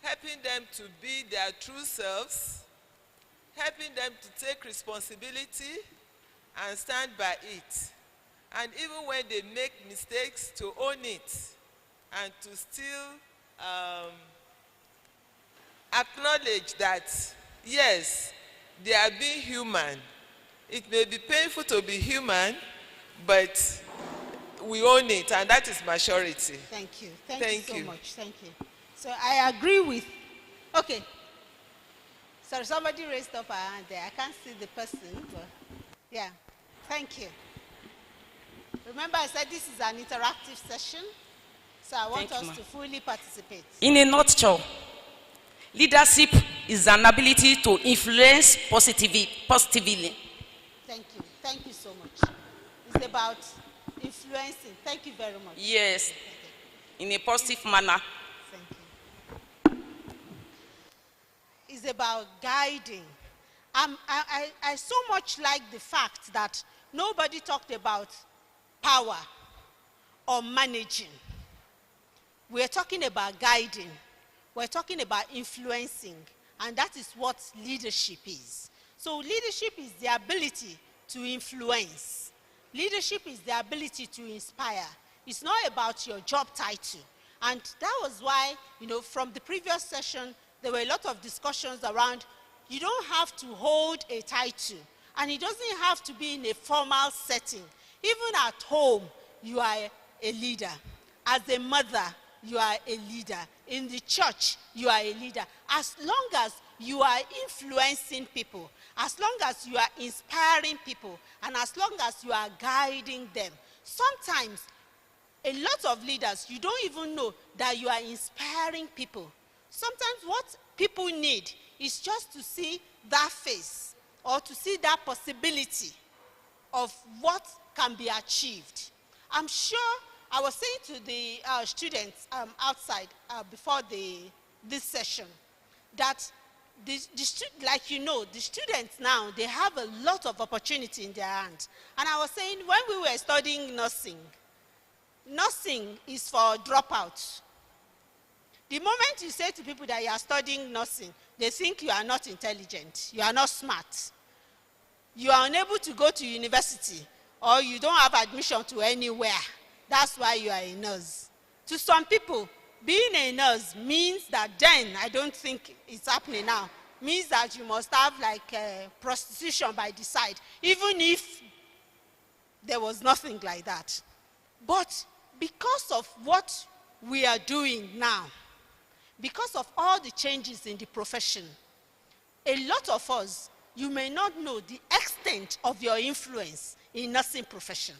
helping them to be their true selves, helping them to take responsibility and stand by it. And even when they make mistakes, to own it and to still acknowledge that, yes, they are being human. It may be painful to be human, but we own it, and that is maturity. Thank you. Thank you so much. Thank you. So I agree with, okay. Sorry, somebody raised up a hand there. I can't see the person, but yeah. Thank you. Remember, I said this is an interactive session, so I want us to fully participate. In a nutshell, leadership is an ability to influence positively. Thank you. Thank you so much. It's about influencing. Thank you very much. Yes, in a positive manner. Thank you. It's about guiding. I so much like the fact that nobody talked about power or managing. We're talking about guiding. We're talking about influencing. And that is what leadership is. So leadership is the ability to influence. Leadership is the ability to inspire. It's not about your job title. And that was why, from the previous session, there were a lot of discussions around you don't have to hold a title. And it doesn't have to be in a formal setting. Even at home, you are a leader. As a mother, you are a leader. In the church, you are a leader. As long as you are influencing people, as long as you are inspiring people, and as long as you are guiding them. Sometimes, a lot of leaders, you don't even know that you are inspiring people. Sometimes what people need is just to see that face or to see that possibility of what can be achieved. I'm sure I was saying to the students outside before this session that the students now, they have a lot of opportunity in their hands. And I was saying when we were studying nursing is for dropouts. The moment you say to people that you are studying nursing, they think you are not intelligent, you are not smart. You are unable to go to university, or you don't have admission to anywhere. That's why you are a nurse. To some people, being a nurse means that then, I don't think it's happening now, means that you must have like prostitution by the side, even if there was nothing like that. But because of what we are doing now, because of all the changes in the profession, a lot of us, you may not know the extent of your influence in nursing profession.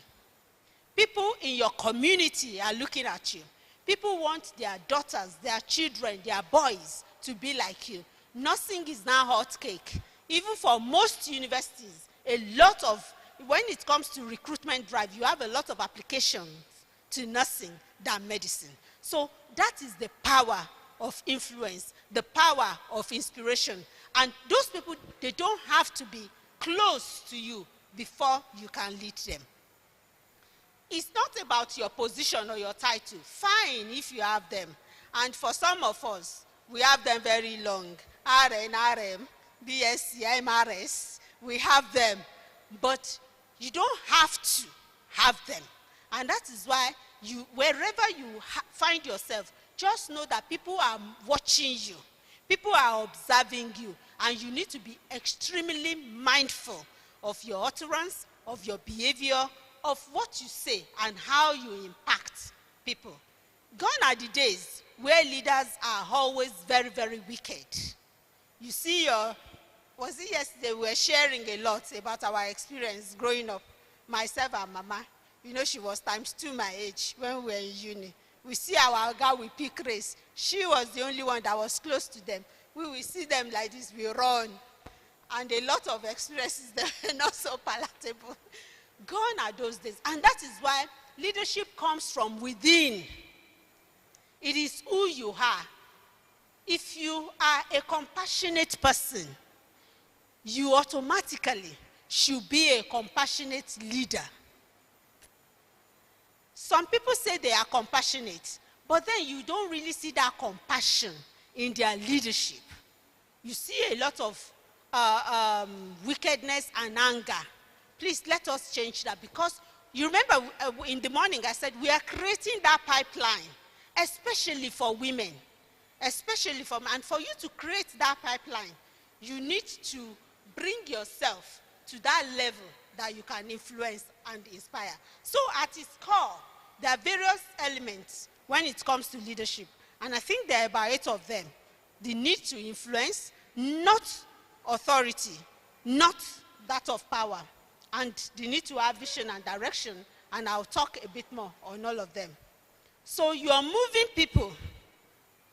People in your community are looking at you. People want their daughters, their children, their boys to be like you. Nursing is now hot cake. Even for most universities, when it comes to recruitment drive, you have a lot of applications to nursing than medicine. So that is the power of influence, the power of inspiration. And those people, they don't have to be close to you before you can lead them. It's not about your position or your title. Fine if you have them. And for some of us, we have them very long. RN, RM, BSc, MRS, we have them. But you don't have to have them. And that is why wherever you find yourself, just know that people are watching you. People are observing you. And you need to be extremely mindful of your utterance, of your behavior, of what you say, and how you impact people. Gone are the days where leaders are always very, very wicked. You see was it yesterday we were sharing a lot about our experience growing up, myself and Mama. She was ×2 my age when we were in uni. We see our girl with pick race. She was the only one that was close to them. We will see them like this, we run. And a lot of experiences that were not so palatable. Gone are those days. And that is why leadership comes from within. It is who you are. If you are a compassionate person, you automatically should be a compassionate leader. Some people say they are compassionate, but then you don't really see that compassion in their leadership. You see a lot of wickedness and anger. Please let us change that, because you remember in the morning I said we are creating that pipeline, especially for women, and for you to create that pipeline, you need to bring yourself to that level that you can influence and inspire. So at its core, there are various elements when it comes to leadership. And I think there are about 8 of them. The need to influence, not authority, not that of power. And the need to have vision and direction. And I'll talk a bit more on all of them. So you are moving people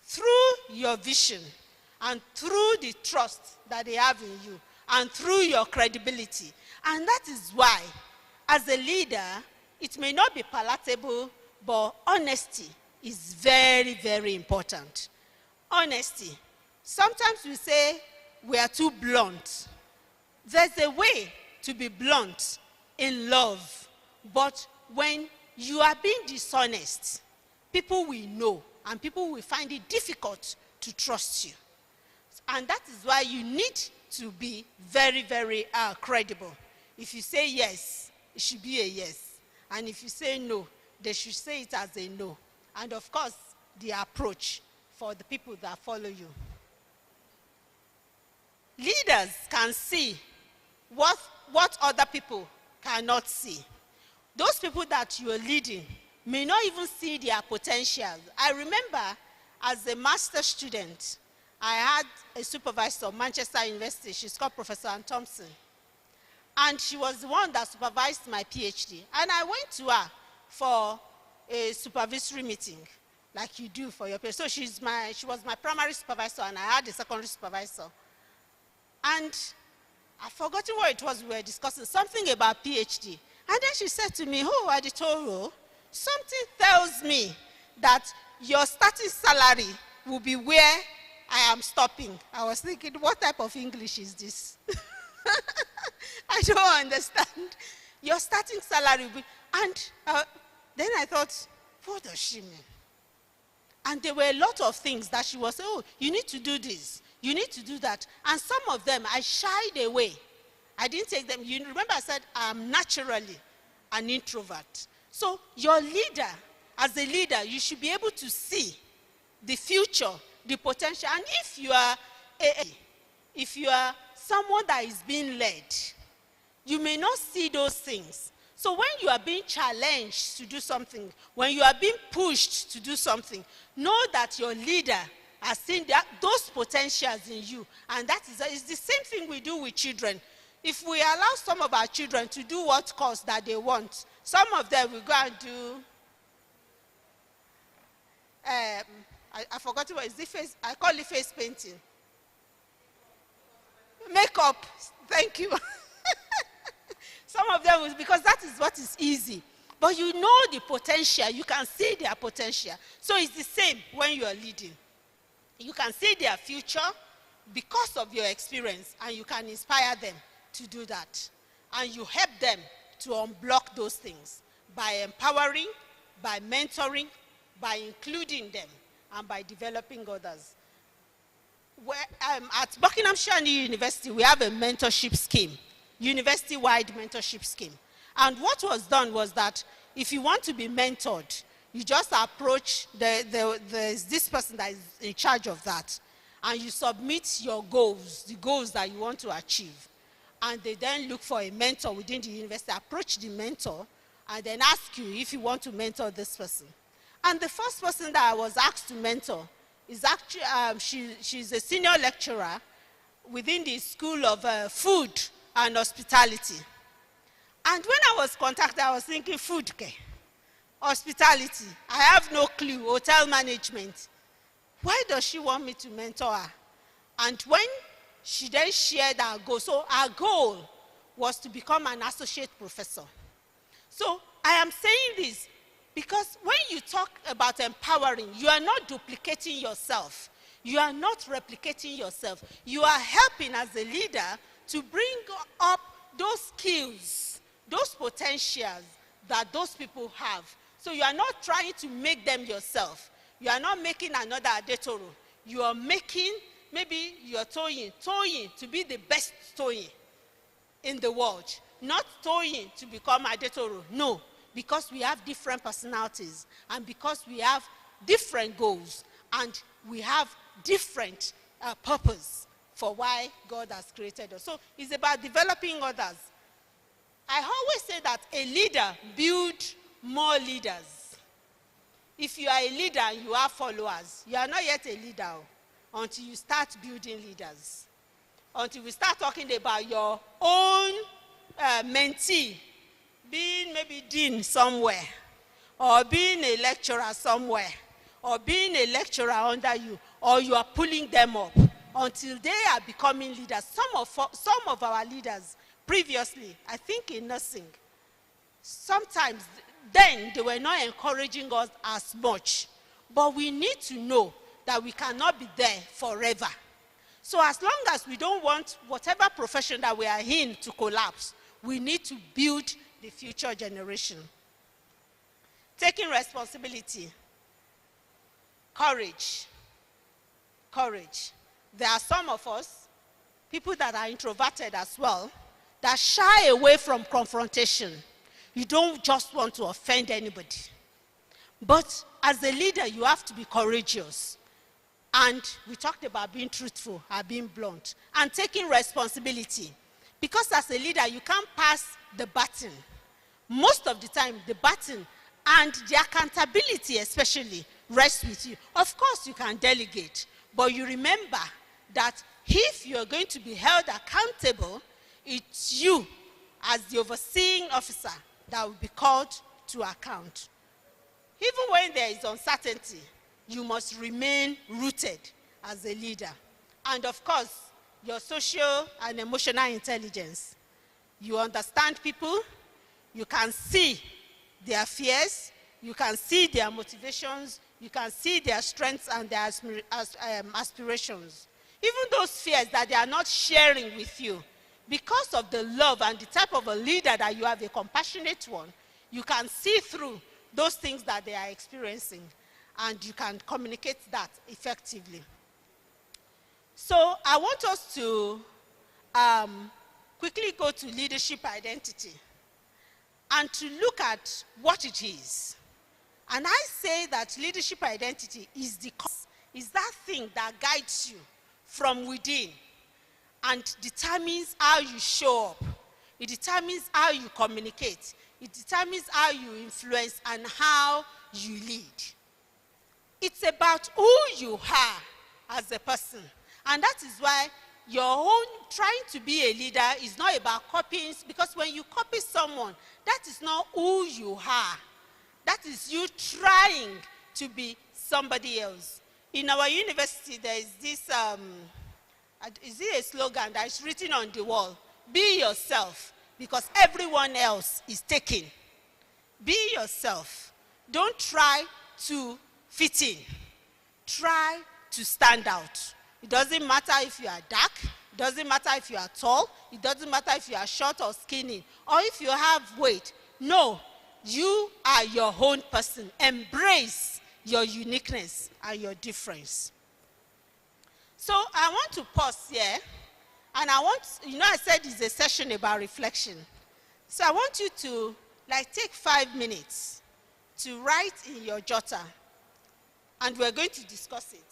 through your vision and through the trust that they have in you and through your credibility. And that is why, as a leader, it may not be palatable, but honesty is very, very important. Honesty. Sometimes we say we are too blunt. There's a way to be blunt in love, but when you are being dishonest, people will know and people will find it difficult to trust you. And that is why you need to be very, very credible. If you say yes, it should be a yes. And if you say no, they should say it as a no. And of course, the approach for the people that follow you. Leaders can see what other people cannot see. Those people that you are leading may not even see their potential. I remember as a master's student, I had a supervisor at Manchester University. She's called Professor Ann Thompson. And she was the one that supervised my PhD. And I went to her for a supervisory meeting, like you do for your PhD. So she was my primary supervisor, and I had a secondary supervisor. And I've forgotten what it was we were discussing, something about PhD. And then she said to me, "Oh, Aditoro, something tells me that your starting salary will be where I am stopping." I was thinking, what type of English is this? I don't understand. Your starting salary will be, and then I thought, what does she mean? And there were a lot of things that she was saying, "Oh, you need to do this, you need to do that." And some of them, I shied away. I didn't take them. You remember I said, I'm naturally an introvert. So your leader, as a leader, you should be able to see the future, the potential. And if you are someone that is being led, you may not see those things. So when you are being challenged to do something, when you are being pushed to do something, know that your leader has seen those potentials in you. And that is the same thing we do with children. If we allow some of our children to do what course that they want, some of them will go and do, I forgot what is the face, I call it face painting. Makeup, thank you. Some of them will, because that is what is easy. But you know the potential, you can see their potential. So it's the same when you are leading. You can see their future because of your experience, and you can inspire them to do that. And you help them to unblock those things by empowering, by mentoring, by including them, and by developing others. At Buckinghamshire University, we have a mentorship scheme, university-wide mentorship scheme. And what was done was that if you want to be mentored, you just approach this person that is in charge of that, and you submit your goals, the goals that you want to achieve. And they then look for a mentor within the university, approach the mentor, and then ask you if you want to mentor this person. And the first person that I was asked to mentor is actually, she's a senior lecturer within the School of Food and Hospitality. And when I was contacted, I was thinking, food, okay, hospitality, I have no clue, hotel management. Why does she want me to mentor her? And when she then shared our goal, so our goal was to become an associate professor. So I am saying this because when you talk about empowering, you are not duplicating yourself. You are not replicating yourself. You are helping as a leader to bring up those skills, those potentials that those people have. So you are not trying to make them yourself. You are not making another Adetoro. You are making, maybe you are Toyin to be the best Toyin in the world. Not Toyin to become Adetoro. No, because we have different personalities and because we have different goals and we have different purpose for why God has created us. So it's about developing others. I always say that a leader builds more leaders. If you are a leader and you have followers, you are not yet a leader until you start building leaders. Until we start talking about your own mentee, being maybe dean somewhere, or being a lecturer somewhere, or being a lecturer under you, or you are pulling them up until they are becoming leaders. Some of our leaders previously, I think in nursing, sometimes then they were not encouraging us as much. But we need to know that we cannot be there forever. So as long as we don't want whatever profession that we are in to collapse, we need to build the future generation. Taking responsibility. Courage. Courage. There are some of us, people that are introverted as well, that shy away from confrontation. You don't just want to offend anybody. But as a leader, you have to be courageous. And we talked about being truthful and being blunt and taking responsibility. Because as a leader, you can't pass the baton. Most of the time, the baton and the accountability especially rests with you. Of course, you can delegate. But you remember that if you're going to be held accountable, it's you as the overseeing officer that will be called to account. Even when there is uncertainty, you must remain rooted as a leader. And of course, your social and emotional intelligence. You understand people, you can see their fears, you can see their motivations, you can see their strengths and their aspirations. Even those fears that they are not sharing with you, because of the love and the type of a leader that you have, a compassionate one, you can see through those things that they are experiencing, and you can communicate that effectively. So I want us to quickly go to leadership identity and to look at what it is. And I say that leadership identity is that thing that guides you from within and determines how you show up. It determines how you communicate. It determines how you influence and how you lead. It's about who you are as a person. And that is why your own trying to be a leader is not about copying, because when you copy someone, that is not who you are. That is you trying to be somebody else. In our university, there is this, is it a slogan that is written on the wall? Be yourself, because everyone else is taken. Be yourself. Don't try to fit in. Try to stand out. It doesn't matter if you are dark, it doesn't matter if you are tall, it doesn't matter if you are short or skinny, or if you have weight. No, you are your own person. Embrace your uniqueness and your difference. So I want to pause here, and I said it's a session about reflection. So I want you to take 5 minutes to write in your jotter, and we're going to discuss it.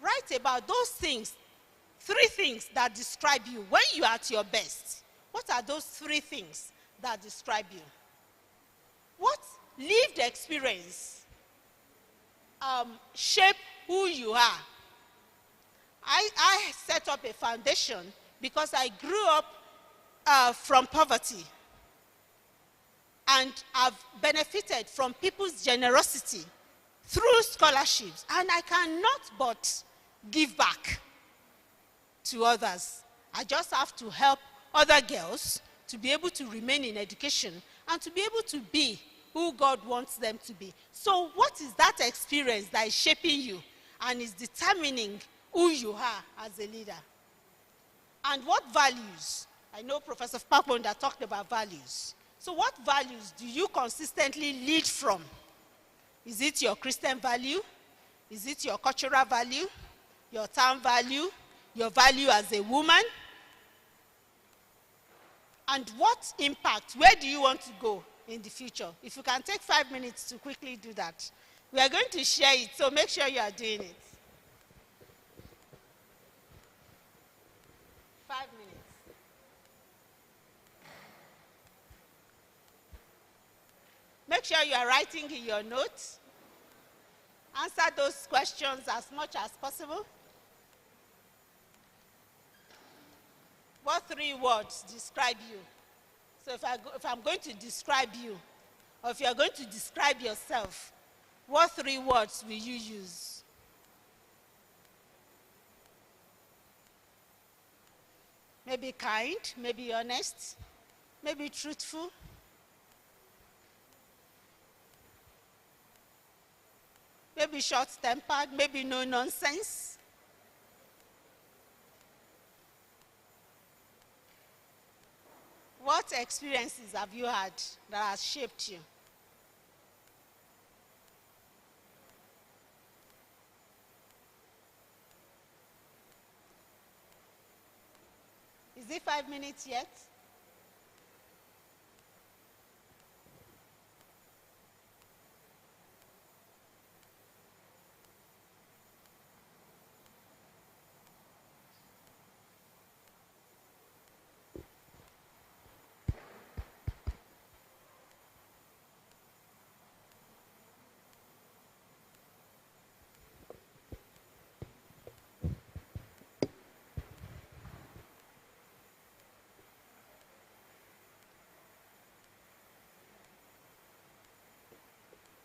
Write about those things, 3 things that describe you when you are at your best. What are those 3 things that describe you? What lived experience shape who you are? I set up a foundation because I grew up from poverty, and I've benefited from people's generosity through scholarships, and I cannot but give back to others. I just have to help other girls to be able to remain in education and to be able to be who God wants them to be. So what is that experience that is shaping you and is determining who you are as a leader? And what values? I know Professor Paponda talked about values. So what values do you consistently lead from? Is it your Christian value? Is it your cultural value? Your town value? Your value as a woman? And what impact? Where do you want to go in the future? If you can take 5 minutes to quickly do that. We are going to share it, so make sure you are doing it. make sure you are writing in your notes. Answer those questions as much as possible. What 3 words describe you? So if I'm going to describe you, or if you're going to describe yourself, what 3 words will you use? Maybe kind, maybe honest, maybe truthful. Maybe short-tempered, maybe no nonsense. What experiences have you had that has shaped you? Is it 5 minutes yet?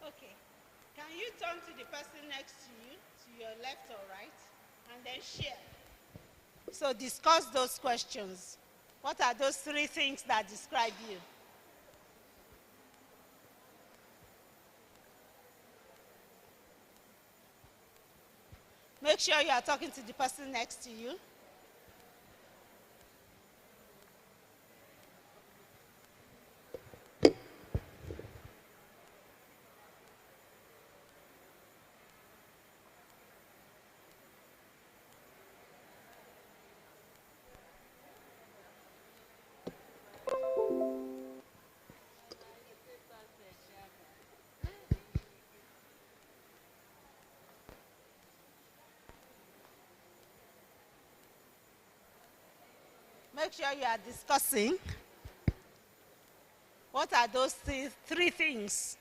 Okay. Can you turn to the person next to you, to your left or right, and then share? So discuss those questions. What are those 3 things that describe you? Make sure you are talking to the person next to you. Make sure you are discussing what are those 3 things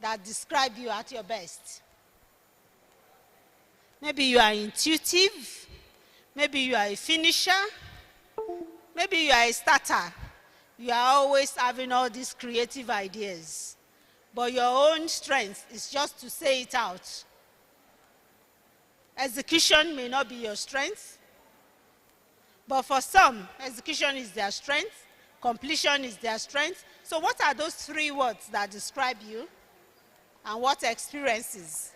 that describe you at your best. Maybe you are intuitive, maybe you are a finisher, maybe you are a starter. You are always having all these creative ideas, but your own strength is just to say it out. Execution may not be your strength, but for some, execution is their strength, completion is their strength. So what are those 3 words that describe you, and what experiences?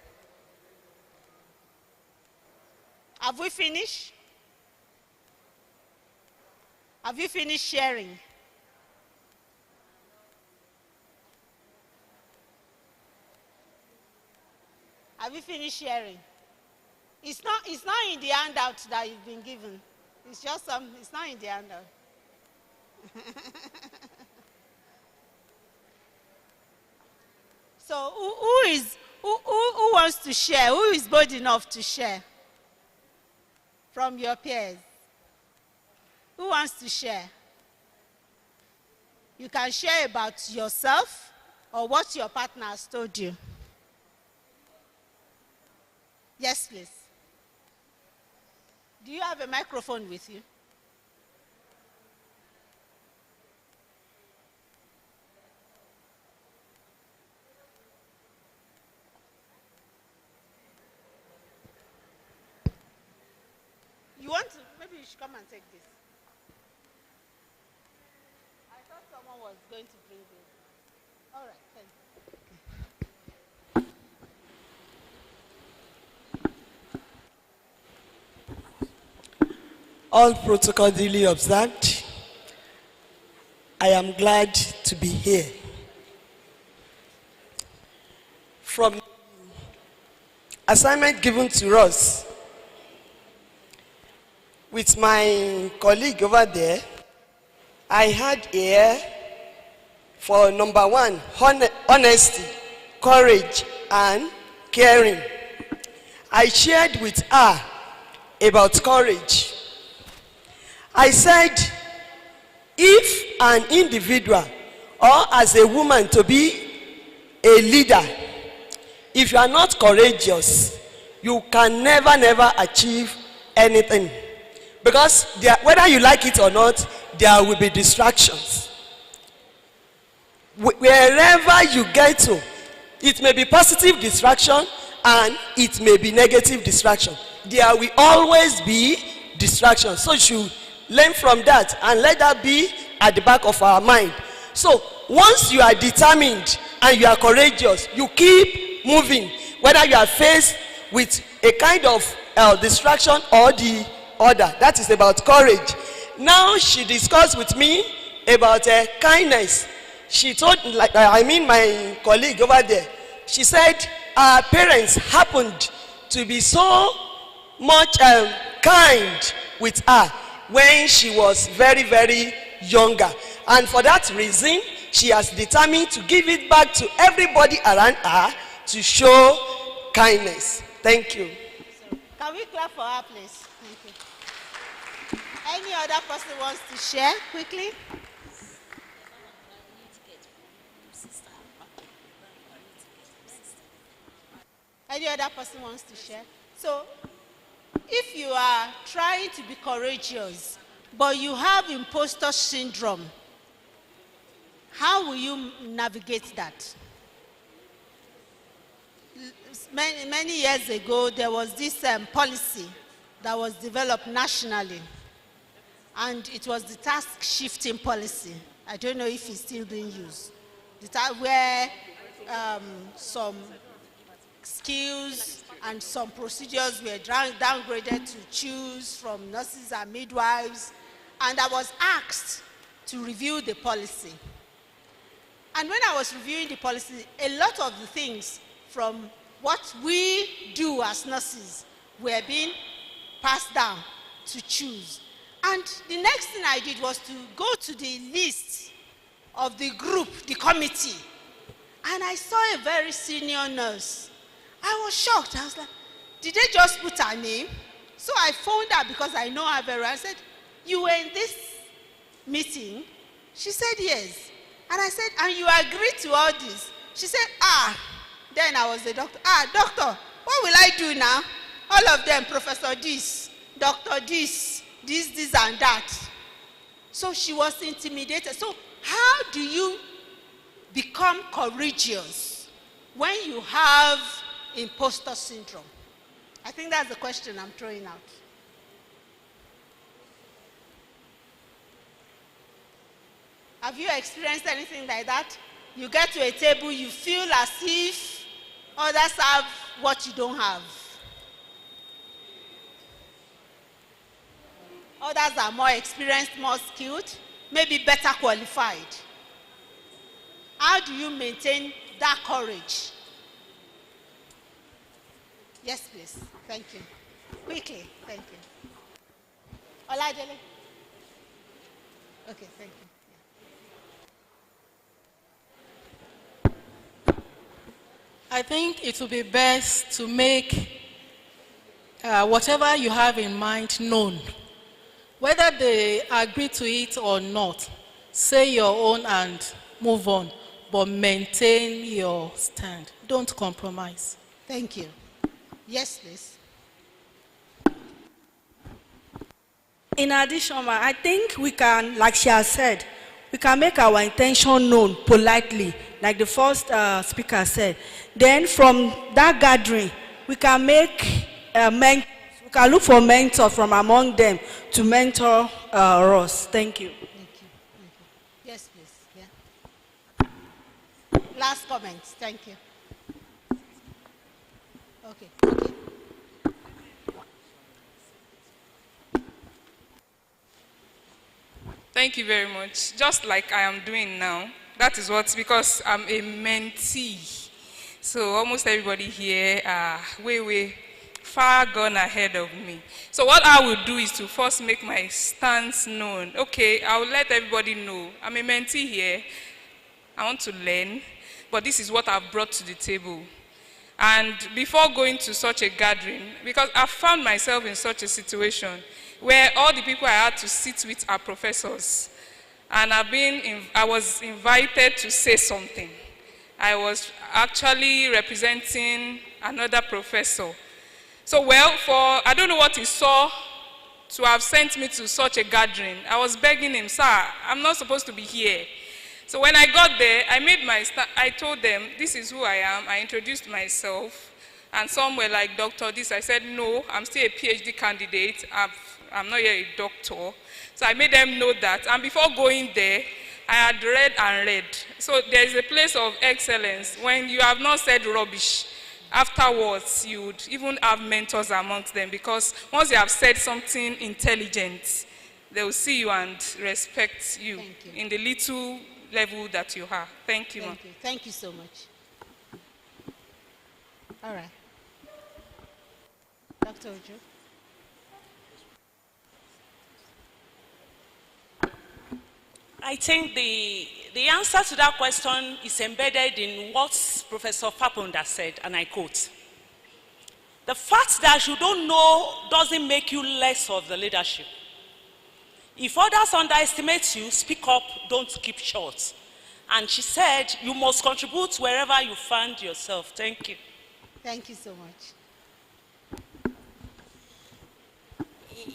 Have we finished? Have you finished sharing? Have you finished sharing? It's not in the handout that you've been given. It's just it's not in the handout. So who wants to share? Who is bold enough to share from your peers? Who wants to share? You can share about yourself or what your partner has told you. Yes, please. Do you have a microphone with you? You want to? Maybe you should come and take this. I thought someone was going to bring this. All right, thank you. All protocol duly observed. I am glad to be here. From assignment given to us with my colleague over there, I had here for number 1, honesty, courage, and caring. I shared with her about courage. I said, if an individual or as a woman to be a leader, if you are not courageous, you can never achieve anything. Because whether you like it or not, there will be distractions. Wherever you get to, it may be positive distraction and it may be negative distraction. There will always be distractions. So you should learn from that and let that be at the back of our mind. So once you are determined and you are courageous, you keep moving, whether you are faced with a kind of distraction or the other. That is about courage. Now she discussed with me about kindness. She told, my colleague over there, she said our parents happened to be so much kind with her when she was very younger. And for that reason, she has determined to give it back to everybody around her to show kindness. Thank you. So, can we clap for her, please? Thank you. Any other person wants to share quickly? Any other person wants to share? So, if you are trying to be courageous, but you have imposter syndrome, how will you navigate that? Many years ago, there was this policy that was developed nationally, and it was the task shifting policy. I don't know if it's still being used. Where some skills and some procedures were downgraded to choose from nurses and midwives, and I was asked to review the policy. And when I was reviewing the policy, a lot of the things from what we do as nurses were being passed down to choose. And the next thing I did was to go to the list of the group, the committee, and I saw a very senior nurse. I was shocked. I was like, did they just put her name? So I phoned her because I know her very well. I said, you were in this meeting? She said, yes. And I said, and you agreed to all this? She said, Then I was the doctor. Doctor, what will I do now? All of them, Professor this, Doctor this, and that. So she was intimidated. So how do you become courageous when you have imposter syndrome? I think that's the question I'm throwing out. Have you experienced anything like that? You get to a table, you feel as if others have what you don't have. Others are more experienced, more skilled, maybe better qualified. How do you maintain that courage? Yes, please. Thank you. Quickly. Thank you. Oladele. Okay, thank you. I think it would be best to make whatever you have in mind known. Whether they agree to it or not, say your own and move on, but maintain your stand. Don't compromise. Thank you. Yes, please. In addition, I think we can, like she has said, we can make our intention known politely, like the first speaker said. Then from that gathering, we can make mentors. We can look for mentors from among them to mentor us. Thank you. Thank you. Thank you. Yes, please. Yeah. Last comments. Thank you. Okay. Thank you very much. Just like I am doing now, that is what, because I'm a mentee. So almost everybody here are way far gone ahead of me. So what I will do is to first make my stance known. Okay, I will let everybody know. I'm a mentee here. I want to learn, but this is what I've brought to the table. And before going to such a gathering, because I found myself in such a situation where all the people I had to sit with are professors. and I was invited to say something. I was actually representing another professor. So, well, I don't know what he saw to have sent me to such a gathering. I was begging him, sir, I'm not supposed to be here. So when I got there, I told them, this is who I am. I introduced myself. And some were like, Doctor, this. I said, no, I'm still a PhD candidate. I'm not yet a doctor. So I made them know that. And before going there, I had read and read. So there's a place of excellence. When you have not said rubbish, afterwards you would even have mentors amongst them, because once you have said something intelligent, they will see you and respect you in the little level that you have. Thank you, ma'am. Thank you. Thank you so much. All right. Dr. Ojo. I think the answer to that question is embedded in what Professor Fapunda said, and I quote, "The fact that you don't know doesn't make you less of the leadership. If others underestimate you, speak up, don't keep short." And she said, you must contribute wherever you find yourself. Thank you. Thank you so much.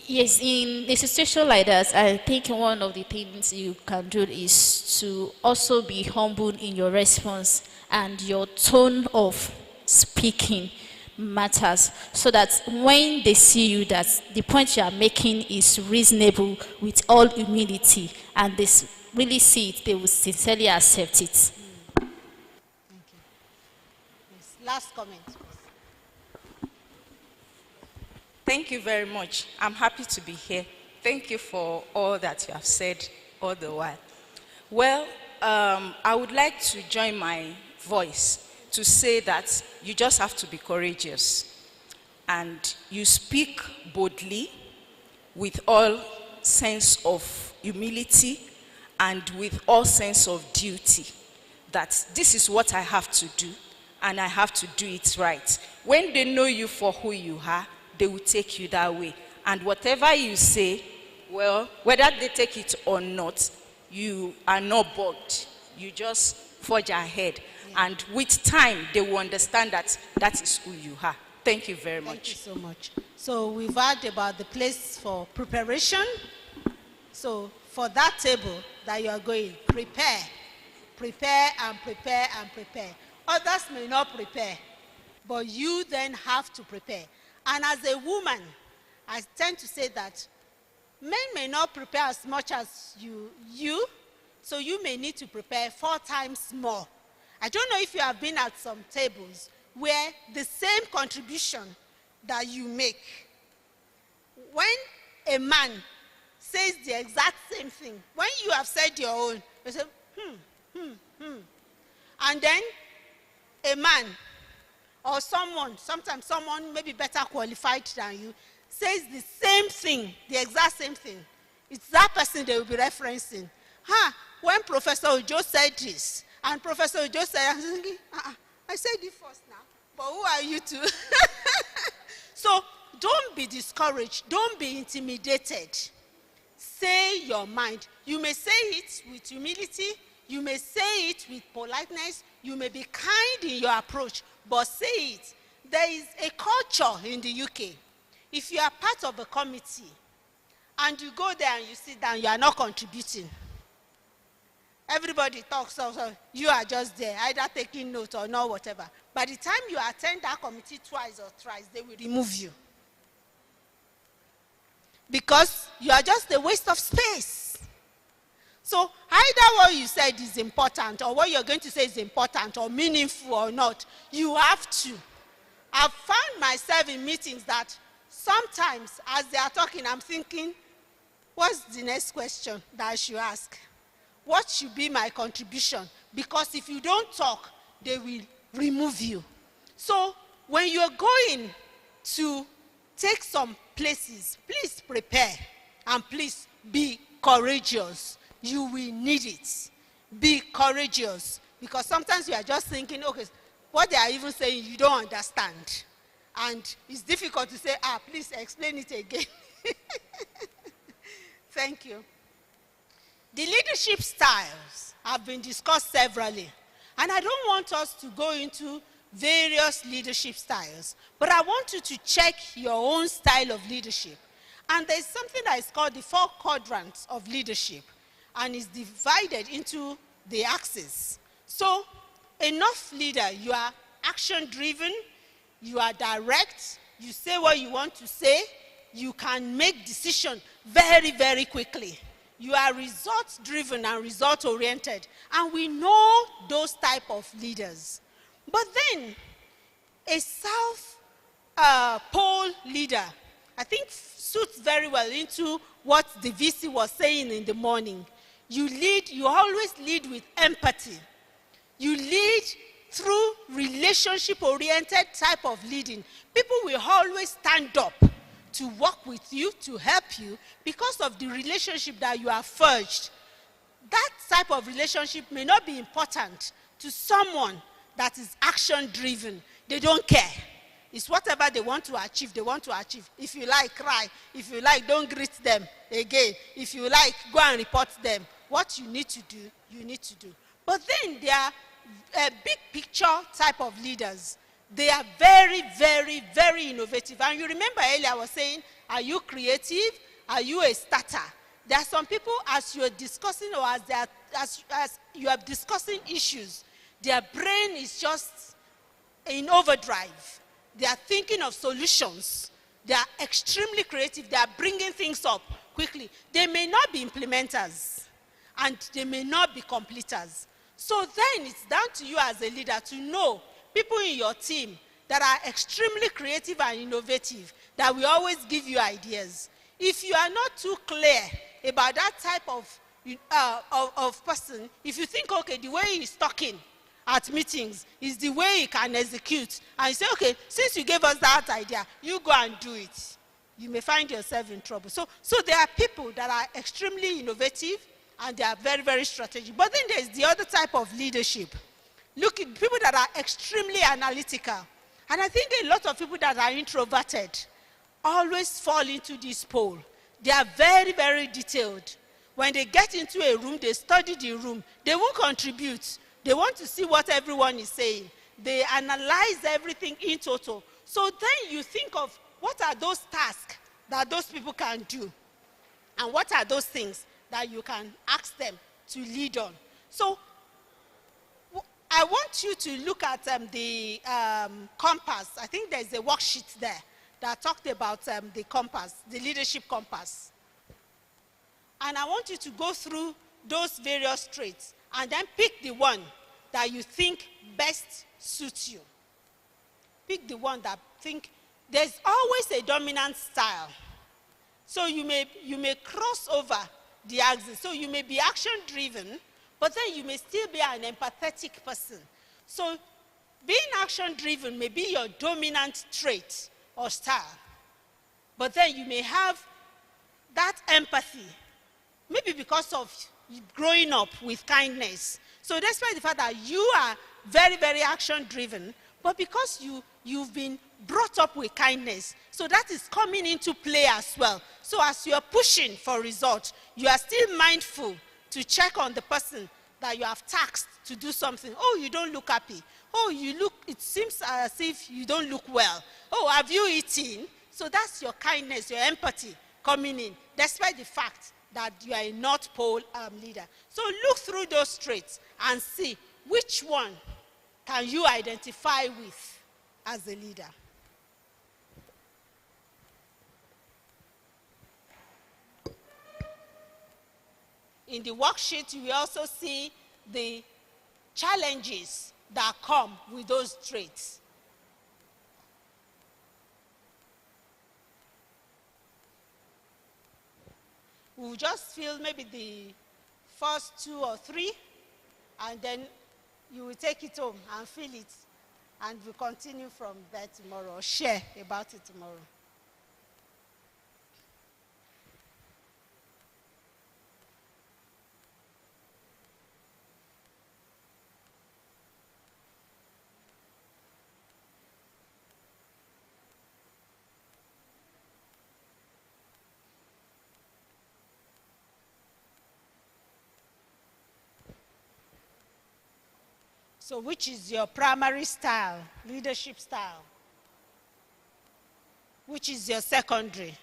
Yes, in a situation like that, I think one of the things you can do is to also be humble in your response, and your tone of speaking matters, so that when they see you, that the point you are making is reasonable with all humility, and they really see it, they will sincerely accept it. Thank you. Yes. Last comment. Thank you very much. I'm happy to be here. Thank you for all that you have said all the while. Well, I would like to join my voice to say that you just have to be courageous, and you speak boldly with all sense of humility and with all sense of duty, that this is what I have to do, and I have to do it right. When they know you for who you are, they will take you that way. And whatever you say, well, whether they take it or not, you are not bugged. You just forge ahead. Yeah. And with time, they will understand that that is who you are. Thank you very much. Thank you so much. So we've heard about the place for preparation. So for that table that you are going, prepare. Prepare and prepare and prepare. Others may not prepare, but you then have to prepare. And as a woman, I tend to say that men may not prepare as much as you, so you may need to prepare 4 times more. I don't know if you have been at some tables where the same contribution that you make, when a man says the exact same thing, when you have said your own, you say, and then a man or someone, sometimes someone maybe better qualified than you, says the same thing, the exact same thing. It's that person they will be referencing. When Professor Ojo said this, and Professor Ojo said, I'm thinking, I said it first now, but who are you to? So don't be discouraged. Don't be intimidated. Say your mind. You may say it with humility. You may say it with politeness. You may be kind in your approach, but say it. There is a culture in the UK. If you are part of a committee and you go there and you sit down, you are not contributing. Everybody talks, so you are just there, either taking notes or not, whatever. By the time you attend that committee twice or thrice, they will remove you. Because you are just a waste of space. So either what you said is important, or what you're going to say is important or meaningful or not, you have to. I've found myself in meetings that sometimes as they are talking, I'm thinking, what's the next question that I should ask? What should be my contribution? Because if you don't talk, they will remove you. So when you're going to take some places, please prepare and please be courageous. You will need it. Be courageous. Because sometimes you are just thinking, okay, what they are even saying, you don't understand. And it's difficult to say, please explain it again. Thank you. The leadership styles have been discussed severally, and I don't want us to go into various leadership styles, but I want you to check your own style of leadership. And there's something that is called the 4 quadrants of leadership, and is divided into the axes. So, enough leader, you are action-driven, you are direct, you say what you want to say, you can make decisions very, very quickly. You are results-driven and result-oriented, and we know those type of leaders. But then, a South Pole leader, I think suits very well into what the VC was saying in the morning. You always lead with empathy. You lead through relationship-oriented type of leading. People will always stand up to work with you, to help you, because of the relationship that you have forged. That type of relationship may not be important to someone that is action-driven. They don't care. It's whatever they want to achieve, they want to achieve. If you like, cry. If you like, don't greet them again. If you like, go and report them. What you need to do, you need to do. But then there are big picture type of leaders. They are very, very, very innovative. And you remember earlier I was saying, are you creative? Are you a starter? There are some people, as you're discussing or as you are discussing issues, their brain is just in overdrive. They are thinking of solutions. They are extremely creative. They are bringing things up quickly. They may not be implementers, and they may not be completers. So then it's down to you as a leader to know people in your team that are extremely creative and innovative, that will always give you ideas. If you are not too clear about that type of person, if you think, okay, the way he's talking at meetings is the way he can execute, and you say, okay, since you gave us that idea, you go and do it, you may find yourself in trouble. So there are people that are extremely innovative, and they are very, very strategic. But then there's the other type of leadership. Look at people that are extremely analytical. And I think a lot of people that are introverted always fall into this pole. They are very, very detailed. When they get into a room, they study the room. They won't contribute. They want to see what everyone is saying. They analyze everything in total. So then you think of what are those tasks that those people can do? And what are those things that you can ask them to lead on? So I want you to look at the compass. I think there's a worksheet there that talked about the compass, the leadership compass. And I want you to go through those various traits and then pick the one that you think best suits you. Pick the one that think there's always a dominant style. So you may cross over the axis. So you may be action-driven, but then you may still be an empathetic person. So being action-driven may be your dominant trait or style. But then you may have that empathy, maybe because of growing up with kindness. So despite the fact that you are very, very action-driven, but because you've been brought up with kindness, so that is coming into play as well. So as you are pushing for results, you are still mindful to check on the person that you have tasked to do something. Oh, you don't look happy. Oh, it seems as if you don't look well. Oh, have you eaten? So that's your kindness, your empathy coming in, despite the fact that you are a North Pole leader. So look through those traits and see which one can you identify with as a leader. In the worksheet, you will also see the challenges that come with those traits. We'll just fill maybe the first 2 or 3, and then you will take it home and fill it, and we'll continue from there tomorrow, or share about it tomorrow. So which is your primary style, leadership style? Which is your secondary?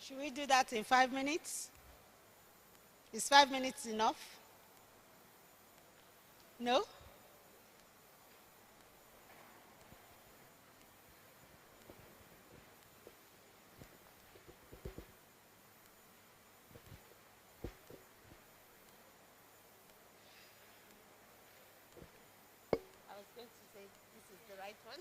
Should we do that in 5 minutes? Is 5 minutes enough? No? I was going to say this is the right one.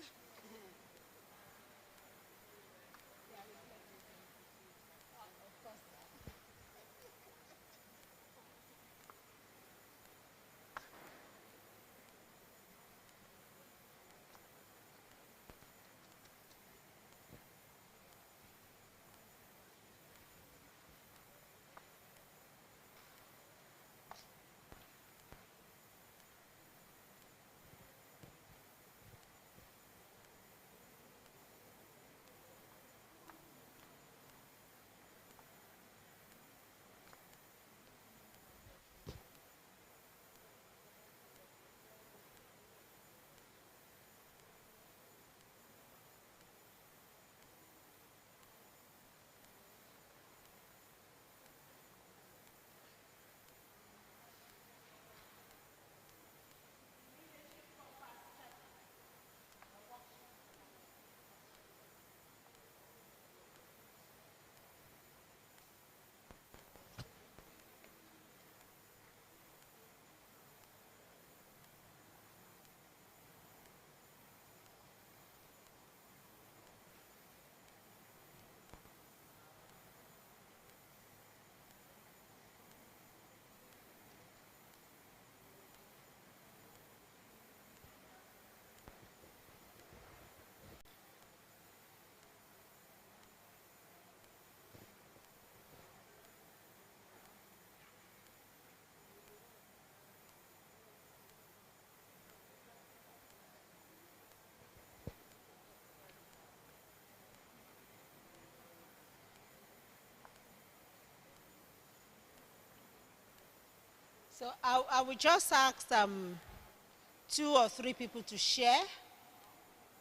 So I will just ask 2 or 3 people to share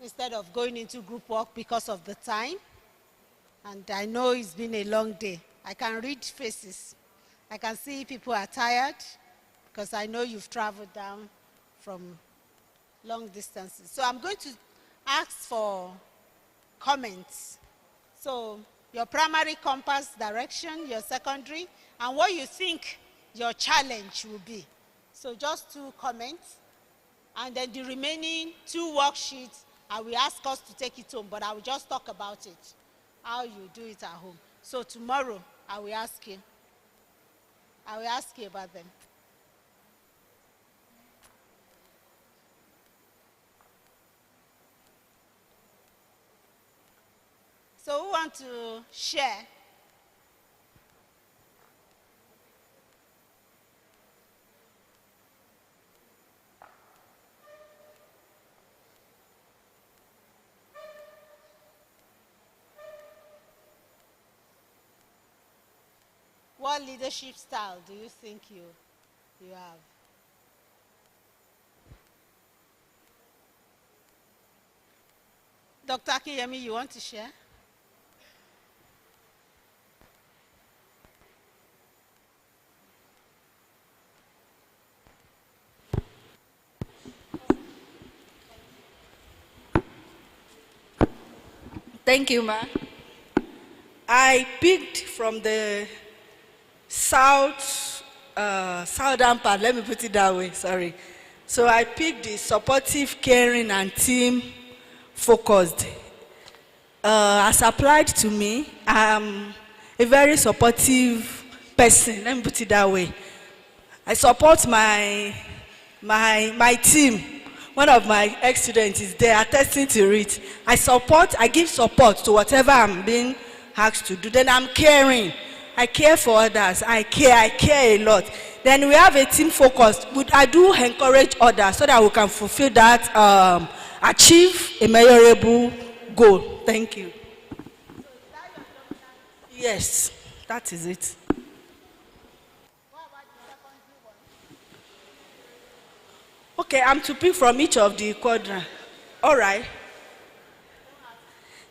instead of going into group work because of the time. And I know it's been a long day. I can read faces. I can see people are tired because I know you've traveled down from long distances. So I'm going to ask for comments. So your primary compass direction, your secondary, and what you think your challenge will be. So just 2 comments, and then the remaining 2 worksheets, I will ask us to take it home, but I will just talk about it, how you do it at home. So tomorrow, I will ask you about them. So who want to share? What leadership style do you think you have? Dr. Akiyemi, you want to share? Thank you, ma. I picked from the southern part, let me put it that way, sorry. So I picked the supportive, caring, and team-focused. As applied to me, I'm a very supportive person, let me put it that way. I support my My team, one of my ex-students is there attesting to it. I give support to whatever I'm being asked to do. Then I'm caring. I care for others. I care a lot. Then we have a team focus. I do encourage others so that we can fulfill that, achieve a measurable goal. Thank you. Yes, that is it. Okay, I'm to pick from each of the quadrants. All right.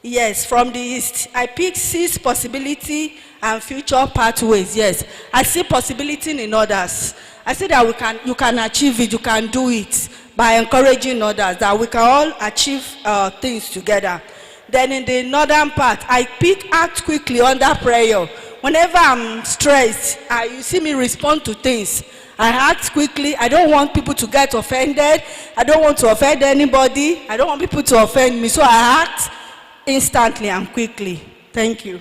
Yes, from the east, I pick 6 possibility and future pathways. Yes, I see possibility in others. I see that you can achieve it, you can do it by encouraging others, that we can all achieve things together. Then in the northern part, I act quickly under prayer. Whenever I'm stressed, you see me respond to things. I act quickly. I don't want people to get offended. I don't want to offend anybody. I don't want people to offend me. So I act instantly and quickly. Thank you.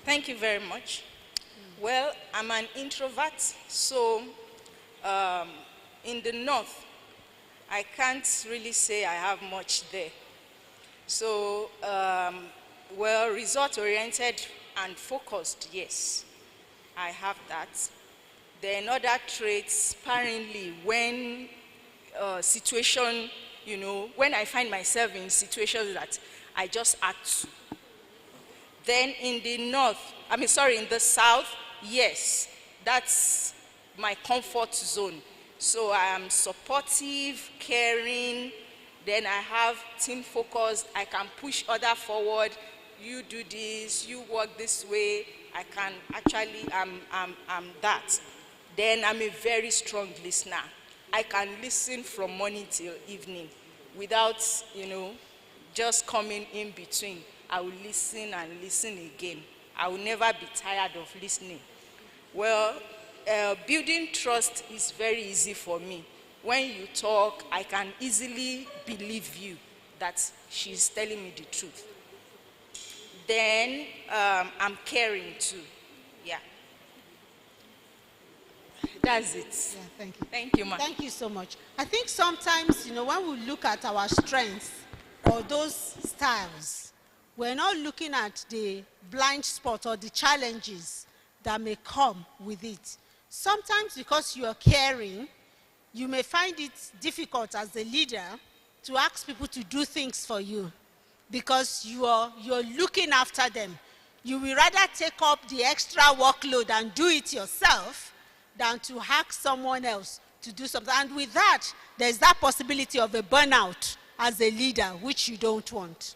Thank you very much. Well, I'm an introvert, so in the north, I can't really say I have much there. So, well, result-oriented and focused, yes, I have that. Then other traits, apparently, when situation, when I find myself in situations that I just act to. Then in the in the south, yes, that's my comfort zone. So I am supportive, caring, then I have team focus. I can push others forward. You do this, you work this way. I can actually, I'm that. Then I'm a very strong listener. I can listen from morning till evening without, just coming in between. I will listen and listen again. I will never be tired of listening. Well, building trust is very easy for me. When you talk, I can easily believe you that she's telling me the truth. Then I'm caring too. Yeah. That's it. Yeah, thank you. Thank you, ma'am. Thank you so much. I think sometimes, when we look at our strengths or those styles, we're not looking at the blind spot or the challenges that may come with it. Sometimes because you are caring, you may find it difficult as a leader to ask people to do things for you because you're looking after them. You will rather take up the extra workload and do it yourself than to ask someone else to do something. And with that, there's that possibility of a burnout as a leader, which you don't want.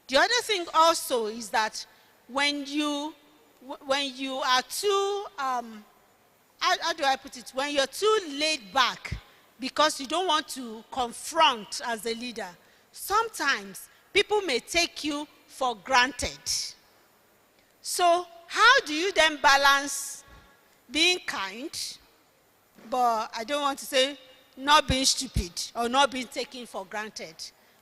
The other thing also is that when you are too, how do I put it? When you're too laid back because you don't want to confront as a leader, sometimes people may take you for granted. So how do you then balance being kind, but I don't want to say not being stupid or not being taken for granted,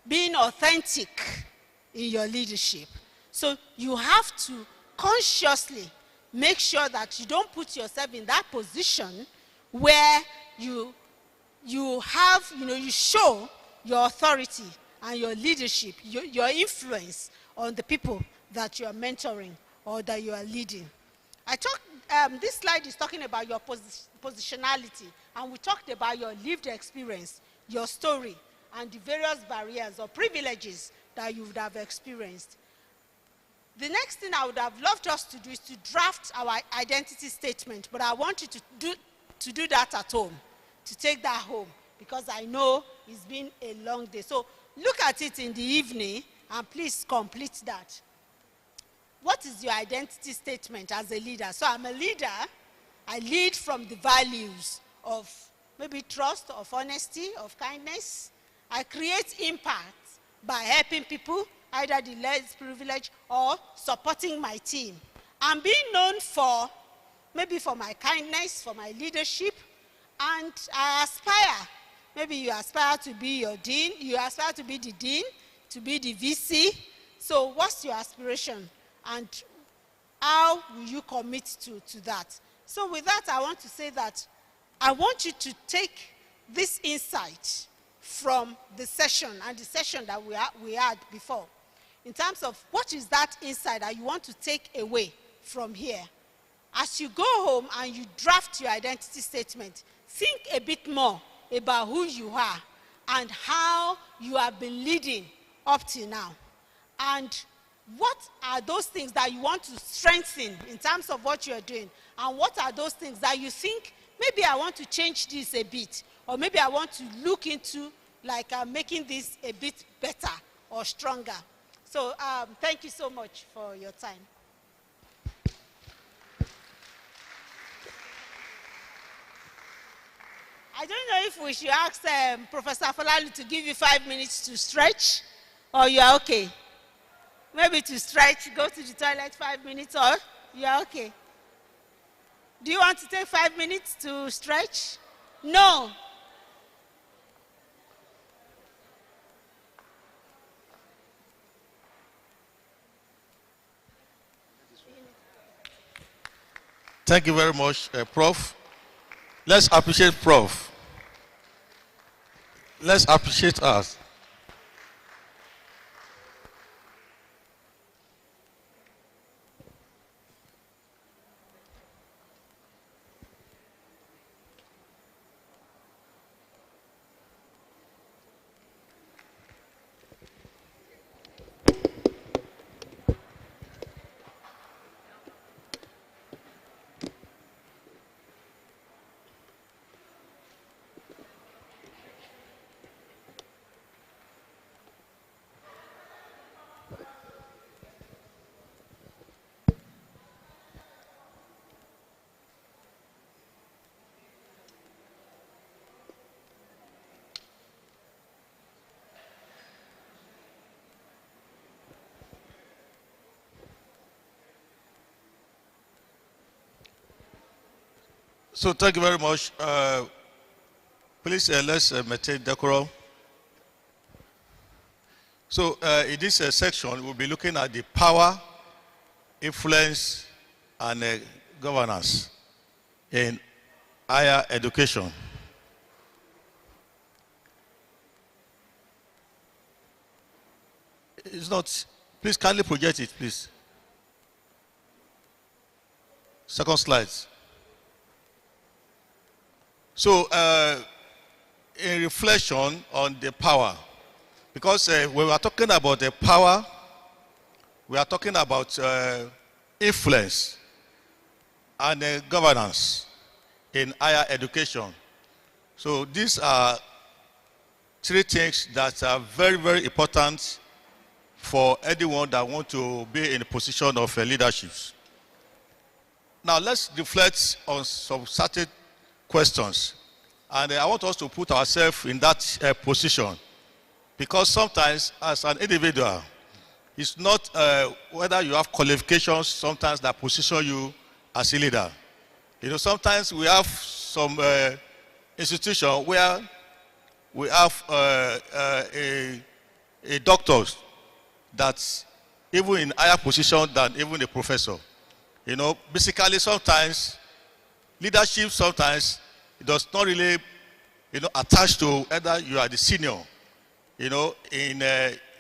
being authentic in your leadership? So you have to consciously make sure that you don't put yourself in that position where you have, you show your authority and your leadership, your influence on the people that you are mentoring or that you are leading. This slide is talking about your positionality, and we talked about your lived experience, your story, and the various barriers or privileges that you would have experienced. The next thing I would have loved us to do is to draft our identity statement, but I want you to do that at home, to take that home, because I know it's been a long day. So look at it in the evening, and please complete that. What is your identity statement as a leader? So I'm a leader. I lead from the values of maybe trust, of honesty, of kindness. I create impact by helping people either the less privileged or supporting my team. I'm being known for, maybe for my kindness, for my leadership, and I aspire, maybe you aspire to be your dean, you aspire to be the dean, to be the VC. So what's your aspiration? And how will you commit to that? So with that, I want to say that I want you to take this insight from the session and the session that we had before, in terms of what is that insight that you want to take away from here. As you go home and you draft your identity statement, think a bit more about who you are and how you have been leading up till now. And what are those things that you want to strengthen in terms of what you're doing? And what are those things that you think, maybe I want to change this a bit, or maybe I want to look into like making this a bit better or stronger. So thank you so much for your time. I don't know if we should ask Professor Falalu to give you 5 minutes to stretch, or you are okay. Maybe to stretch, go to the toilet 5 minutes, or you are okay. Do you want to take 5 minutes to stretch? No. Thank you very much, Prof. Let's appreciate Prof. Let's appreciate us. So thank you very much. Please let's maintain decorum. So in this section, we'll be looking at the power, influence, and governance in higher education. It's not, please kindly project it, please. Second slide. So, in reflection on the power, because when we are talking about the power, we are talking about influence and governance in higher education. So these are three things that are very, very important for anyone that wants to be in a position of leadership. Now let's reflect on some certain questions. And I want us to put ourselves in that position. Because sometimes, as an individual, it's not whether you have qualifications sometimes that position you as a leader. You know, sometimes we have some institution where we have a doctors that's even in higher position than even a professor. You know, basically sometimes leadership sometimes it does not really, you know, attach to whether you are the senior, you know, in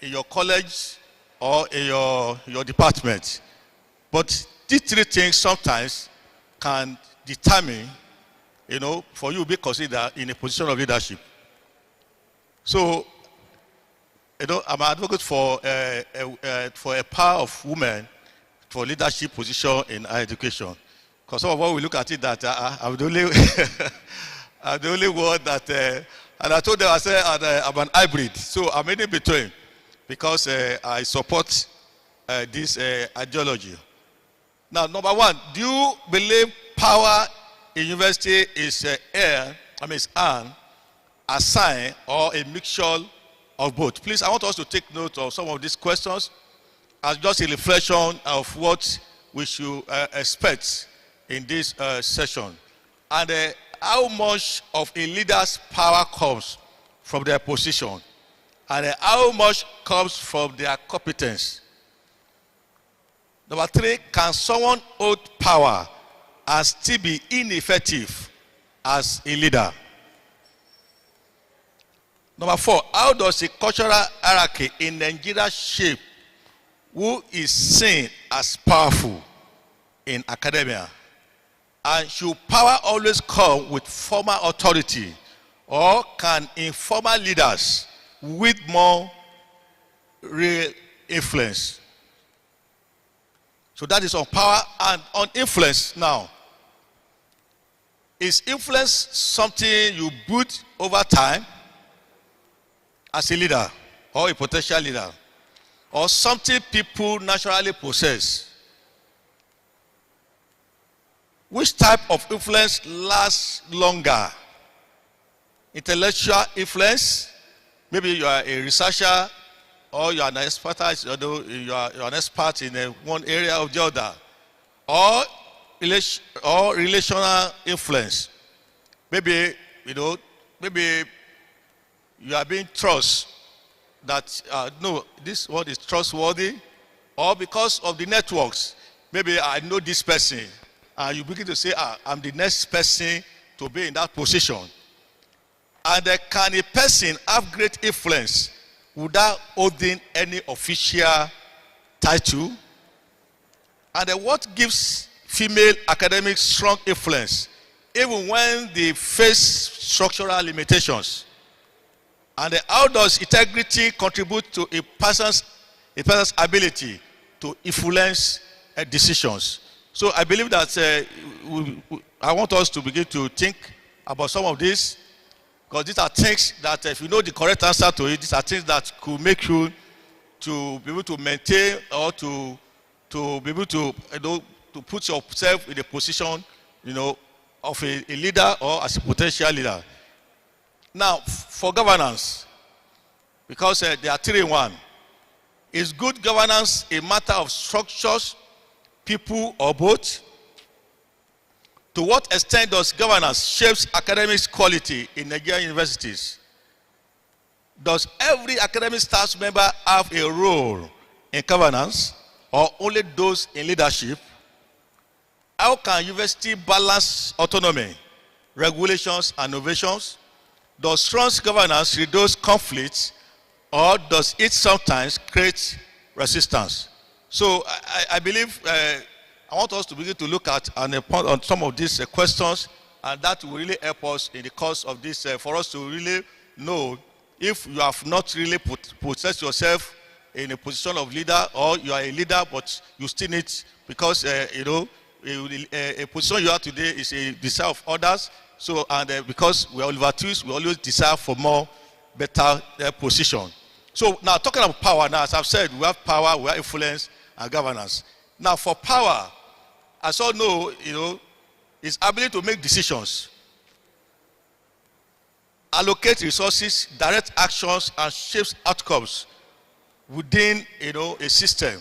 your college or in your department. But these three things sometimes can determine, you know, for you to be considered in a position of leadership. So, you know, I'm an advocate for a power of women for leadership position in higher education. Because some of what we look at it that I'm the only, I'm the only one that, and I told them, I said, I'm an hybrid. So I'm in between because I support this ideology. Now, number one, do you believe power in university is earned, assigned, or a mixture of both. Please, I want us to take note of some of these questions as just a reflection of what we should expect in this session. And how much of a leader's power comes from their position, and how much comes from their competence. Number 3, can someone hold power and still be ineffective as a leader? Number 4, how does a cultural hierarchy in Nigeria shape who is seen as powerful in academia? And should power always come with formal authority, or can informal leaders with more real influence? So that is on power. And on influence now. Is influence something you build over time as a leader or a potential leader, or something people naturally possess? Which type of influence lasts longer? Intellectual influence, maybe you are a researcher, or you are an expert, you are an expert in one area or the other, or relational influence. Maybe, maybe you are being trusted that, no, this one is trustworthy, or because of the networks, maybe I know this person, and you begin to say, I'm the next person to be in that position. And can a person have great influence without holding any official title? And what gives female academics strong influence, even when they face structural limitations? And how does integrity contribute to a person's ability to influence decisions? So I believe that I want us to begin to think about some of this, because these are things that if you know the correct answer to it, these are things that could make you to be able to maintain, or to be able to, to put yourself in a position, of a leader or as a potential leader. Now, for governance, because there are 3 in 1, is good governance a matter of structures, people, or both? To what extent does governance shapes academic quality in Nigerian universities? Does every academic staff member have a role in governance, or only those in leadership? How can university balance autonomy, regulations, and innovations? Does strong governance reduce conflicts, or does it sometimes create resistance? So I believe I want us to begin to look at on some of these questions, and that will really help us in the course of this, for us to really know if you have not really possessed yourself in a position of leader, or you are a leader but you still need, because a position you have today is a desire of others. So, and because we are overused, we always desire for more, better position. So now talking about power, now as I've said, we have power, we have influence, and governance. Now for power, as all know, is ability to make decisions, allocate resources, direct actions, and shapes outcomes within, a system.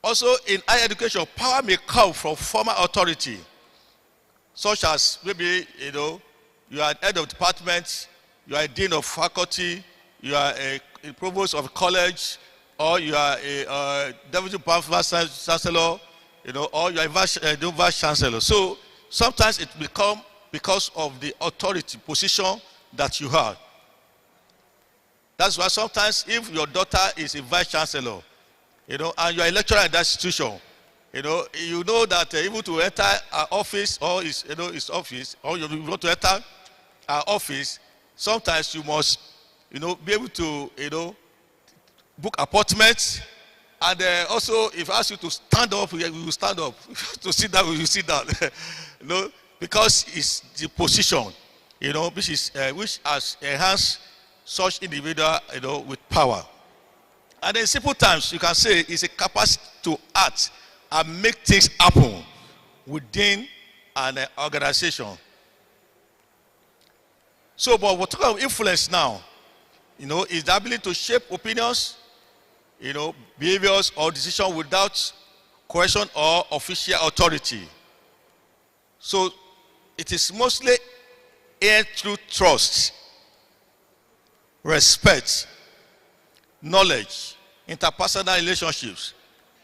Also in higher education, power may come from formal authority, such as maybe, you are head of department, you are a dean of faculty, you are a provost of college, or you are a deputy vice chancellor, or you are a vice chancellor. So sometimes it becomes because of the authority position that you have. That's why sometimes if your daughter is a vice chancellor, and you are a lecturer in that institution, you know that even to enter our office, or his office, or you want to enter our office, sometimes you must, be able to, book appointments, and also if I ask you to stand up, you will stand up. To sit down, you sit down. Because it's the position, which has enhanced such individual, with power. And in simple terms, you can say it's a capacity to act and make things happen within an organization. So, but we're talking about influence now. is the ability to shape opinions, behaviors or decisions without coercion or official authority. So it is mostly earned through trust, respect, knowledge, interpersonal relationships,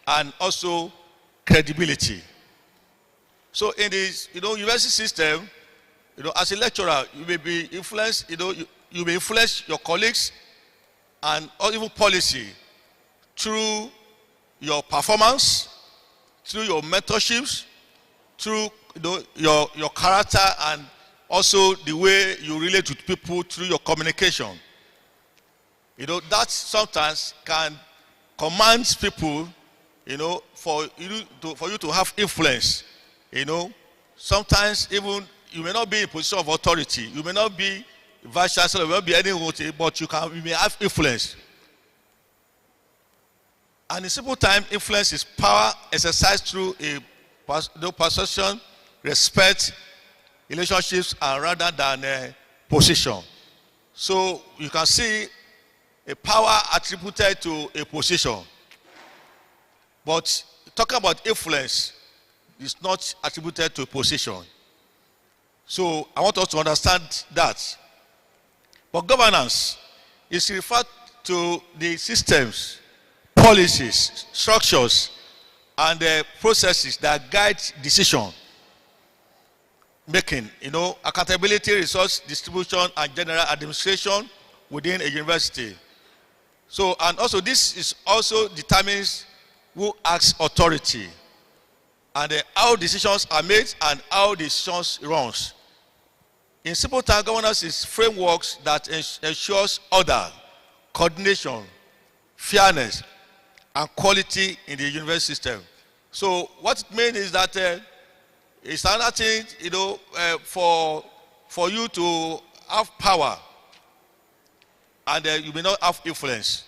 and also credibility. So in this, university system, as a lecturer, you may be influenced, you may influence your colleagues and or even policy through your performance, through your mentorships, through your character, and also the way you relate with people through your communication. That sometimes can command people, for you to have influence. Sometimes even you may not be in a position of authority. You may not be vice chancellor, you may not be anyone, but you may have influence. And in simple time, influence is power exercised through a perception, respect, relationships, and rather than position. So you can see a power attributed to a position. But talking about influence is not attributed to a position. So I want us to understand that. But governance is referred to the systems, policies, structures, and the processes that guide decision making, accountability, resource distribution, and general administration within a university. So, and also this is also determines who acts authority, and how decisions are made and how decisions runs. In simple terms, governance is frameworks that ensures order, coordination, fairness, and quality in the university system. So what it means is that it's another thing, for you to have power, and you may not have influence.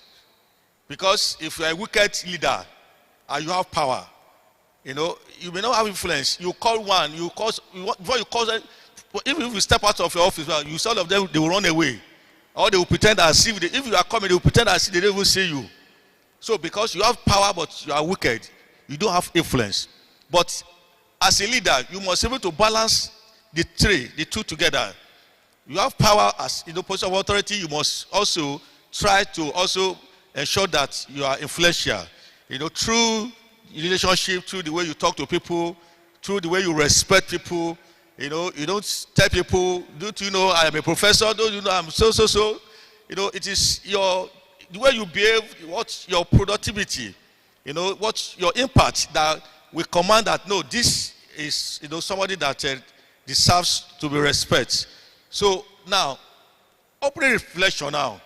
Because if you are a wicked leader and you have power, you may not have influence. You call one, before you call them, if you step out of your office, you see all of them, they will run away. Or they will pretend as if, if you are coming, they will pretend as if they don't even see you. So because you have power but you are wicked, you don't have influence. But as a leader, you must be able to balance the two together. You have power as position of authority. You must also try to also ensure that you are influential. Through relationship, through the way you talk to people, through the way you respect people. You don't tell people, don't you know I am a professor? Don't you know I'm so. It is the way you behave, what's your productivity, what's your impact that we command that, no, this is, somebody that deserves to be respected. So now, opening reflection now.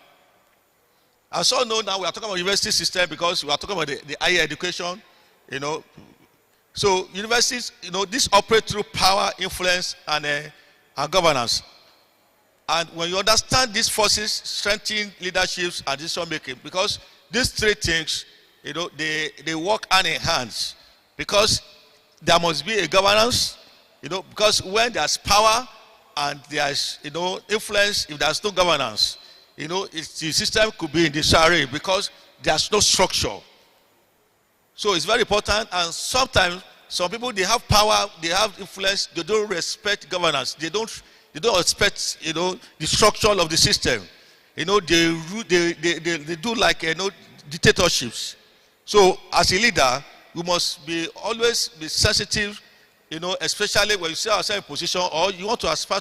As all know now, we are talking about university system because we are talking about the higher education, So universities, this operate through power, influence, and governance. And when you understand these forces, strengthen leaderships and decision making, because these three things, they work hand in hand. Because there must be a governance, because when there's power and there's, influence, if there's no governance, the system could be in disarray because there's no structure. So it's very important, and sometimes some people, they have power, they have influence, they don't respect governance, they don't respect, the structure of the system. They do like, dictatorships. So as a leader, you must always be sensitive, especially when you see yourself in a position or you want to aspire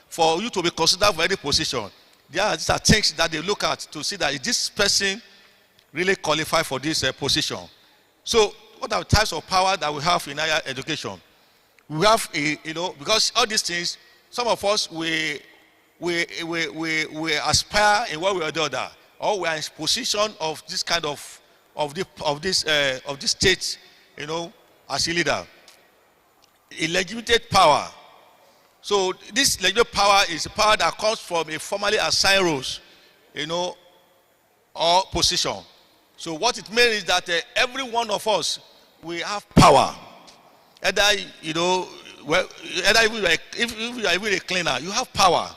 for you to be considered for any position. These are things that they look at to see that is this person really qualified for this position. So what are the types of power that we have in higher education? We have, because all these things, some of us, we aspire in one way or the other, or we are in position of this kind of this state, as a leader. Illegitimate power. So this legitimate power is a power that comes from a formally assigned roles, or position. So what it means is that every one of us, we have power. Either, if you are even a cleaner, you have power.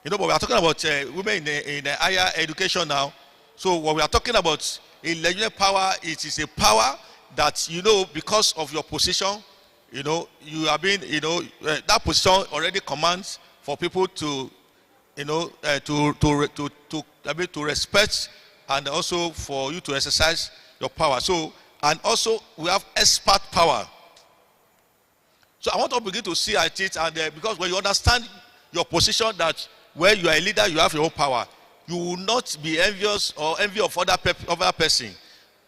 You know, but we are talking about women in higher education now. So what we are talking about in legislative power, it is a power that, you know, because of your position, you know, you have been, you know, that position already commands for people to, you know, to respect, and also for you to exercise your power. So, and also we have expert power. So I want to begin to see at it, and because when you understand your position, that where you are a leader, you have your own power. You will not be envious or envy of other person.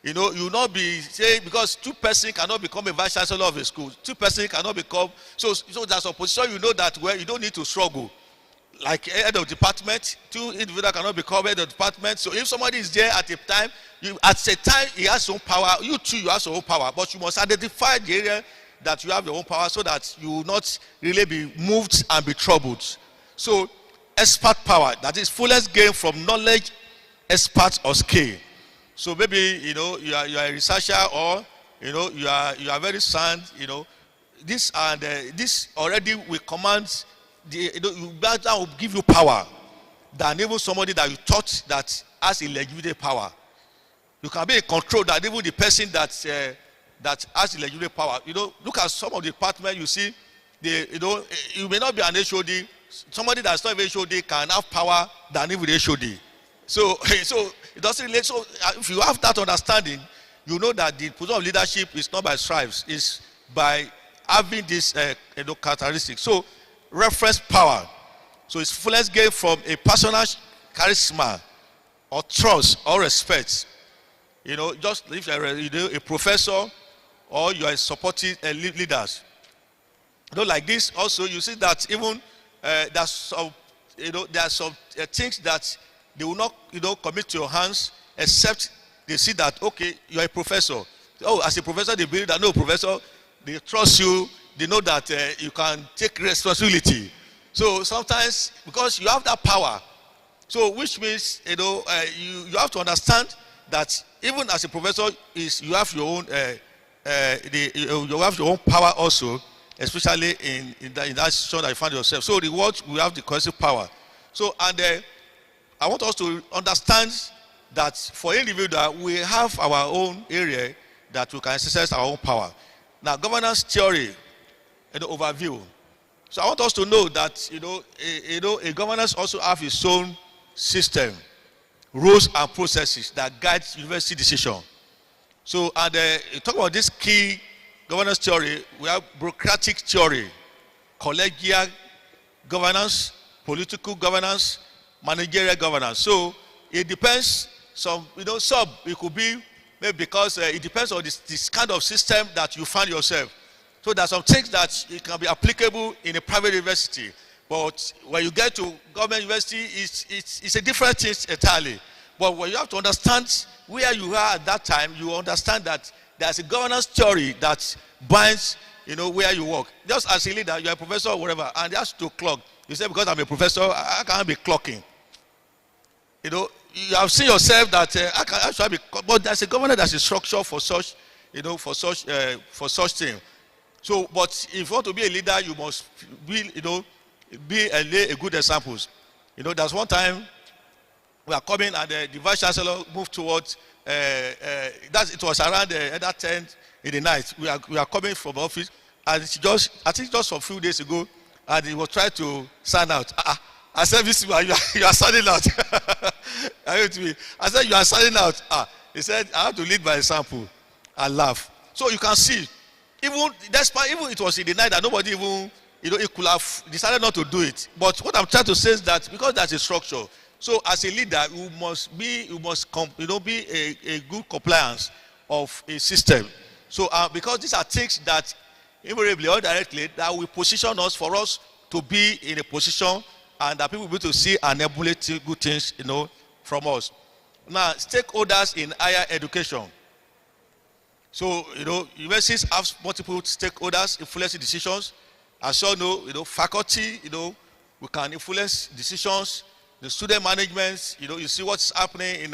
You know, you will not be saying, because two persons cannot become a vice chancellor of a school. Two persons cannot become, so there's a position, you know, that where you don't need to struggle. Like head of department, two individuals cannot become head of department. So if somebody is there at a time, he has some power, you too, you have your own power. But you must identify the area that you have your own power, so that you will not really be moved and be troubled. So expert power, that is fullest gain from knowledge, expert or skill. So maybe, you know, you are a researcher, or, you know, you are very sound, you know. This already will command, you know, that will give you power than even somebody that you thought that has illegitimate power. You can be in control that even the person that has illegitimate power. You know, look at some of the departments you see, you know, you may not be an HOD. Somebody that's not even HOD can have power than even the HOD. So it doesn't relate. So if you have that understanding, you know that the position of leadership is not by stripes, it's by having this you know, characteristics. So reference power. So it's fullest gain from a personal charisma or trust or respect. You know, just if you're a professor or you are supporting leaders. You know, like this also, you see that even there's some, you know, there are some things that they will not, you know, commit to your hands, except they see that, okay, you are a professor. Oh, as a professor, they believe that, no, professor, they trust you, they know that you can take responsibility. So sometimes, because you have that power, so which means, you know, you have to understand that even as a professor, you have your own, you have your own power also, especially in that situation that you find yourself. So the word, we have the cohesive power. So, and I want us to understand that for individual, we have our own area that we can exercise our own power. Now, governance theory, an overview. So I want us to know that, you know, a governance also have its own system, rules and processes that guide university decision. So, and talk about this key governance theory, we have bureaucratic theory, collegial governance, political governance, managerial governance. So it depends, some, you know, it could be maybe because it depends on this kind of system that you find yourself. So there are some things that it can be applicable in a private university, but when you get to government university, it's a different thing entirely. But when you have to understand where you are at that time, you understand that there's a governance theory that binds, you know, where you work. Just as a leader, you're a professor or whatever, and you have to clock. You say, because I'm a professor, I can't be clocking. You know, you have seen yourself that I can actually be, but there's a governance that's a structure for such, you know, for such thing. So, but if you want to be a leader, you must be, you know, be a good examples. You know, there's one time we are coming and the vice chancellor moved towards. It was around that 10 in the night. We are coming from office, and I think just a few days ago, and he was trying to sign out. I said, you are signing out. I said, you are signing out. He said, I have to lead by example. I laugh. So you can see, even it was in the night that nobody even, you know, it could have decided not to do it. But what I'm trying to say is that because there's a structure, so as a leader, you must be a good compliance of a system. So because these are things that invariably or directly that will position us for us to be in a position, and that people will be able to see and emulate good things, you know, from us. Now, stakeholders in higher education. So, you know, universities have multiple stakeholders influencing decisions. As you all know, faculty, you know, we can influence decisions. The student management, you know, you see what's happening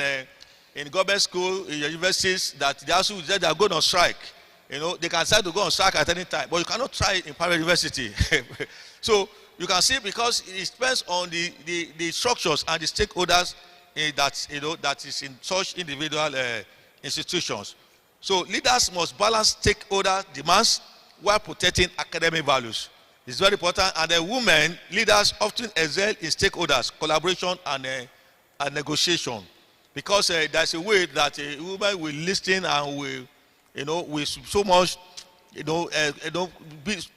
in government school, in universities, that they are going on strike. You know, they can decide to go on strike at any time, but you cannot try it in private university. So you can see because it depends on the structures and the stakeholders that is in such individual institutions. So leaders must balance stakeholder demands while protecting academic values. It's very important. And the women leaders often excel in stakeholders, collaboration and negotiation, because there's a way that a woman will listen and will, with so much, be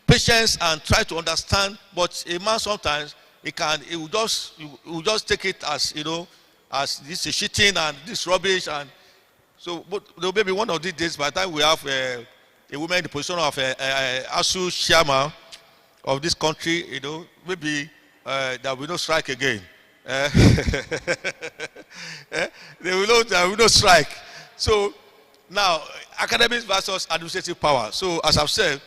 patience and try to understand. But a man sometimes he will just take it as as this is cheating and this rubbish. And so, but maybe one of these days, by the time we have a woman in the position of ASU chairman of this country, maybe there will no strike again. There will no strike. So now, academics versus administrative power. So as I've said,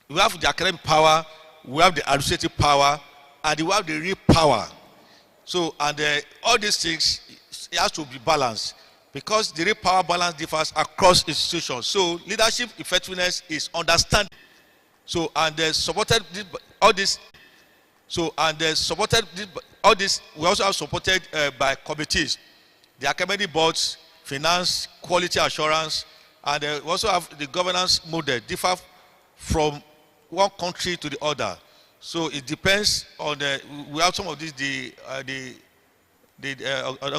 we have the academic power, we have the administrative power, and we have the real power. So, and all these things, it has to be balanced, because the real power balance differs across institutions. So leadership effectiveness is understanding. So, and supported all this. So, and supported all this. We also have supported by committees, the academic boards, finance, quality assurance, and we also have the governance model differ from one country to the other. So it depends on we have some of these the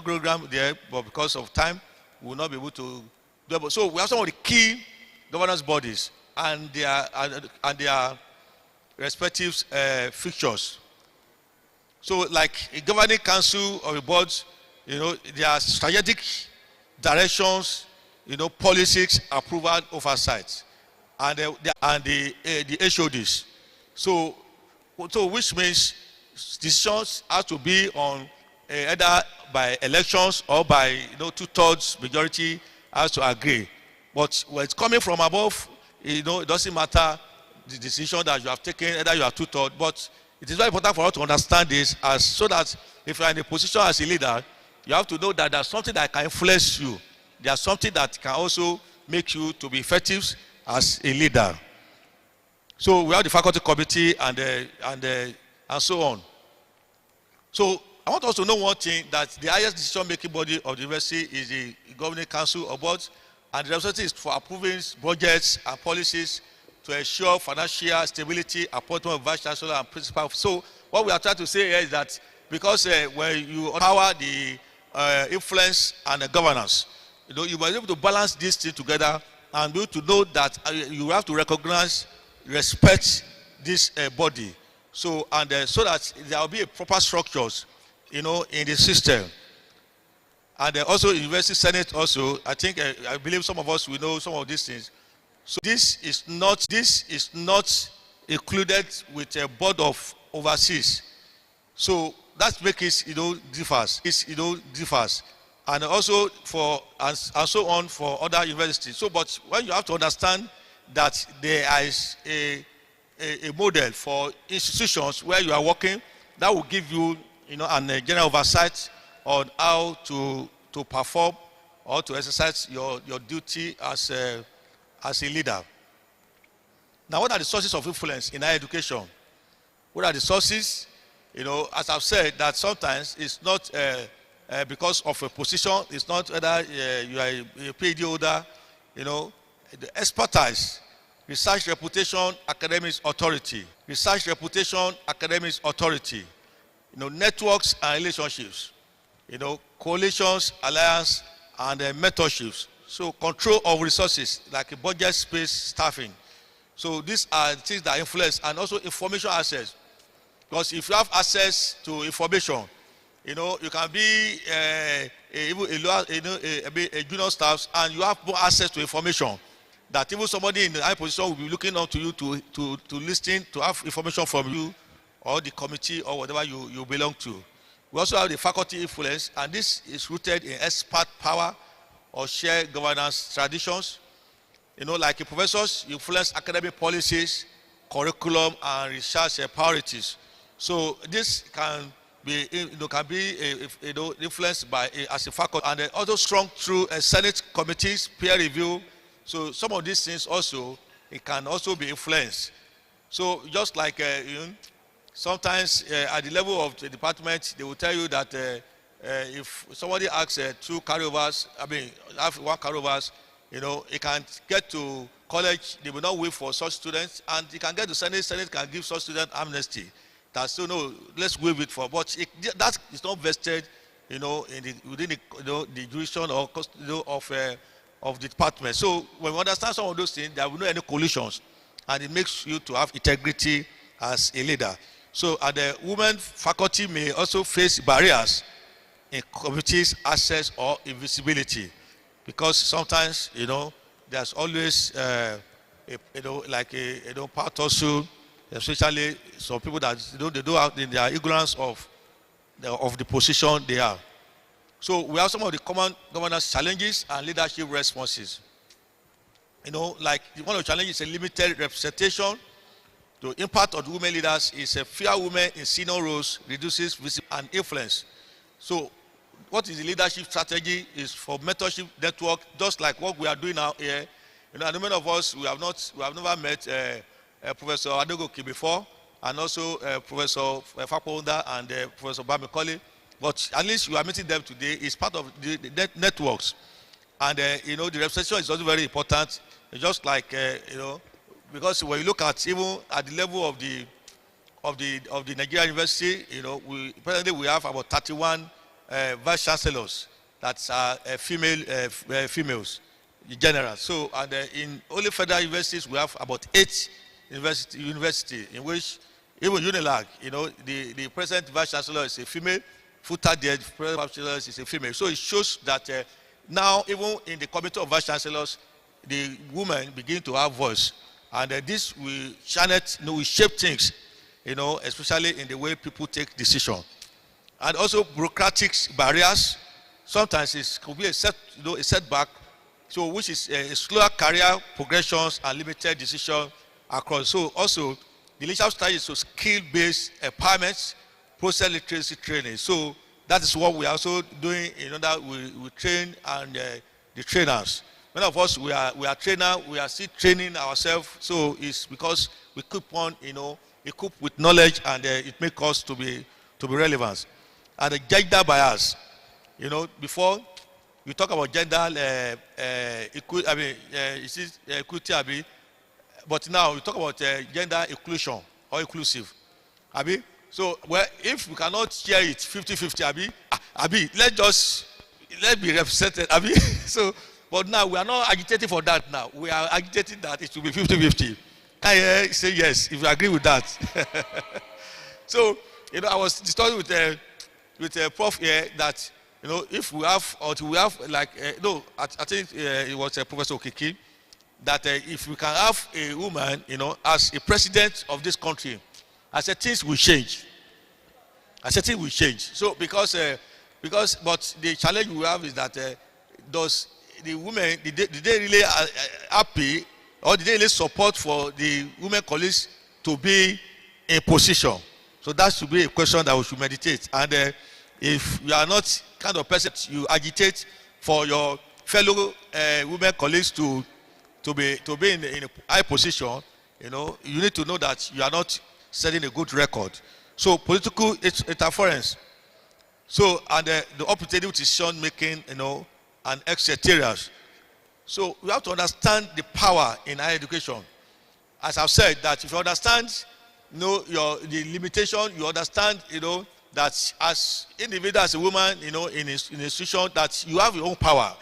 program there, but because of time, we will not be able to do it. So we have some of the key governance bodies and their respective fixtures. So like a governing council or a board, their strategic directions, policies, approval, oversight, and the HODs. So which means decisions have to be on either by elections or by 2/3 majority has to agree. But when it's coming from above, it doesn't matter the decision that you have taken, either you are 2/3. But it is very important for us to understand this, so that if you are in a position as a leader, you have to know that there's something that can influence you. There's something that can also make you to be effective as a leader. So we have the faculty committee and so on. So I want us to know one thing, that the highest decision-making body of the university is the governing council or board, and the responsibility is for approving budgets and policies to ensure financial stability, appointment of vice chancellor and principal. So what we are trying to say here is that because when you empower the influence and the governance, you must be able to balance these things together and be able to know that you have to recognize, respect this body. So so that there will be a proper structures, in the system. And also University Senate also, I think, I believe some of us will know some of these things. So this is not included with a board of overseas. So that makes it, differs. Differs. And also and so on for other universities. So, but when you have to understand that there is a model for institutions where you are working, that will give you, a general oversight on how to perform or to exercise your duty as a leader. Now, what are the sources of influence in higher education? What are the sources? As I've said, that sometimes it's not because of a position. It's not whether you are a PhD holder. The expertise, research reputation, academic authority. Research reputation, academic authority. Networks and relationships. Coalitions, alliance, and mentorships. So control of resources, like a budget, space, staffing. So these are things that influence, and also information access. Because if you have access to information, you can be a junior staff, and you have more access to information, that even somebody in the high position will be looking up to you to listen, to have information from you, or the committee, or whatever you belong to. We also have the faculty influence, and this is rooted in expert power or shared governance traditions. Like professors influence academic policies, curriculum, and research priorities. So this can be, influenced by as a faculty, and also strong through Senate committees, peer review. So some of these things also, it can also be influenced. So just like Sometimes at the level of the department, they will tell you that if somebody asks 2 carryovers, have 1 carryovers, he can get to college, they will not wait for such students, and he can get to Senate can give such student amnesty. That's no, let's waive it for, but that is not vested, within the jurisdiction or of the department. So when we understand some of those things, there will be no any collisions, and it makes you to have integrity as a leader. So, and the women faculty may also face barriers in committees, access, or invisibility, because sometimes, there's always, part also, especially some people that they do out in their ignorance of the position they are. So we have some of the common governance challenges and leadership responses. Like one of the challenges is a limited representation. The impact of the women leaders is a fewer women in senior roles reduces visibility and influence. So what is the leadership strategy is for mentorship network, just like what we are doing now here. And many of us, we have never met Professor Ado-Ekiti before, and also Professor Faponda and Professor Babalola. But at least you are meeting them today. It's part of the networks. And, the representation is also very important. Just like, because when you look at even at the level of the Nigerian University, presently we have about 31 vice chancellors that are females in general. So, and in only federal universities we have about 8 university in which even UNILAG, the present vice chancellor is a female. Futa, the present vice chancellor is a female. So it shows that now even in the committee of vice chancellors, the women begin to have voice. And this will shape things, especially in the way people take decisions. And also bureaucratic barriers. Sometimes it could be a setback, so which is a slower career progressions and limited decision across. So also the leadership strategy is skill-based empowerment, process literacy training. So that is what we are also doing in order we train and the trainers. Many of us, we are trainers, we are still training ourselves. So it's because we keep on, equipped with knowledge, and it makes us to be relevant. And the gender bias, before we talk about gender equity, but now we talk about gender inclusion or inclusive. So if we cannot share it 50-50, let's be represented. So. But now we are not agitating for that now. We are agitating that it should be 50-50. Can you say yes if you agree with that? So, I was discussing with a prof here that, if we have, or we have like, I think it was Professor Okiki, that if we can have a woman, as a president of this country, I said things will change. So but the challenge we have is that the women, did they really happy, or did they really support for the women colleagues to be in position? So that should be a question that we should meditate. And if you are not kind of person, you agitate for your fellow women colleagues to be in a high position, you need to know that you are not setting a good record. So political interference. So, and the opportunity decision making, and etc. So we have to understand the power in higher education. As I've said, that if you understand, the limitation, you understand, that as individual, as a woman, in an institution, that you have your own power.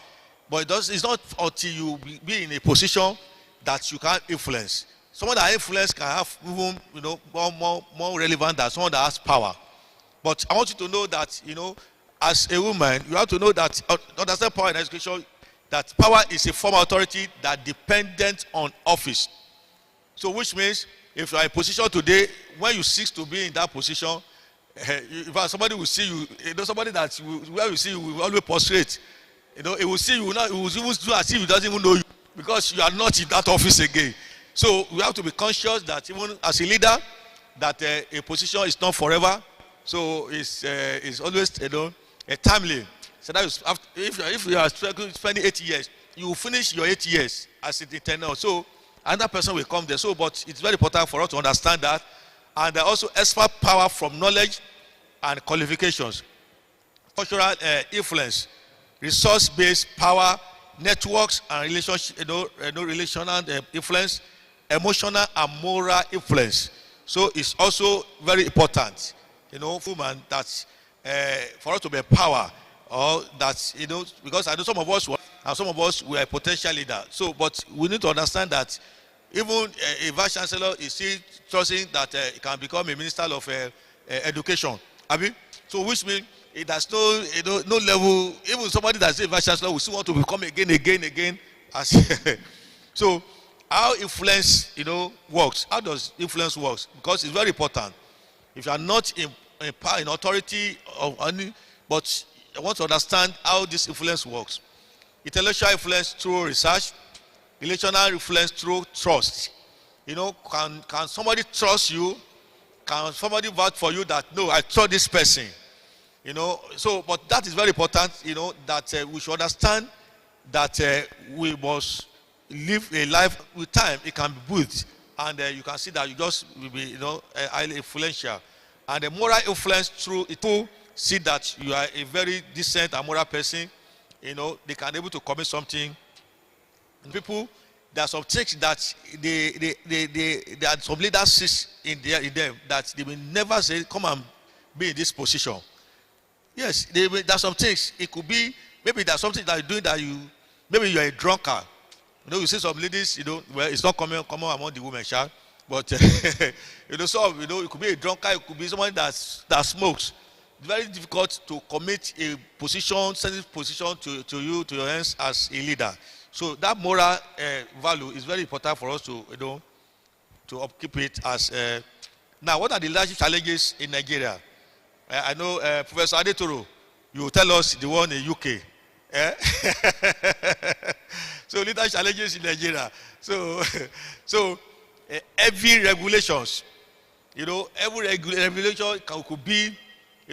But it's not until you be in a position that you can influence. Someone that influence can have even, more relevant than someone that has power. But I want you to know that, as a woman, you have to know that, understand power in education, that power is a form of authority that dependent on office. So which means, if you are in a position today, when you seek to be in that position, if somebody will see you, somebody that where you see you will always prostrate. It will see you now, it will even do as if it doesn't even know you, because you are not in that office again. So we have to be conscious that even as a leader, that a position is not forever. So it's always, timely. So that is, if you are spending 8 years, you will finish your 8 years as a tenure. So another person will come there. So, but it's very important for us to understand that, and also expert power from knowledge and qualifications. Cultural influence, resource-based power, networks and relationship, relational influence, emotional and moral influence. So it's also very important, woman, that for us to be empowered, or that, because I know some of us were, and some of us were potential leaders. So, but we need to understand that even a vice chancellor is still trusting that he can become a minister of education. So, which means it has no level. Even somebody that's a vice chancellor will still want to become again. So, how influence, works? How does influence works? Because it's very important. If you are not in power, in authority, or any, but I want to understand how this influence works. Intellectual influence through research, relational influence through trust. Can somebody trust you? Can somebody vouch for you that, no, I trust this person? So, but that is very important, that we should understand that we must live a life with time. It can be built, and you can see that you just will be, highly influential. And the moral influence through it too, see that you are a very decent and moral person. They can be able to commit something. People, there are some things that there are some leaders in them that they will never say, come and be in this position. Yes, there are some things. It could be, maybe there's something that you're doing maybe you're a drunkard. You see some ladies, well, it's not common among the women, but it could be a drunkard, it could be someone that smokes. It's very difficult to commit a position, sensitive position to you, to your hands as a leader. So that moral value is very important for us to upkeep it as. Now, what are the leadership challenges in Nigeria? I know Professor Adetoro, you will tell us the one in UK. So leadership challenges in Nigeria. So every regulations, every regulation could be,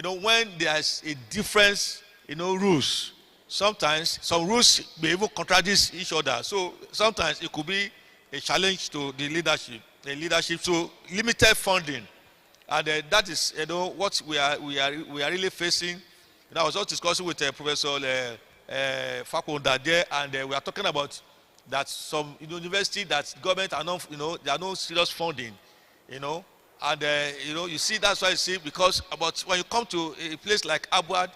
when there's a difference, rules. Sometimes some rules may even contradict each other. So sometimes it could be a challenge to the leadership. So limited funding, and that is what we are really facing. I was just discussing with Professor Fakonda there, and we are talking about that some university that government are not, there are no serious funding, and you see, that's why you see, because when you come to a place like Abuad,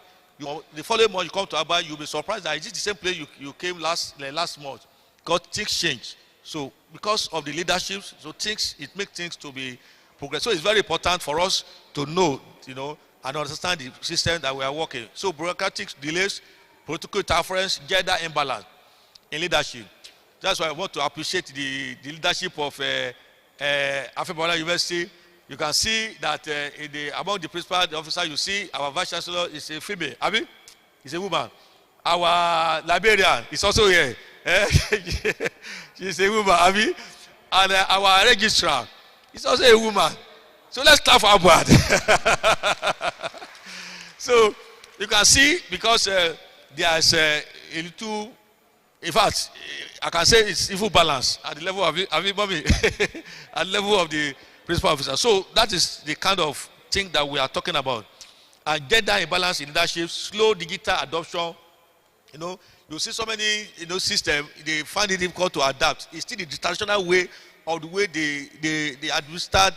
the following month you come to Abuad, you'll be surprised that it's the same place you came last month. Because things change. So because of the leadership, so it makes things to be progress. So it's very important for us to know, and understand the system that we are working. So bureaucratic delays, political interference, gender imbalance in leadership. That's why I want to appreciate the leadership of Babalola University. You can see that among the principal, the officer, you see our vice chancellor is a female. Abi, is a woman. Our librarian is also here. She's a woman. Abi, and our registrar is also a woman. So let's clap for Abuad. So you can see, because there's a little, in fact, I can say it's equal balance at the level of at the level of the principal officer. So that is the kind of thing that we are talking about. And gender imbalance in leadership, slow digital adoption. You see so many systems, they find it difficult to adapt. It's still the traditional way of the way they administer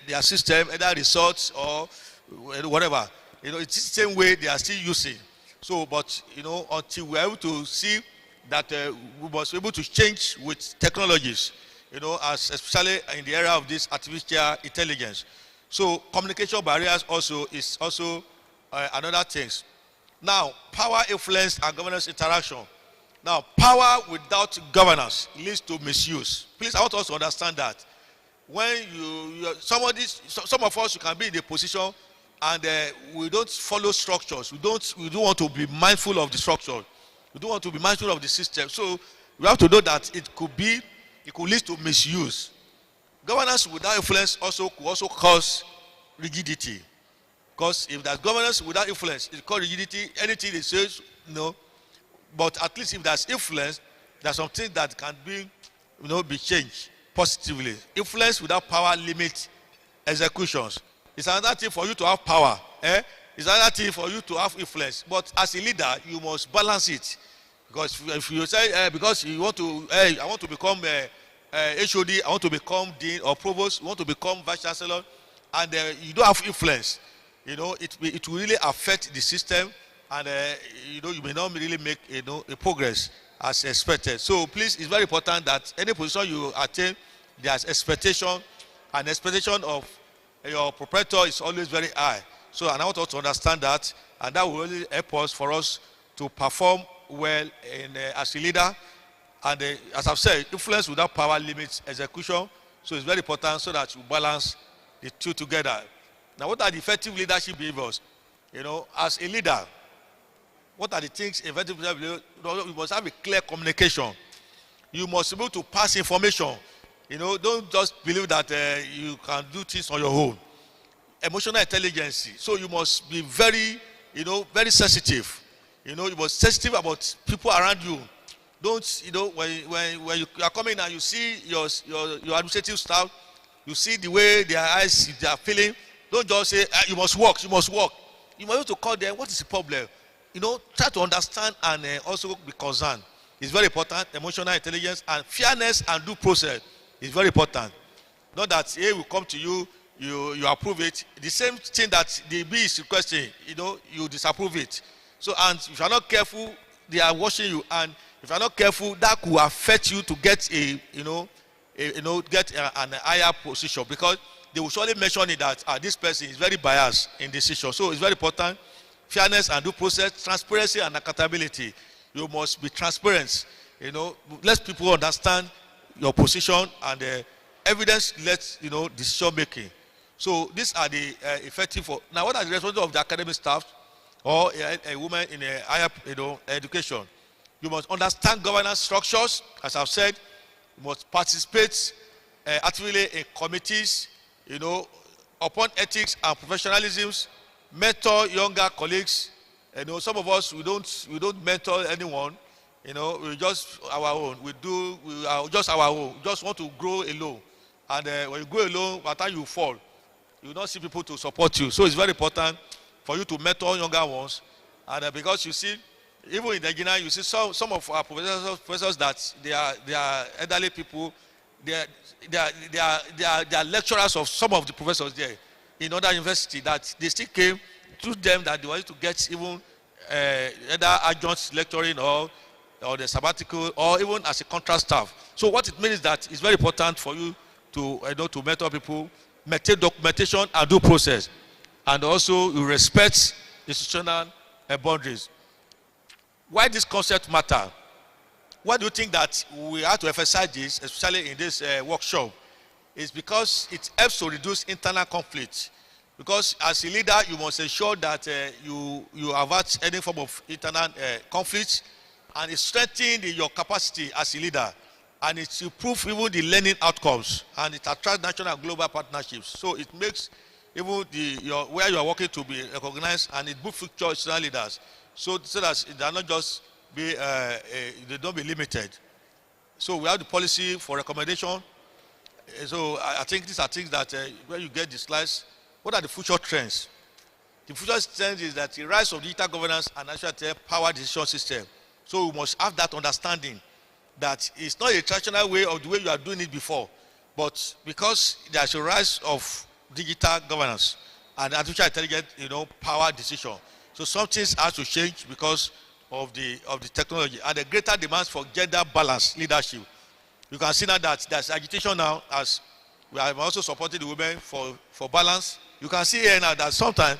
their system, either results or whatever. It's the same way they are still using. So, but until we are able to see that we must be able to change with technologies, especially in the area of this artificial intelligence. So communication barriers is also another thing. Now, power, influence, and governance interaction. Now, power without governance leads to misuse. Please, I want us to understand that. When some of us, you can be in a position and we don't follow structures. We don't want to be mindful of the structure. We don't want to be mindful of the system. So we have to know that it could lead to misuse. Governance without influence could also cause rigidity. Because if there's governance without influence, it causes rigidity. Anything they say, But at least if there's influence, there's something that can be changed positively. Influence without power limits executions. It's another thing for you to have power. It's another thing for you to have influence. But as a leader, you must balance it. Because if you say, because you want to, I want to become HOD, I want to become dean or provost, you want to become vice chancellor, and you don't have influence, it will really affect the system, and you may not really make a progress as expected. So please, it's very important that any position you attain, there's expectation, and expectation of your proprietor is always very high. So, and I want us to understand that, and that will really help us for us to perform well as a leader. And as I've said, influence without power limits execution. So it's very important so that you balance the two together. Now, what are the effective leadership behaviors? As a leader, what are the things effective leadership? You must have a clear communication. You must be able to pass information. Don't just believe that you can do things on your own. Emotional intelligence. So you must be very, very sensitive. You must be sensitive about people around you. Don't, when you are coming and you see your administrative staff, you see the way their eyes, they are feeling. Don't just say, you must work, you must work. You must be able to call them, what is the problem? Try to understand and also be concerned. It's very important. Emotional intelligence and fairness and due process is very important. Not that, hey, we come to you, you approve it. The same thing that the B is requesting, you disapprove it. So, and if you are not careful, they are watching you, and if you are not careful, that could affect you to get an higher position, because they will surely mention it that this person is very biased in decision. So it's very important. Fairness and due process, transparency and accountability. You must be transparent. Let people understand your position, and evidence-led, decision making. So these are the effective. Now, what are the responsibilities of the academic staff or a woman in a higher, education? You must understand governance structures, as I've said. You must participate actively in committees, upon ethics and professionalism. Mentor younger colleagues. Some of us, we don't mentor anyone. We just our own. We are just our own. We just want to grow alone. And when you grow alone, by the time you fall, you will not see people to support you. So it's very important for you to mentor younger ones. And because you see, even in Nigeria, you see some of our professors that they are elderly people. They are lecturers of some of the professors there in other universities, that they still came to them that they wanted to get even either adjunct lecturing or the sabbatical, or even as a contract staff. So what it means is that it's very important for you to to mentor people, maintain documentation and due process, and also you respect institutional boundaries. Why this concept matter? Why do you think that we have to emphasize this, especially in this workshop? It's because it helps to reduce internal conflict. Because as a leader, you must ensure that you avert any form of internal conflict, and it strengthens your capacity as a leader, and it improves even the learning outcomes, and it attracts national and global partnerships. So it makes even where you are working to be recognized, and it boosts future institutional leaders, so that they are not just they don't be limited. So we have the policy for recommendation. So I think these are things that when you get the slides, what are the future trends? The future trend is that the rise of digital governance and national power decision system. So we must have that understanding that it's not a traditional way of the way you are doing it before, but because there's a rise of digital governance and artificial intelligence, power decision. So some things have to change because of the technology and the greater demands for gender balanced leadership. You can see now that there's agitation now, as we have also supported the women for balance. You can see here now that sometimes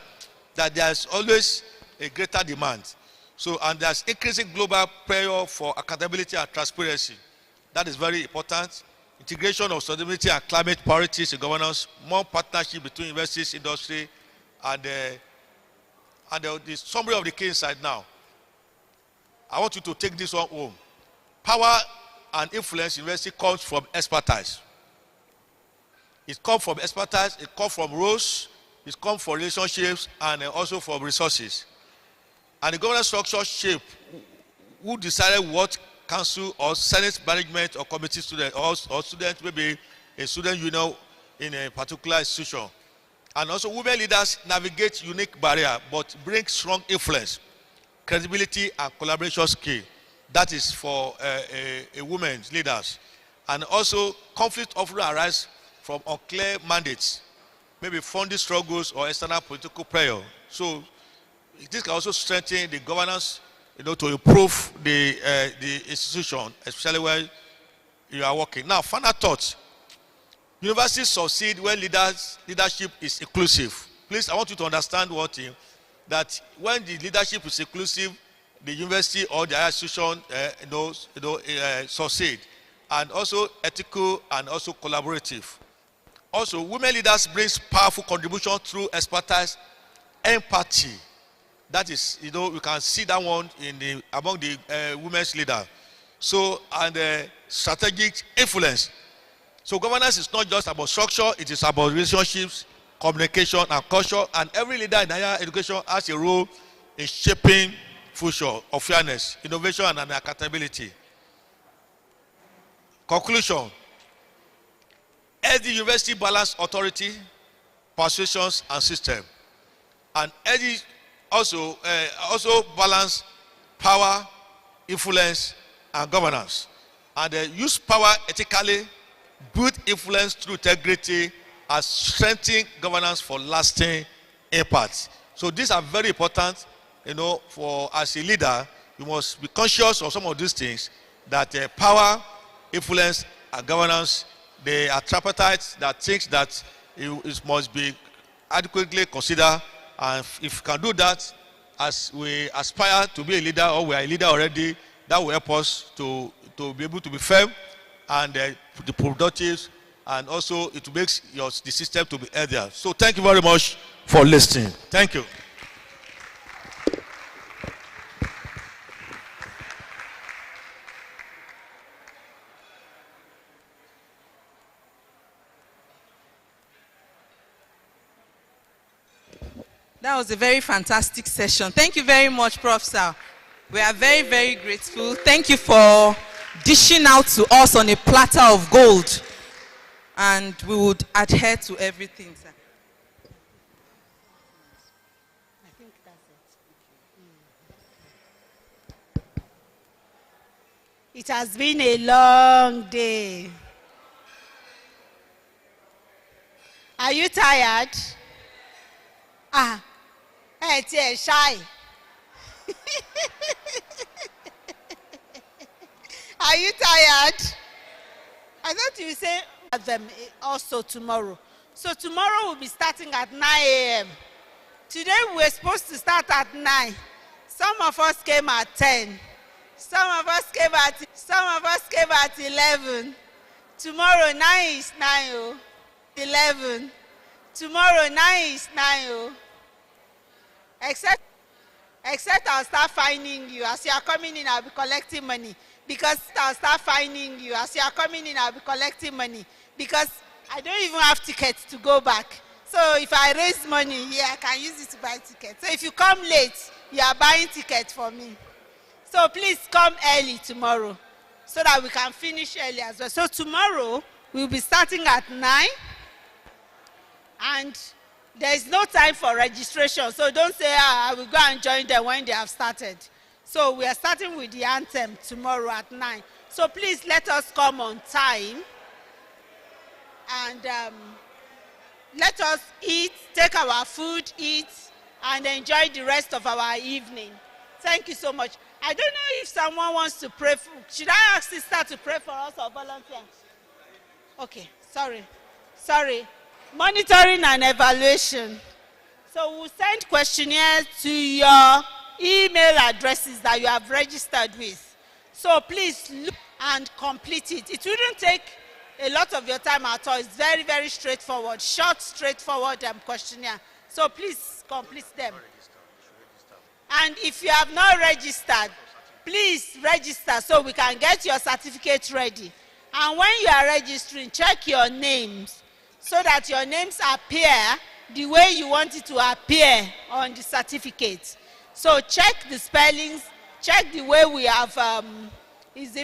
that there's always a greater demand. So, and there's increasing global pressure for accountability and transparency. That is very important. Integration of sustainability and climate priorities in governance, more partnership between universities, industry, and the summary of the key insight now. I want you to take this one home. Power and influence in university comes from expertise. It comes from expertise, it comes from roles, it comes from relationships, and also from resources. And the governance structure shape who decided what council or senate management or committee student or student, maybe a student union in a particular institution. And also women leaders navigate unique barrier but bring strong influence, credibility and collaboration skill. That is for a women's leaders. And also conflict often arise from unclear mandates, maybe funding struggles or external political pressure. So this can also strengthen the governance, to improve the institution, especially where you are working. Now, final thoughts. Universities succeed when leadership is inclusive. Please, I want you to understand that when the leadership is inclusive, the university or the higher institution succeed, and also ethical and also collaborative. Also, women leaders bring powerful contribution through expertise, empathy. That is, you can see that one among the women's leaders. So, and strategic influence. So governance is not just about structure, it is about relationships, communication, and culture. And every leader in higher education has a role in shaping future of fairness, innovation, and accountability. Conclusion. As the university balance authority, persuasions, and system. And as also balance power, influence, and governance. And use power ethically, build influence through integrity, and strengthen governance for lasting impact. So these are very important, for as a leader, you must be conscious of some of these things, that power, influence, and governance, they are tripartite, that things that it must be adequately considered. And if you can do that, as we aspire to be a leader, or we are a leader already, that will help us to be able to be firm and the productive, and also it makes the system to be healthier. So thank you very much for listening. Thank you. That was a very fantastic session. Thank you very much, Prof. Sir. We are very, very grateful. Thank you for dishing out to us on a platter of gold. And we would adhere to everything, sir. I think that's it. It has been a long day. Are you tired? It's shy. Are you tired? I thought you say them also tomorrow. So tomorrow we'll be starting at 9 a.m. Today we were supposed to start at 9. Some of us came at 10. Some of us came at 11. Tomorrow 9 is 9. 11. Tomorrow 9 is 9. Except I'll start finding you. As you are coming in, I'll be collecting money. Because I'll start finding you. As you are coming in, I'll be collecting money. Because I don't even have tickets to go back. So if I raise money here, I can use it to buy tickets. So if you come late, you are buying tickets for me. So please come early tomorrow so that we can finish early as well. So tomorrow, we'll be starting at 9. And there is no time for registration. So don't say, I will go and join them when they have started. So we are starting with the anthem tomorrow at 9. So please let us come on time. And let us eat, take our food, eat, and enjoy the rest of our evening. Thank you so much. I don't know if someone wants to pray. Should I ask sister to pray for us or volunteer? Okay, sorry. Monitoring and evaluation. So we'll send questionnaires to your email addresses that you have registered with. So please look and complete it. It wouldn't take a lot of your time at all. It's very, very straightforward, short, straightforward questionnaire. So please complete them. And if you have not registered, please register so we can get your certificate ready. And when you are registering, check your names so that your names appear the way you want it to appear on the certificate. So check the spellings, check the way we have, is it